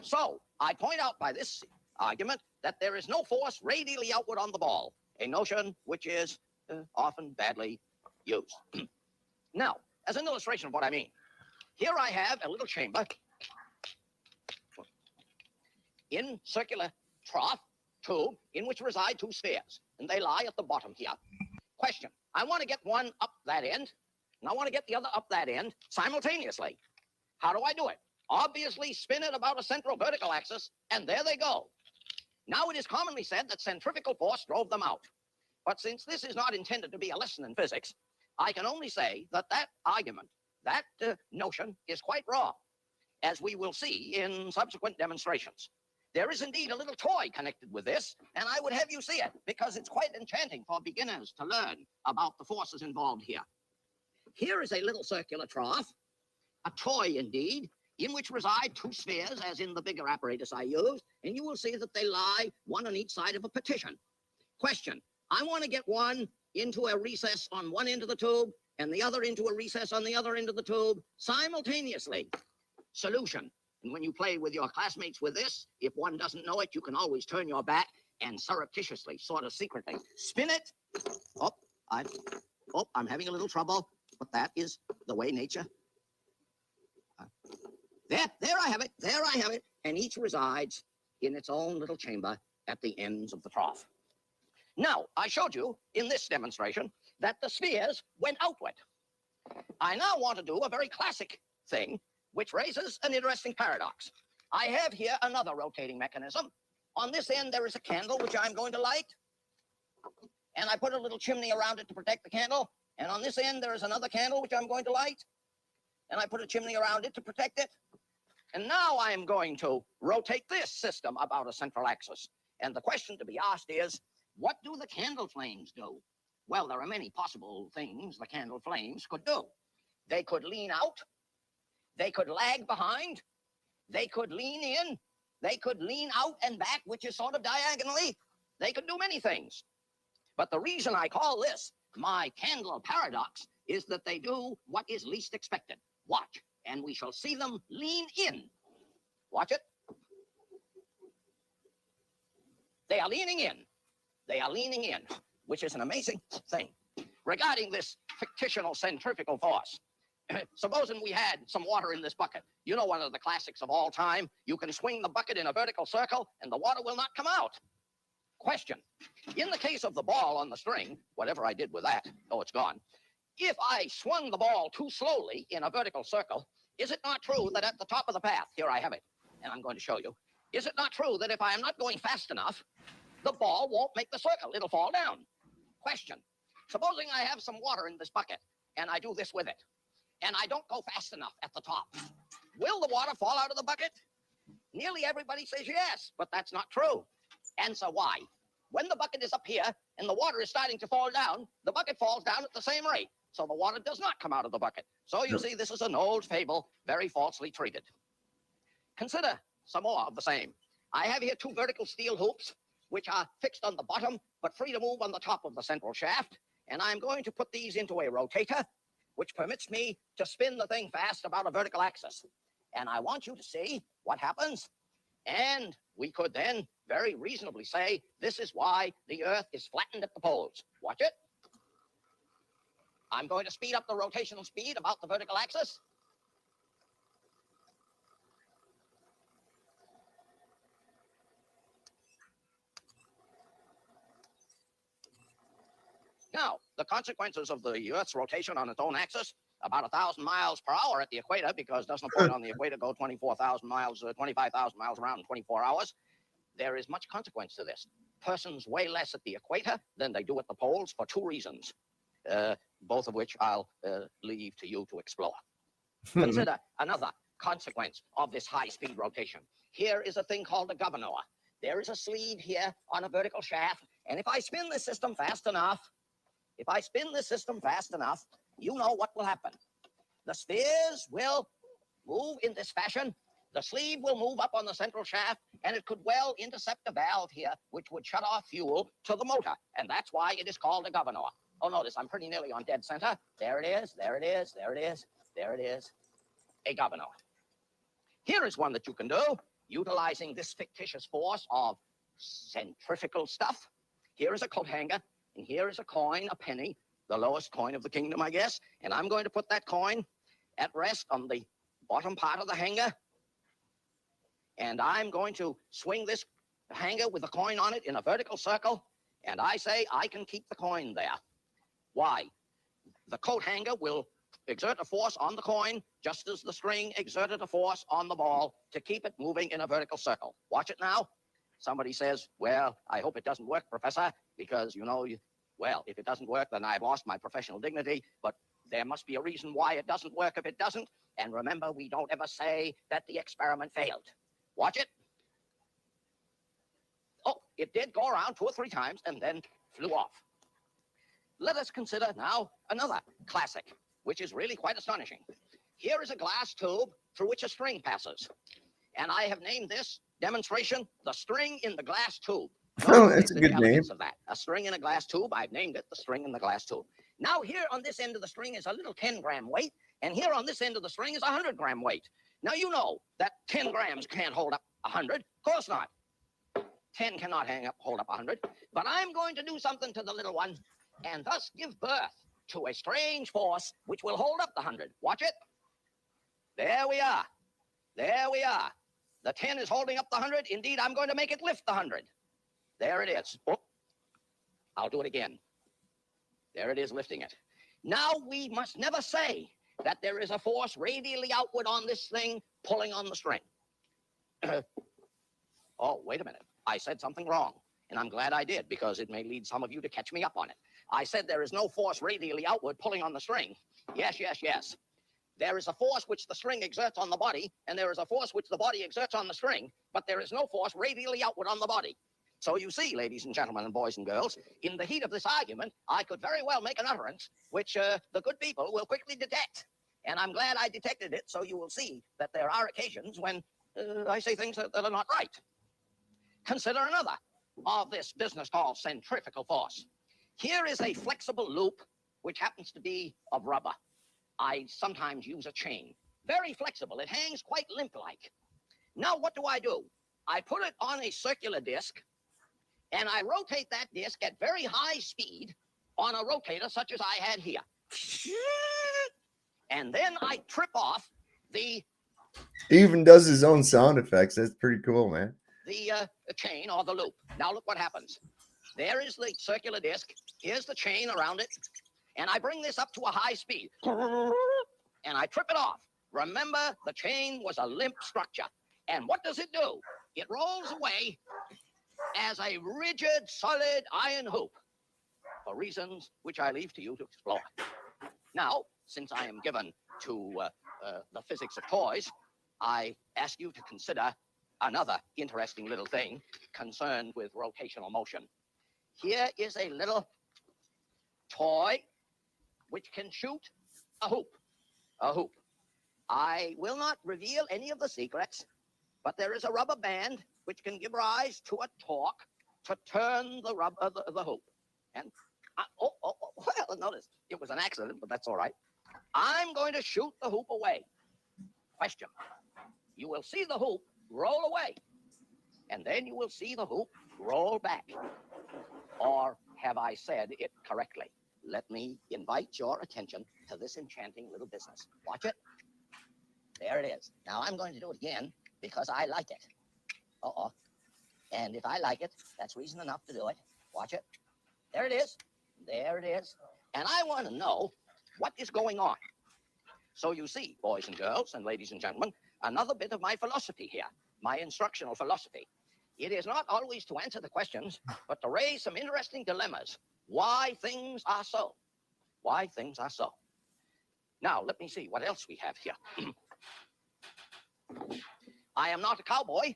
So I point out by this argument that there is no force radially outward on the ball, a notion which is often badly used. Now, as an illustration of what I mean, here I have a little chamber in circular trough tube in which reside two spheres, and they lie at the bottom here. Question, I want to get one up that end, and I want to get the other up that end simultaneously. How do I do it? Obviously spin it about a central vertical axis, and there they go. Now it is commonly said that centrifugal force drove them out. But since this is not intended to be a lesson in physics, I can only say that that argument, that notion is quite wrong, as we will see in subsequent demonstrations. There is indeed a little toy connected with this, and I would have you see it, because it's quite enchanting for beginners to learn about the forces involved here. Here is a little circular trough, a toy indeed, in which reside two spheres, as in the bigger apparatus I used, and you will see that they lie one on each side of a partition. Question, I want to get one into a recess on one end of the tube, and the other into a recess on the other end of the tube, simultaneously. Solution, and when you play with your classmates with this, if one doesn't know it, you can always turn your back and surreptitiously, sort of secretly, spin it. I'm having a little trouble, but that is the way nature. There I have it, and each resides in its own little chamber at the ends of the trough. Now, I showed you in this demonstration that the spheres went outward. I now want to do a very classic thing, which raises an interesting paradox. I have here another rotating mechanism. On this end, there is a candle, which I'm going to light, and I put a little chimney around it to protect the candle. And on this end, there is another candle, which I'm going to light, and I put a chimney around it to protect it. And now I am going to rotate this system about a central axis. And the question to be asked is, what do the candle flames do? Well, there are many possible things the candle flames could do. They could lean out. They could lag behind. They could lean in. They could lean out and back, which is sort of diagonally. They could do many things. But the reason I call this my candle paradox is that they do what is least expected. Watch, and we shall see them lean in. Watch it. They are leaning in. They are leaning in, which is an amazing thing. Regarding this fictional centrifugal force, supposing we had some water in this bucket. You know, one of the classics of all time. You can swing the bucket in a vertical circle, and the water will not come out. Question. In the case of the ball on the string, whatever I did with that, oh, it's gone. If I swung the ball too slowly in a vertical circle, is it not true that at the top of the path, here I have it, and I'm going to show you, is it not true that if I am not going fast enough, the ball won't make the circle, it'll fall down? Question. Supposing I have some water in this bucket, and I do this with it, and I don't go fast enough at the top, will the water fall out of the bucket? Nearly everybody says yes, but that's not true. Answer why. When the bucket is up here and the water is starting to fall down, the bucket falls down at the same rate. So the water does not come out of the bucket. So you see, this is an old fable, very falsely treated. Consider some more of the same. I have here two vertical steel hoops, which are fixed on the bottom, but free to move on the top of the central shaft. And I'm going to put these into a rotator, which permits me to spin the thing fast about a vertical axis. And I want you to see what happens. And we could then very reasonably say, this is why the Earth is flattened at the poles. Watch it. I'm going to speed up the rotational speed about the vertical axis. Now, the consequences of the Earth's rotation on its own axis, about 1,000 miles per hour at the equator, because there's no point on the equator go 24,000 miles, 25,000 miles around in 24 hours. There is much consequence to this. Persons weigh less at the equator than they do at the poles for two reasons, both of which I'll leave to you to explore. Consider another consequence of this high-speed rotation. Here is a thing called a governor. There is a sleeve here on a vertical shaft, and if I spin this system fast enough, you know what will happen. The spheres will move in this fashion, the sleeve will move up on the central shaft, and it could well intercept a valve here, which would shut off fuel to the motor. And that's why it is called a governor. Oh, notice I'm pretty nearly on dead center. There it is, there it is, there it is, there it is. A governor. Here is one that you can do, utilizing this fictitious force of centrifugal stuff. Here is a coat hanger, and here is a coin, a penny, the lowest coin of the kingdom, I guess. And I'm going to put that coin at rest on the bottom part of the hanger. And I'm going to swing this hanger with the coin on it in a vertical circle. And I say I can keep the coin there. Why? The coat hanger will exert a force on the coin, just as the string exerted a force on the ball to keep it moving in a vertical circle. Watch it now. Somebody says, well, I hope it doesn't work, Professor, because, you know, well, if it doesn't work, then I've lost my professional dignity. But there must be a reason why it doesn't work if it doesn't. And remember, we don't ever say that the experiment failed. Watch it. Oh, it did go around 2 or 3 times and then flew off. Let us consider now another classic, which is really quite astonishing. Here is a glass tube through which a string passes. And I have named this demonstration the string in the glass tube. Oh, that's a good name. Of that. A string in a glass tube. I've named it the string in the glass tube. Now here on this end of the string is a little 10-gram weight, and here on this end of the string is a 100-gram weight. Now you know that 10 grams can't hold up 100. Of course not. 10 cannot hold up 100. But I'm going to do something to the little one, and thus give birth to a strange force which will hold up the 100. Watch it. There we are. There we are. The 10 is holding up the 100. Indeed, I'm going to make it lift the 100. There it is. Oh, I'll do it again. There it is, lifting it. Now, we must never say that there is a force radially outward on this thing pulling on the string. Oh, wait a minute. I said something wrong, and I'm glad I did, because it may lead some of you to catch me up on it. I said there is no force radially outward pulling on the string. Yes, yes, yes. There is a force which the string exerts on the body, and there is a force which the body exerts on the string, but there is no force radially outward on the body. So you see, ladies and gentlemen and boys and girls, in the heat of this argument, I could very well make an utterance which the good people will quickly detect. And I'm glad I detected it, so you will see that there are occasions when I say things that are not right. Consider another of this business called centrifugal force. Here is a flexible loop which happens to be of rubber. I sometimes use a chain. Very flexible. It hangs quite limp-like. Now, what do? I put it on a circular disc, and I rotate that disc at very high speed on a rotator such as I had here. And then I trip off the... He even does his own sound effects. That's pretty cool, man. The chain or the loop. Now look what happens. There is the circular disc. Here's the chain around it. And I bring this up to a high speed. And I trip it off. Remember, the chain was a limp structure. And what does it do? It rolls away as a rigid, solid iron hoop, for reasons which I leave to you to explore. Now, since I am given to the physics of toys, I ask you to consider another interesting little thing concerned with rotational motion. Here is a little toy which can shoot a hoop. A hoop. I will not reveal any of the secrets, but there is a rubber band which can give rise to a torque to turn the hoop. And, well, notice, it was an accident, but that's all right. I'm going to shoot the hoop away. Question. You will see the hoop roll away, and then you will see the hoop roll back. Or have I said it correctly? Let me invite your attention to this enchanting little business. Watch it. There it is. Now I'm going to do it again because I like it. Uh-oh. And if I like it, that's reason enough to do it. Watch it. There it is. There it is. And I want to know what is going on. So you see, boys and girls and ladies and gentlemen, another bit of my philosophy here, my instructional philosophy. It is not always to answer the questions, but to raise some interesting dilemmas. Why things are so. Why things are so. Now, let me see what else we have here. I am not a cowboy,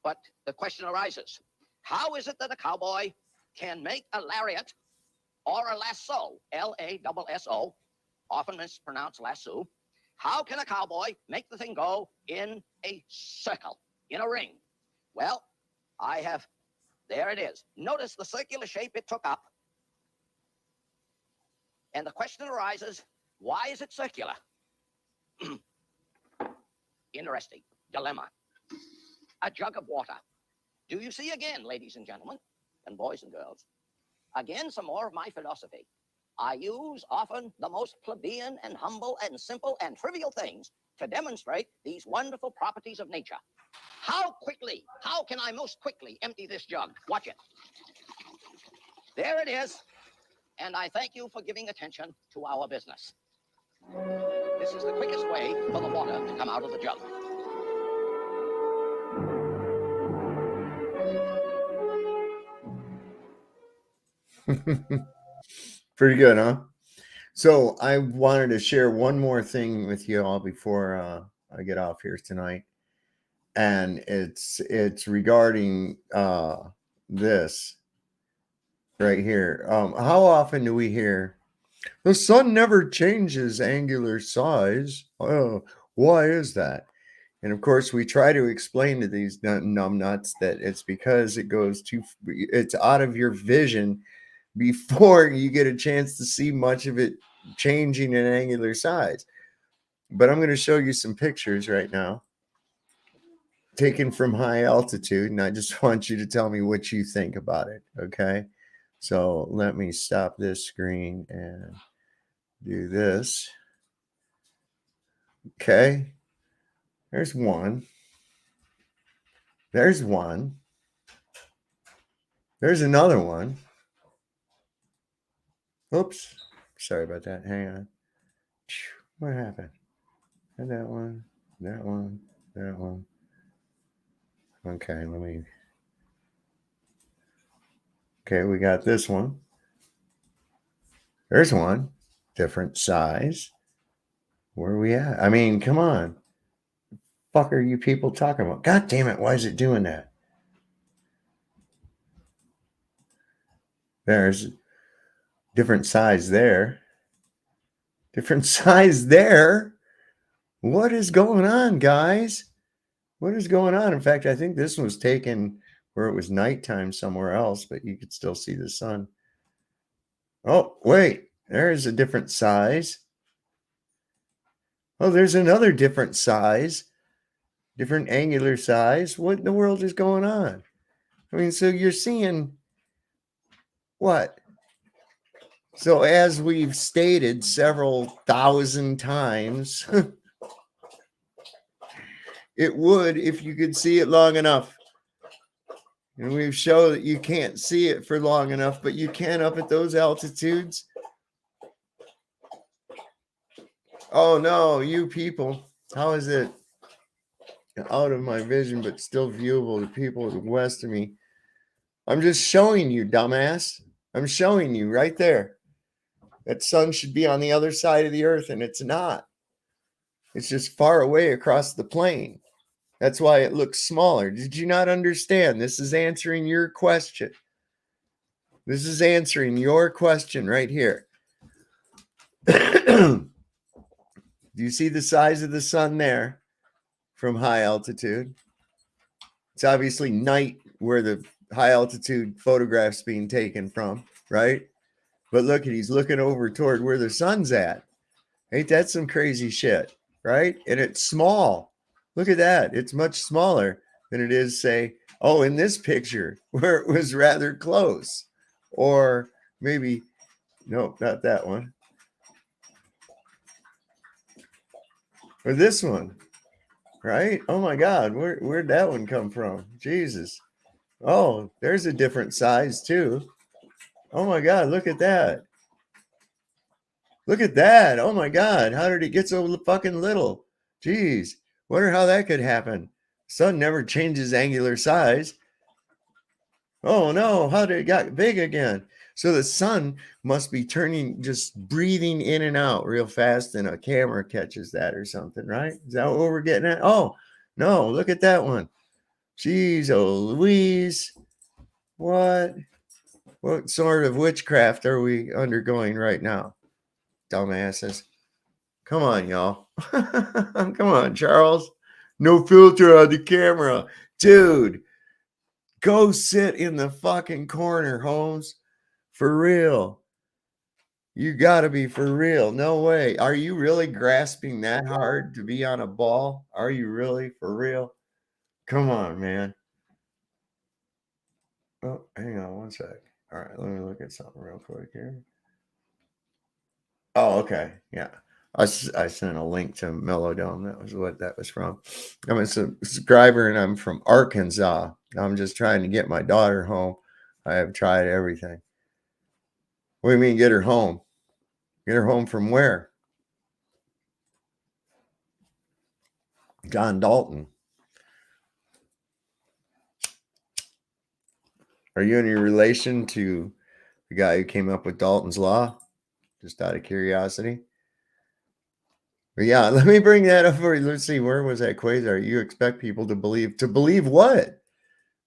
but the question arises. How is it that a cowboy can make a lariat or a lasso, L-A-S-S-O, often mispronounced lasso? How can a cowboy make the thing go in a circle, in a ring? Well, there it is. Notice the circular shape it took up. And the question arises, why is it circular? Interesting dilemma. A jug of water. Do you see again, ladies and gentlemen, and boys and girls? Again, some more of my philosophy. I use often the most plebeian and humble and simple and trivial things to demonstrate these wonderful properties of nature. How can I most quickly empty this jug? Watch it. There it is. And I thank you for giving attention to our business. This is the quickest way for the water to come out of the jug. Pretty good, huh? So I wanted to share one more thing with you all before I get off here tonight, and it's regarding this right here. How often do we hear the sun never changes angular size? Oh, why is that? And of course, we try to explain to these numbnuts that it's because it's out of your vision before you get a chance to see much of it changing in angular size. But I'm going to show you some pictures right now taken from high altitude, and I just want you to tell me what you think about it, okay? So let me stop this screen and do this. Okay. There's one. There's one. There's another one. Oops. Sorry about that. Hang on. What happened? And that one, that one, that one. Okay, Okay, we got this one. There's one. Different size. Where are we at? I mean, come on. Fuck are you people talking about? God damn it, why is it doing that? There's different size there. Different size there. What is going on, guys? What is going on? In fact, I think this one was taken where it was nighttime somewhere else, but you could still see the sun. Oh, wait. There's a different size. Oh, there's another different size. Different angular size. What in the world is going on? I mean, so you're seeing what? So as we've stated several thousand times, it would if you could see it long enough. And we've shown that you can't see it for long enough, but you can up at those altitudes. Oh no, you people. How is it out of my vision, but still viewable to people west of me? I'm just showing you, dumbass. I'm showing you right there. That sun should be on the other side of the earth, and it's not. It's just far away across the plain. That's why it looks smaller. Did you not understand? This is answering your question. This is answering your question right here. Do you see the size of the sun there from high altitude? It's obviously night where the high altitude photograph's being taken from, right? But look, he's looking over toward where the sun's at. Ain't that some crazy shit, right? And it's small. Look at that. It's much smaller than it is, say, oh, in this picture where it was rather close. Or maybe, no, not that one. Or this one, right? Oh my God, where'd that one come from? Jesus. Oh, there's a different size too. Oh my God, look at that. Look at that. Oh my God, how did it get so fucking little? Jeez, wonder how that could happen. Sun never changes angular size. Oh no, how did it got big again? So the sun must be turning, just breathing in and out real fast, and a camera catches that or something, right? Is that what we're getting at? Oh, no, look at that one. Jeez, oh Louise. What sort of witchcraft are we undergoing right now? Dumbasses. Come on, y'all. Come on, Charles. No filter on the camera. Dude, go sit in the fucking corner, Holmes. For real. You got to be for real. No way. Are you really grasping that hard to be on a ball? Are you really for real? Come on, man. Oh, hang on one sec. All right, let me look at something real quick here. Oh, okay. Yeah. I sent a link to Melodome. That was what that was from. I'm a subscriber and I'm from Arkansas. I'm just trying to get my daughter home. I have tried everything. What do you mean get her home? Get her home from where? John Dalton. Are you any relation to the guy who came up with Dalton's Law? Just out of curiosity. But yeah, let me bring that up for you. Let's see, where was that quasar? You expect people to believe what?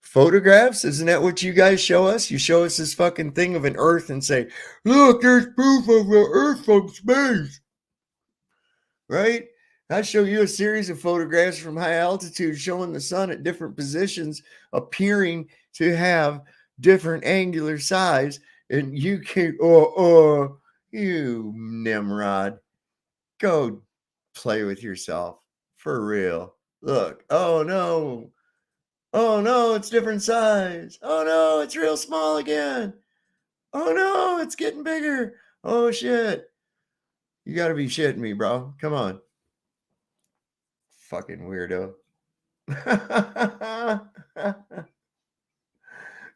Photographs? Isn't that what you guys show us? You show us this fucking thing of an Earth and say, look, there's proof of the Earth from space. Right? I show you a series of photographs from high altitude showing the sun at different positions appearing to have different angular size. And you can, you Nimrod, go play with yourself for real. Look, oh no, it's different size. Oh no, it's real small again. Oh no, it's getting bigger. Oh shit. You got to be shitting me, bro. Come on. Fucking weirdo.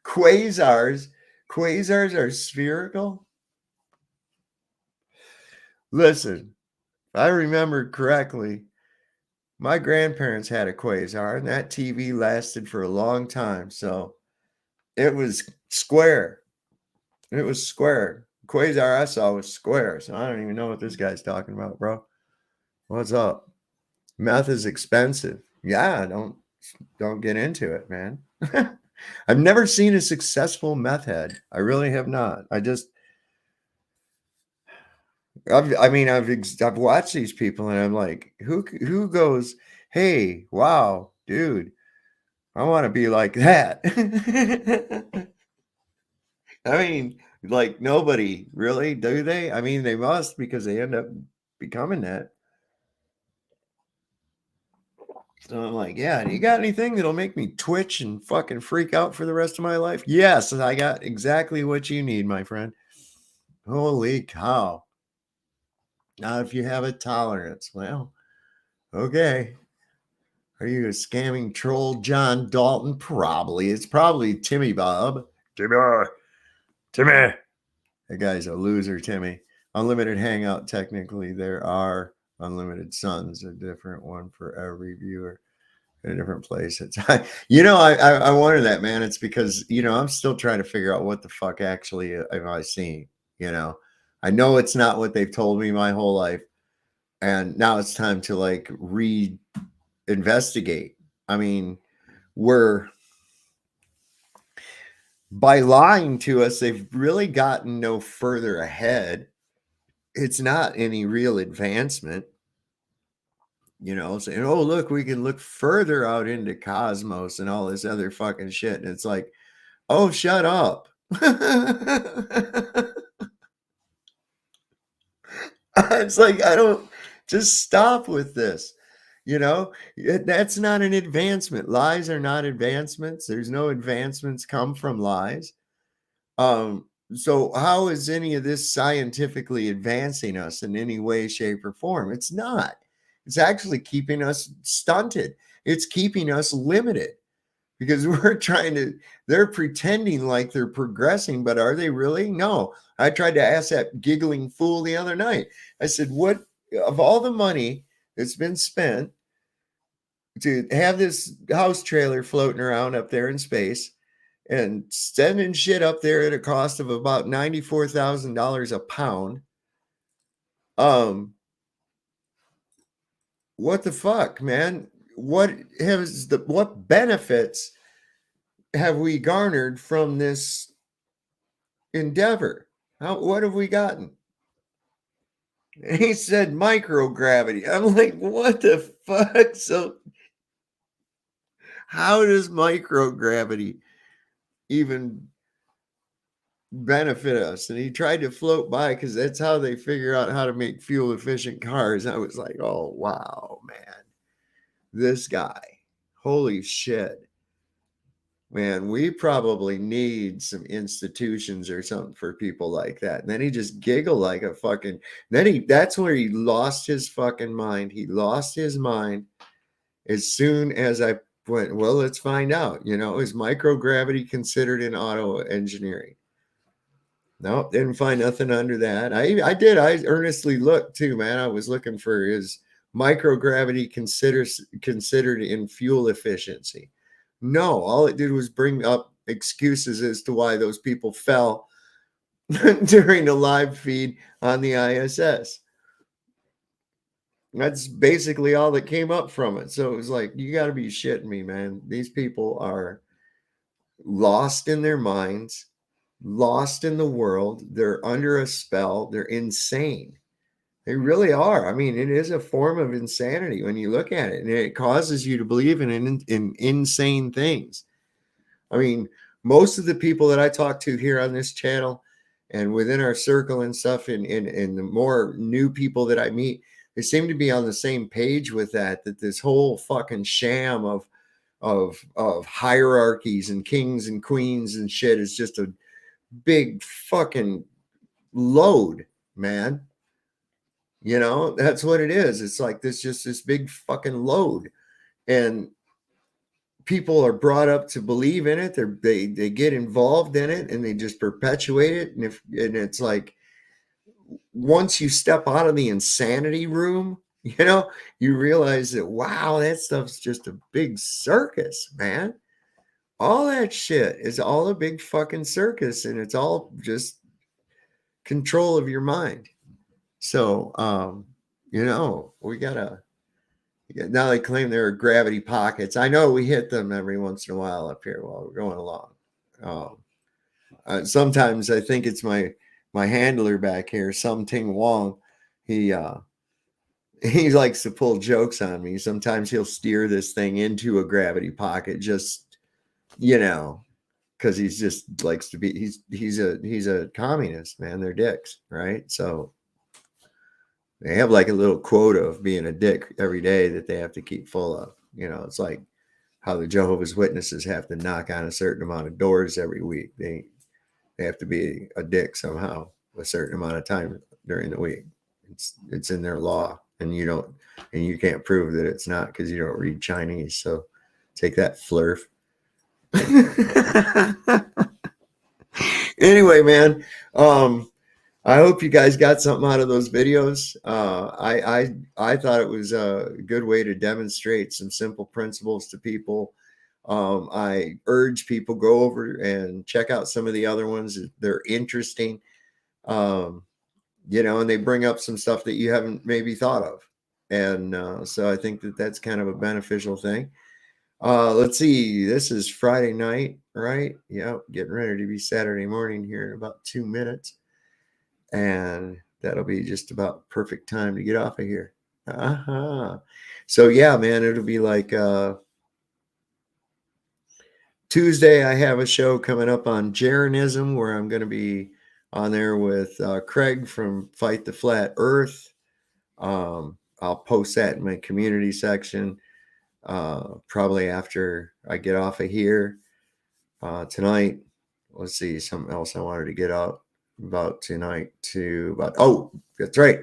Quasars are spherical. Listen, if I remember correctly, my grandparents had a quasar, and that TV lasted for a long time. So it was square. It was square. Quasar I saw was square. So I don't even know what this guy's talking about, bro. What's up? Meth is expensive. Yeah, don't get into it, man. I've never seen a successful meth head. I really have not. I've watched these people and I'm like, who goes, hey, wow, dude, I want to be like that. I mean, like nobody really, do they? I mean, they must because they end up becoming that. So I'm like, yeah, do you got anything that'll make me twitch and fucking freak out for the rest of my life? Yes, I got exactly what you need, my friend. Holy cow. Now, if you have a tolerance, well, okay. Are you a scamming troll, John Dalton? Probably. It's probably Timmy Bob. Timmy. That guy's a loser, Timmy. Unlimited Hangout, technically, there are unlimited suns, a different one for every viewer in a different place. It's, I wonder that, man. It's because, I'm still trying to figure out what the fuck actually am I seeing, I know it's not what they've told me my whole life. And now it's time to like investigate. I mean, by lying to us, they've really gotten no further ahead. It's not any real advancement, saying, oh, look, we can look further out into cosmos and all this other fucking shit. And it's like, oh, shut up. It's like, I don't, just stop with this. That's not an advancement. Lies are not advancements. There's no advancements come from lies. So how is any of this scientifically advancing us in any way, shape, or form? It's not. It's actually keeping us stunted. It's keeping us limited because they're pretending like they're progressing, but are they really? No. I tried to ask that giggling fool the other night. I said, what of all the money that's been spent to have this house trailer floating around up there in space and sending shit up there at a cost of about $94,000 a pound. What the fuck, man? What benefits have we garnered from this endeavor? What have we gotten? And he said microgravity. I'm like, what the fuck? So how does microgravity even benefit us? And he tried to float by because that's how they figure out how to make fuel efficient cars. I was like, oh wow, man, this guy, holy shit, man, we probably need some institutions or something for people like that. And then he just giggled like a fucking, that's where he lost his fucking mind. He lost his mind as soon as I went, well, let's find out, is microgravity considered in auto engineering? No, didn't find nothing under that. I earnestly looked too, man. I was looking for, is microgravity considered in fuel efficiency? No, all it did was bring up excuses as to why those people fell during the live feed on the ISS. That's basically all that came up from it. So it was like, you got to be shitting me, man. These people are lost in their minds, lost in the world. They're under a spell. They're insane. They really are. I mean, it is a form of insanity when you look at it, and it causes you to believe in insane things. I mean, most of the people that I talk to here on this channel and within our circle and stuff, and the more new people that I meet, they seem to be on the same page with that this whole fucking sham of hierarchies and kings and queens and shit is just a big fucking load, man. That's what it is. It's like this big fucking load, and people are brought up to believe in it. They get involved in it, and they just perpetuate it. And it's like, once you step out of the insanity room, you realize that, wow, that stuff's just a big circus, man. All that shit is all a big fucking circus, and it's all just control of your mind. So, we gotta, now they claim there are gravity pockets. I know we hit them every once in a while up here while we're going along. Sometimes I think it's my handler back here, Something Wong. He likes to pull jokes on me. Sometimes he'll steer this thing into a gravity pocket, just, because he's just likes to be, he's a communist, man. They're dicks, right? So they have like a little quota of being a dick every day that they have to keep full of. It's like how the Jehovah's Witnesses have to knock on a certain amount of doors every week. They have to be a dick somehow a certain amount of time during the week. It's in their law, and you can't prove that it's not because you don't read Chinese. So take that, flurf. Anyway, man, I hope you guys got something out of those videos. I thought it was a good way to demonstrate some simple principles to people. I urge people go over and check out some of the other ones. They're interesting, and they bring up some stuff that you haven't maybe thought of. And so I think that's kind of a beneficial thing. Let's see. This is Friday night, right? Yeah, getting ready to be Saturday morning here in about 2 minutes. And that'll be just about perfect time to get off of here. So yeah, man, it'll be like Tuesday. I have a show coming up on Jeranism where I'm going to be on there with Craig from Fight the Flat Earth. I'll post that in my community section probably after I get off of here tonight. Let's see, something else I wanted to get out about tonight that's right,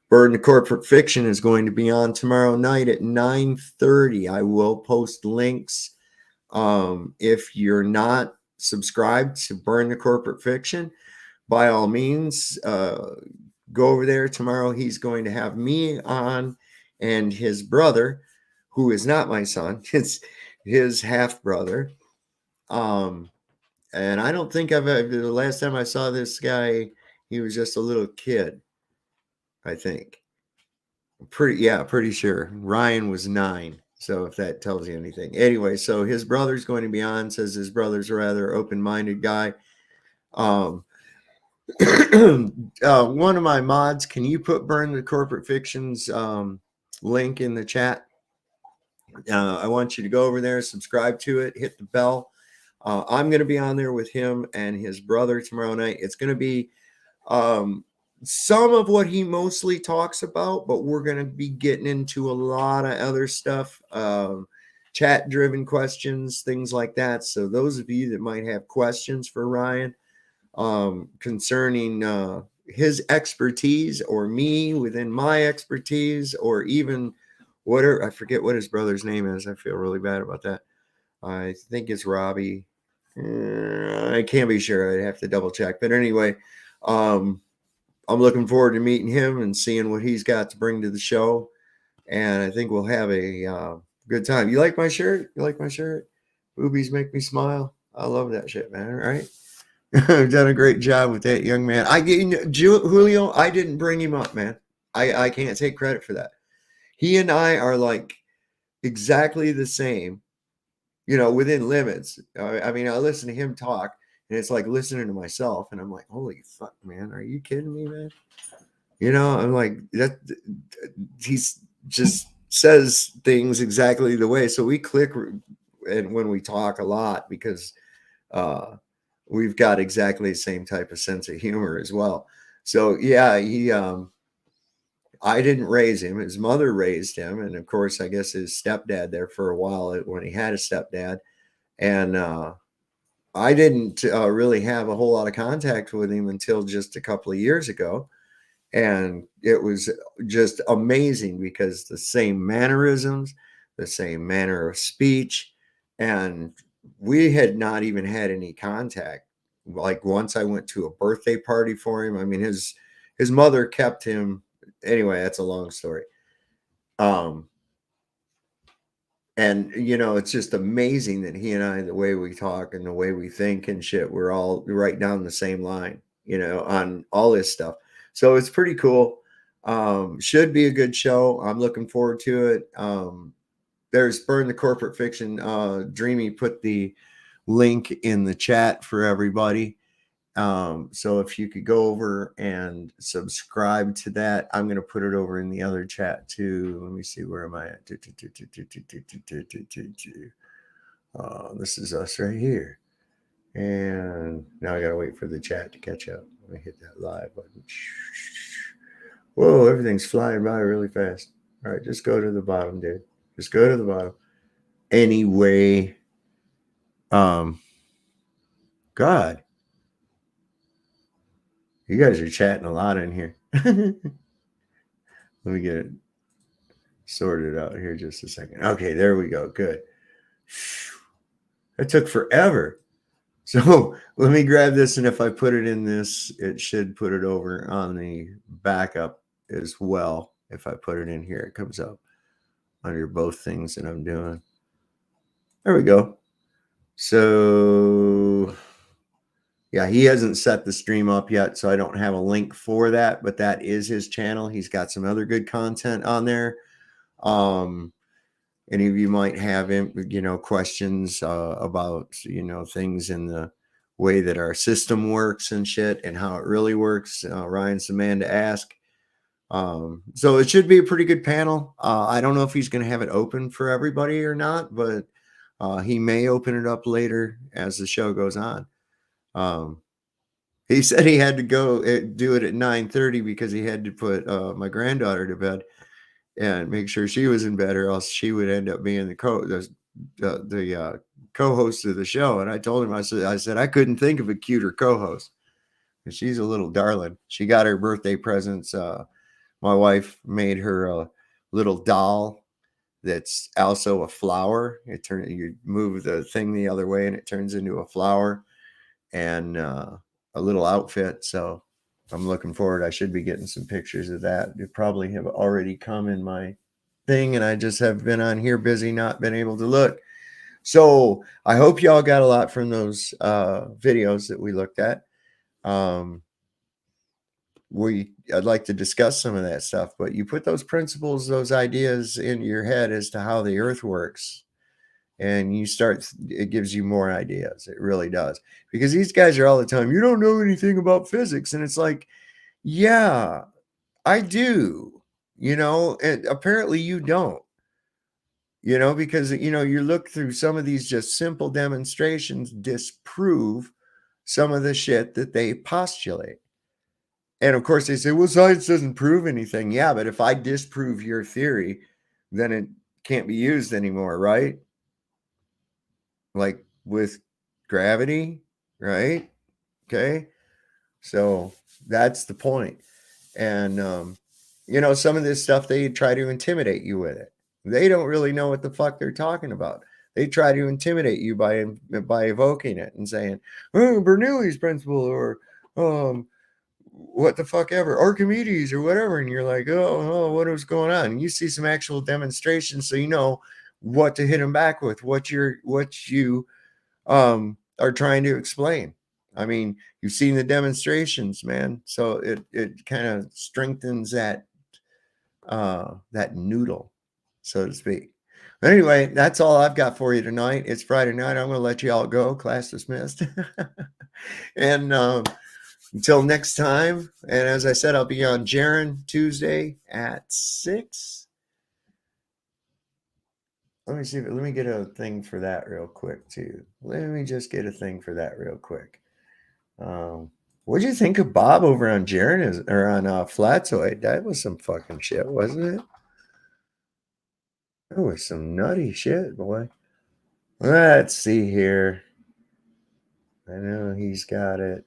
Burden of Corporate Fiction is going to be on tomorrow night at 9:30. I will post links. If you're not subscribed to Burn the Corporate Fiction, by all means, go over there tomorrow. He's going to have me on and his brother, who is not my son. It's his half brother. And I don't think the last time I saw this guy, he was just a little kid, I think. Pretty sure. Ryan was 9. So if that tells you anything. Anyway, so his brother's going to be on, says his brother's a rather open-minded guy. One of my mods, can you put Burn the Corporate Fictions link in the chat? I want you to go over there, subscribe to it, hit the bell. I'm going to be on there with him and his brother tomorrow night. It's going to be some of what he mostly talks about, but we're going to be getting into a lot of other stuff, chat driven questions, things like that. So those of you that might have questions for Ryan concerning his expertise or me within my expertise, or even whatever, I forget what his brother's name is. I feel really bad about that. I think it's Robbie. I can't be sure. I'd have to double check. But anyway, I'm looking forward to meeting him and seeing what he's got to bring to the show. And I think we'll have a good time. You like my shirt? You like my shirt? Boobies make me smile. I love that shit, man. Right? I've done a great job with that young man. Julio, I didn't bring him up, man. I can't take credit for that. He and I are like exactly the same, within limits. I mean, I listen to him talk, and it's like listening to myself, and I'm like, holy fuck, man, are you kidding me, man? I'm like, that he's just says things exactly the way. So we click, and when we talk a lot, because we've got exactly the same type of sense of humor as well. So yeah, I didn't raise him. His mother raised him. And of course, I guess his stepdad there for a while when he had a stepdad. And I didn't really have a whole lot of contact with him until just a couple of years ago. And it was just amazing because the same mannerisms, the same manner of speech, and we had not even had any contact. Like once I went to a birthday party for him. I mean, his mother kept him. Anyway, that's a long story. And it's just amazing that he and I, the way we talk and the way we think and shit, we're all right down the same line, on all this stuff. So it's pretty cool. Should be a good show. I'm looking forward to it. There's Burn the Corporate Fiction. Dreamy put the link in the chat for everybody. So if you could go over and subscribe to that, I'm going to put it over in the other chat too. Let me see, where am I at? This is us right here. And now I got to wait for the chat to catch up. Let me hit that live button. Whoa, everything's flying by really fast. All right, just go to the bottom, dude. Just go to the bottom. Anyway, God. You guys are chatting a lot in here. Let me get it sorted out here just a second. Okay, there we go. Good. That took forever. So let me grab this, and if I put it in this, it should put it over on the backup as well. If I put it in here, it comes up under both things that I'm doing. There we go. So yeah, he hasn't set the stream up yet, so I don't have a link for that, but that is his channel. He's got some other good content on there. Any of you might have, questions about, things in the way that our system works and shit and how it really works. Ryan's the man to ask. So it should be a pretty good panel. I don't know if he's going to have it open for everybody or not, but he may open it up later as the show goes on. He said he had to go do it at 9:30 because he had to put my granddaughter to bed and make sure she was in bed, or else she would end up being the co-host of the show. And I told him, I said I couldn't think of a cuter co-host. And she's a little darling. She got her birthday presents. My wife made her a little doll that's also a flower. You move the thing the other way and it turns into a flower, and a little outfit. So I'm looking forward. I should be getting some pictures of that. They probably have already come in my thing, and I just have been on here busy, not been able to look. So I hope y'all got a lot from those videos that we looked at. I'd like to discuss some of that stuff, but you put those principles, those ideas in your head as to how the earth works, and you start, it gives you more ideas. It really does. Because these guys are all the time, you don't know anything about physics. And it's like, yeah, I do, and apparently you don't, because, you look through some of these just simple demonstrations disprove some of the shit that they postulate. And of course they say, well, science doesn't prove anything. Yeah, but if I disprove your theory, then it can't be used anymore, right? Like with gravity, right? Okay. So that's the point. And, some of this stuff, they try to intimidate you with it. They don't really know what the fuck they're talking about. They try to intimidate you by evoking it and saying, oh, Bernoulli's principle, or what the fuck ever, Archimedes or whatever. And you're like, oh, what was going on? And you see some actual demonstrations, so you know what to hit them back with, what you are trying to explain. I mean, you've seen the demonstrations, man. So it kind of strengthens that noodle, so to speak. But anyway, that's all I've got for you tonight. It's Friday night. I'm going to let you all go. Class dismissed. And until next time. And as I said, I'll be on Jaren Tuesday at 6. Let me get a thing for that real quick too. Let me just get a thing for that real quick. What'd you think of Bob over on Jaren or on Flatzoid? That was some fucking shit, wasn't it? That was some nutty shit, boy. Let's see here. I know he's got it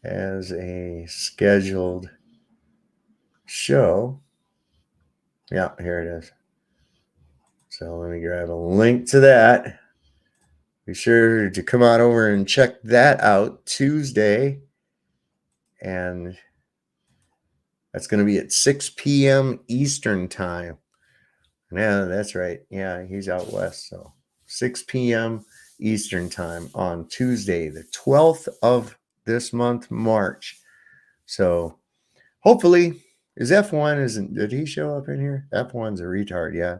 as a scheduled show. Yeah, here it is. So let me grab a link to that. Be sure to come on over and check that out Tuesday. And that's going to be at 6 p.m. Eastern time. Yeah, that's right. Yeah, he's out west. So 6 p.m. Eastern time on Tuesday, the 12th of this month, March. So hopefully, did he show up in here? F1's a retard, yeah.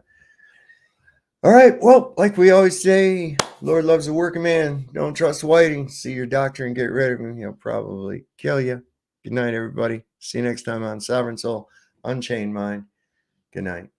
All right, well, like we always say, Lord loves a working man. Don't trust Whiting. See your doctor and get rid of him. He'll probably kill you. Good night, everybody. See you next time on Sovereign Soul, Unchained Mind. Good night.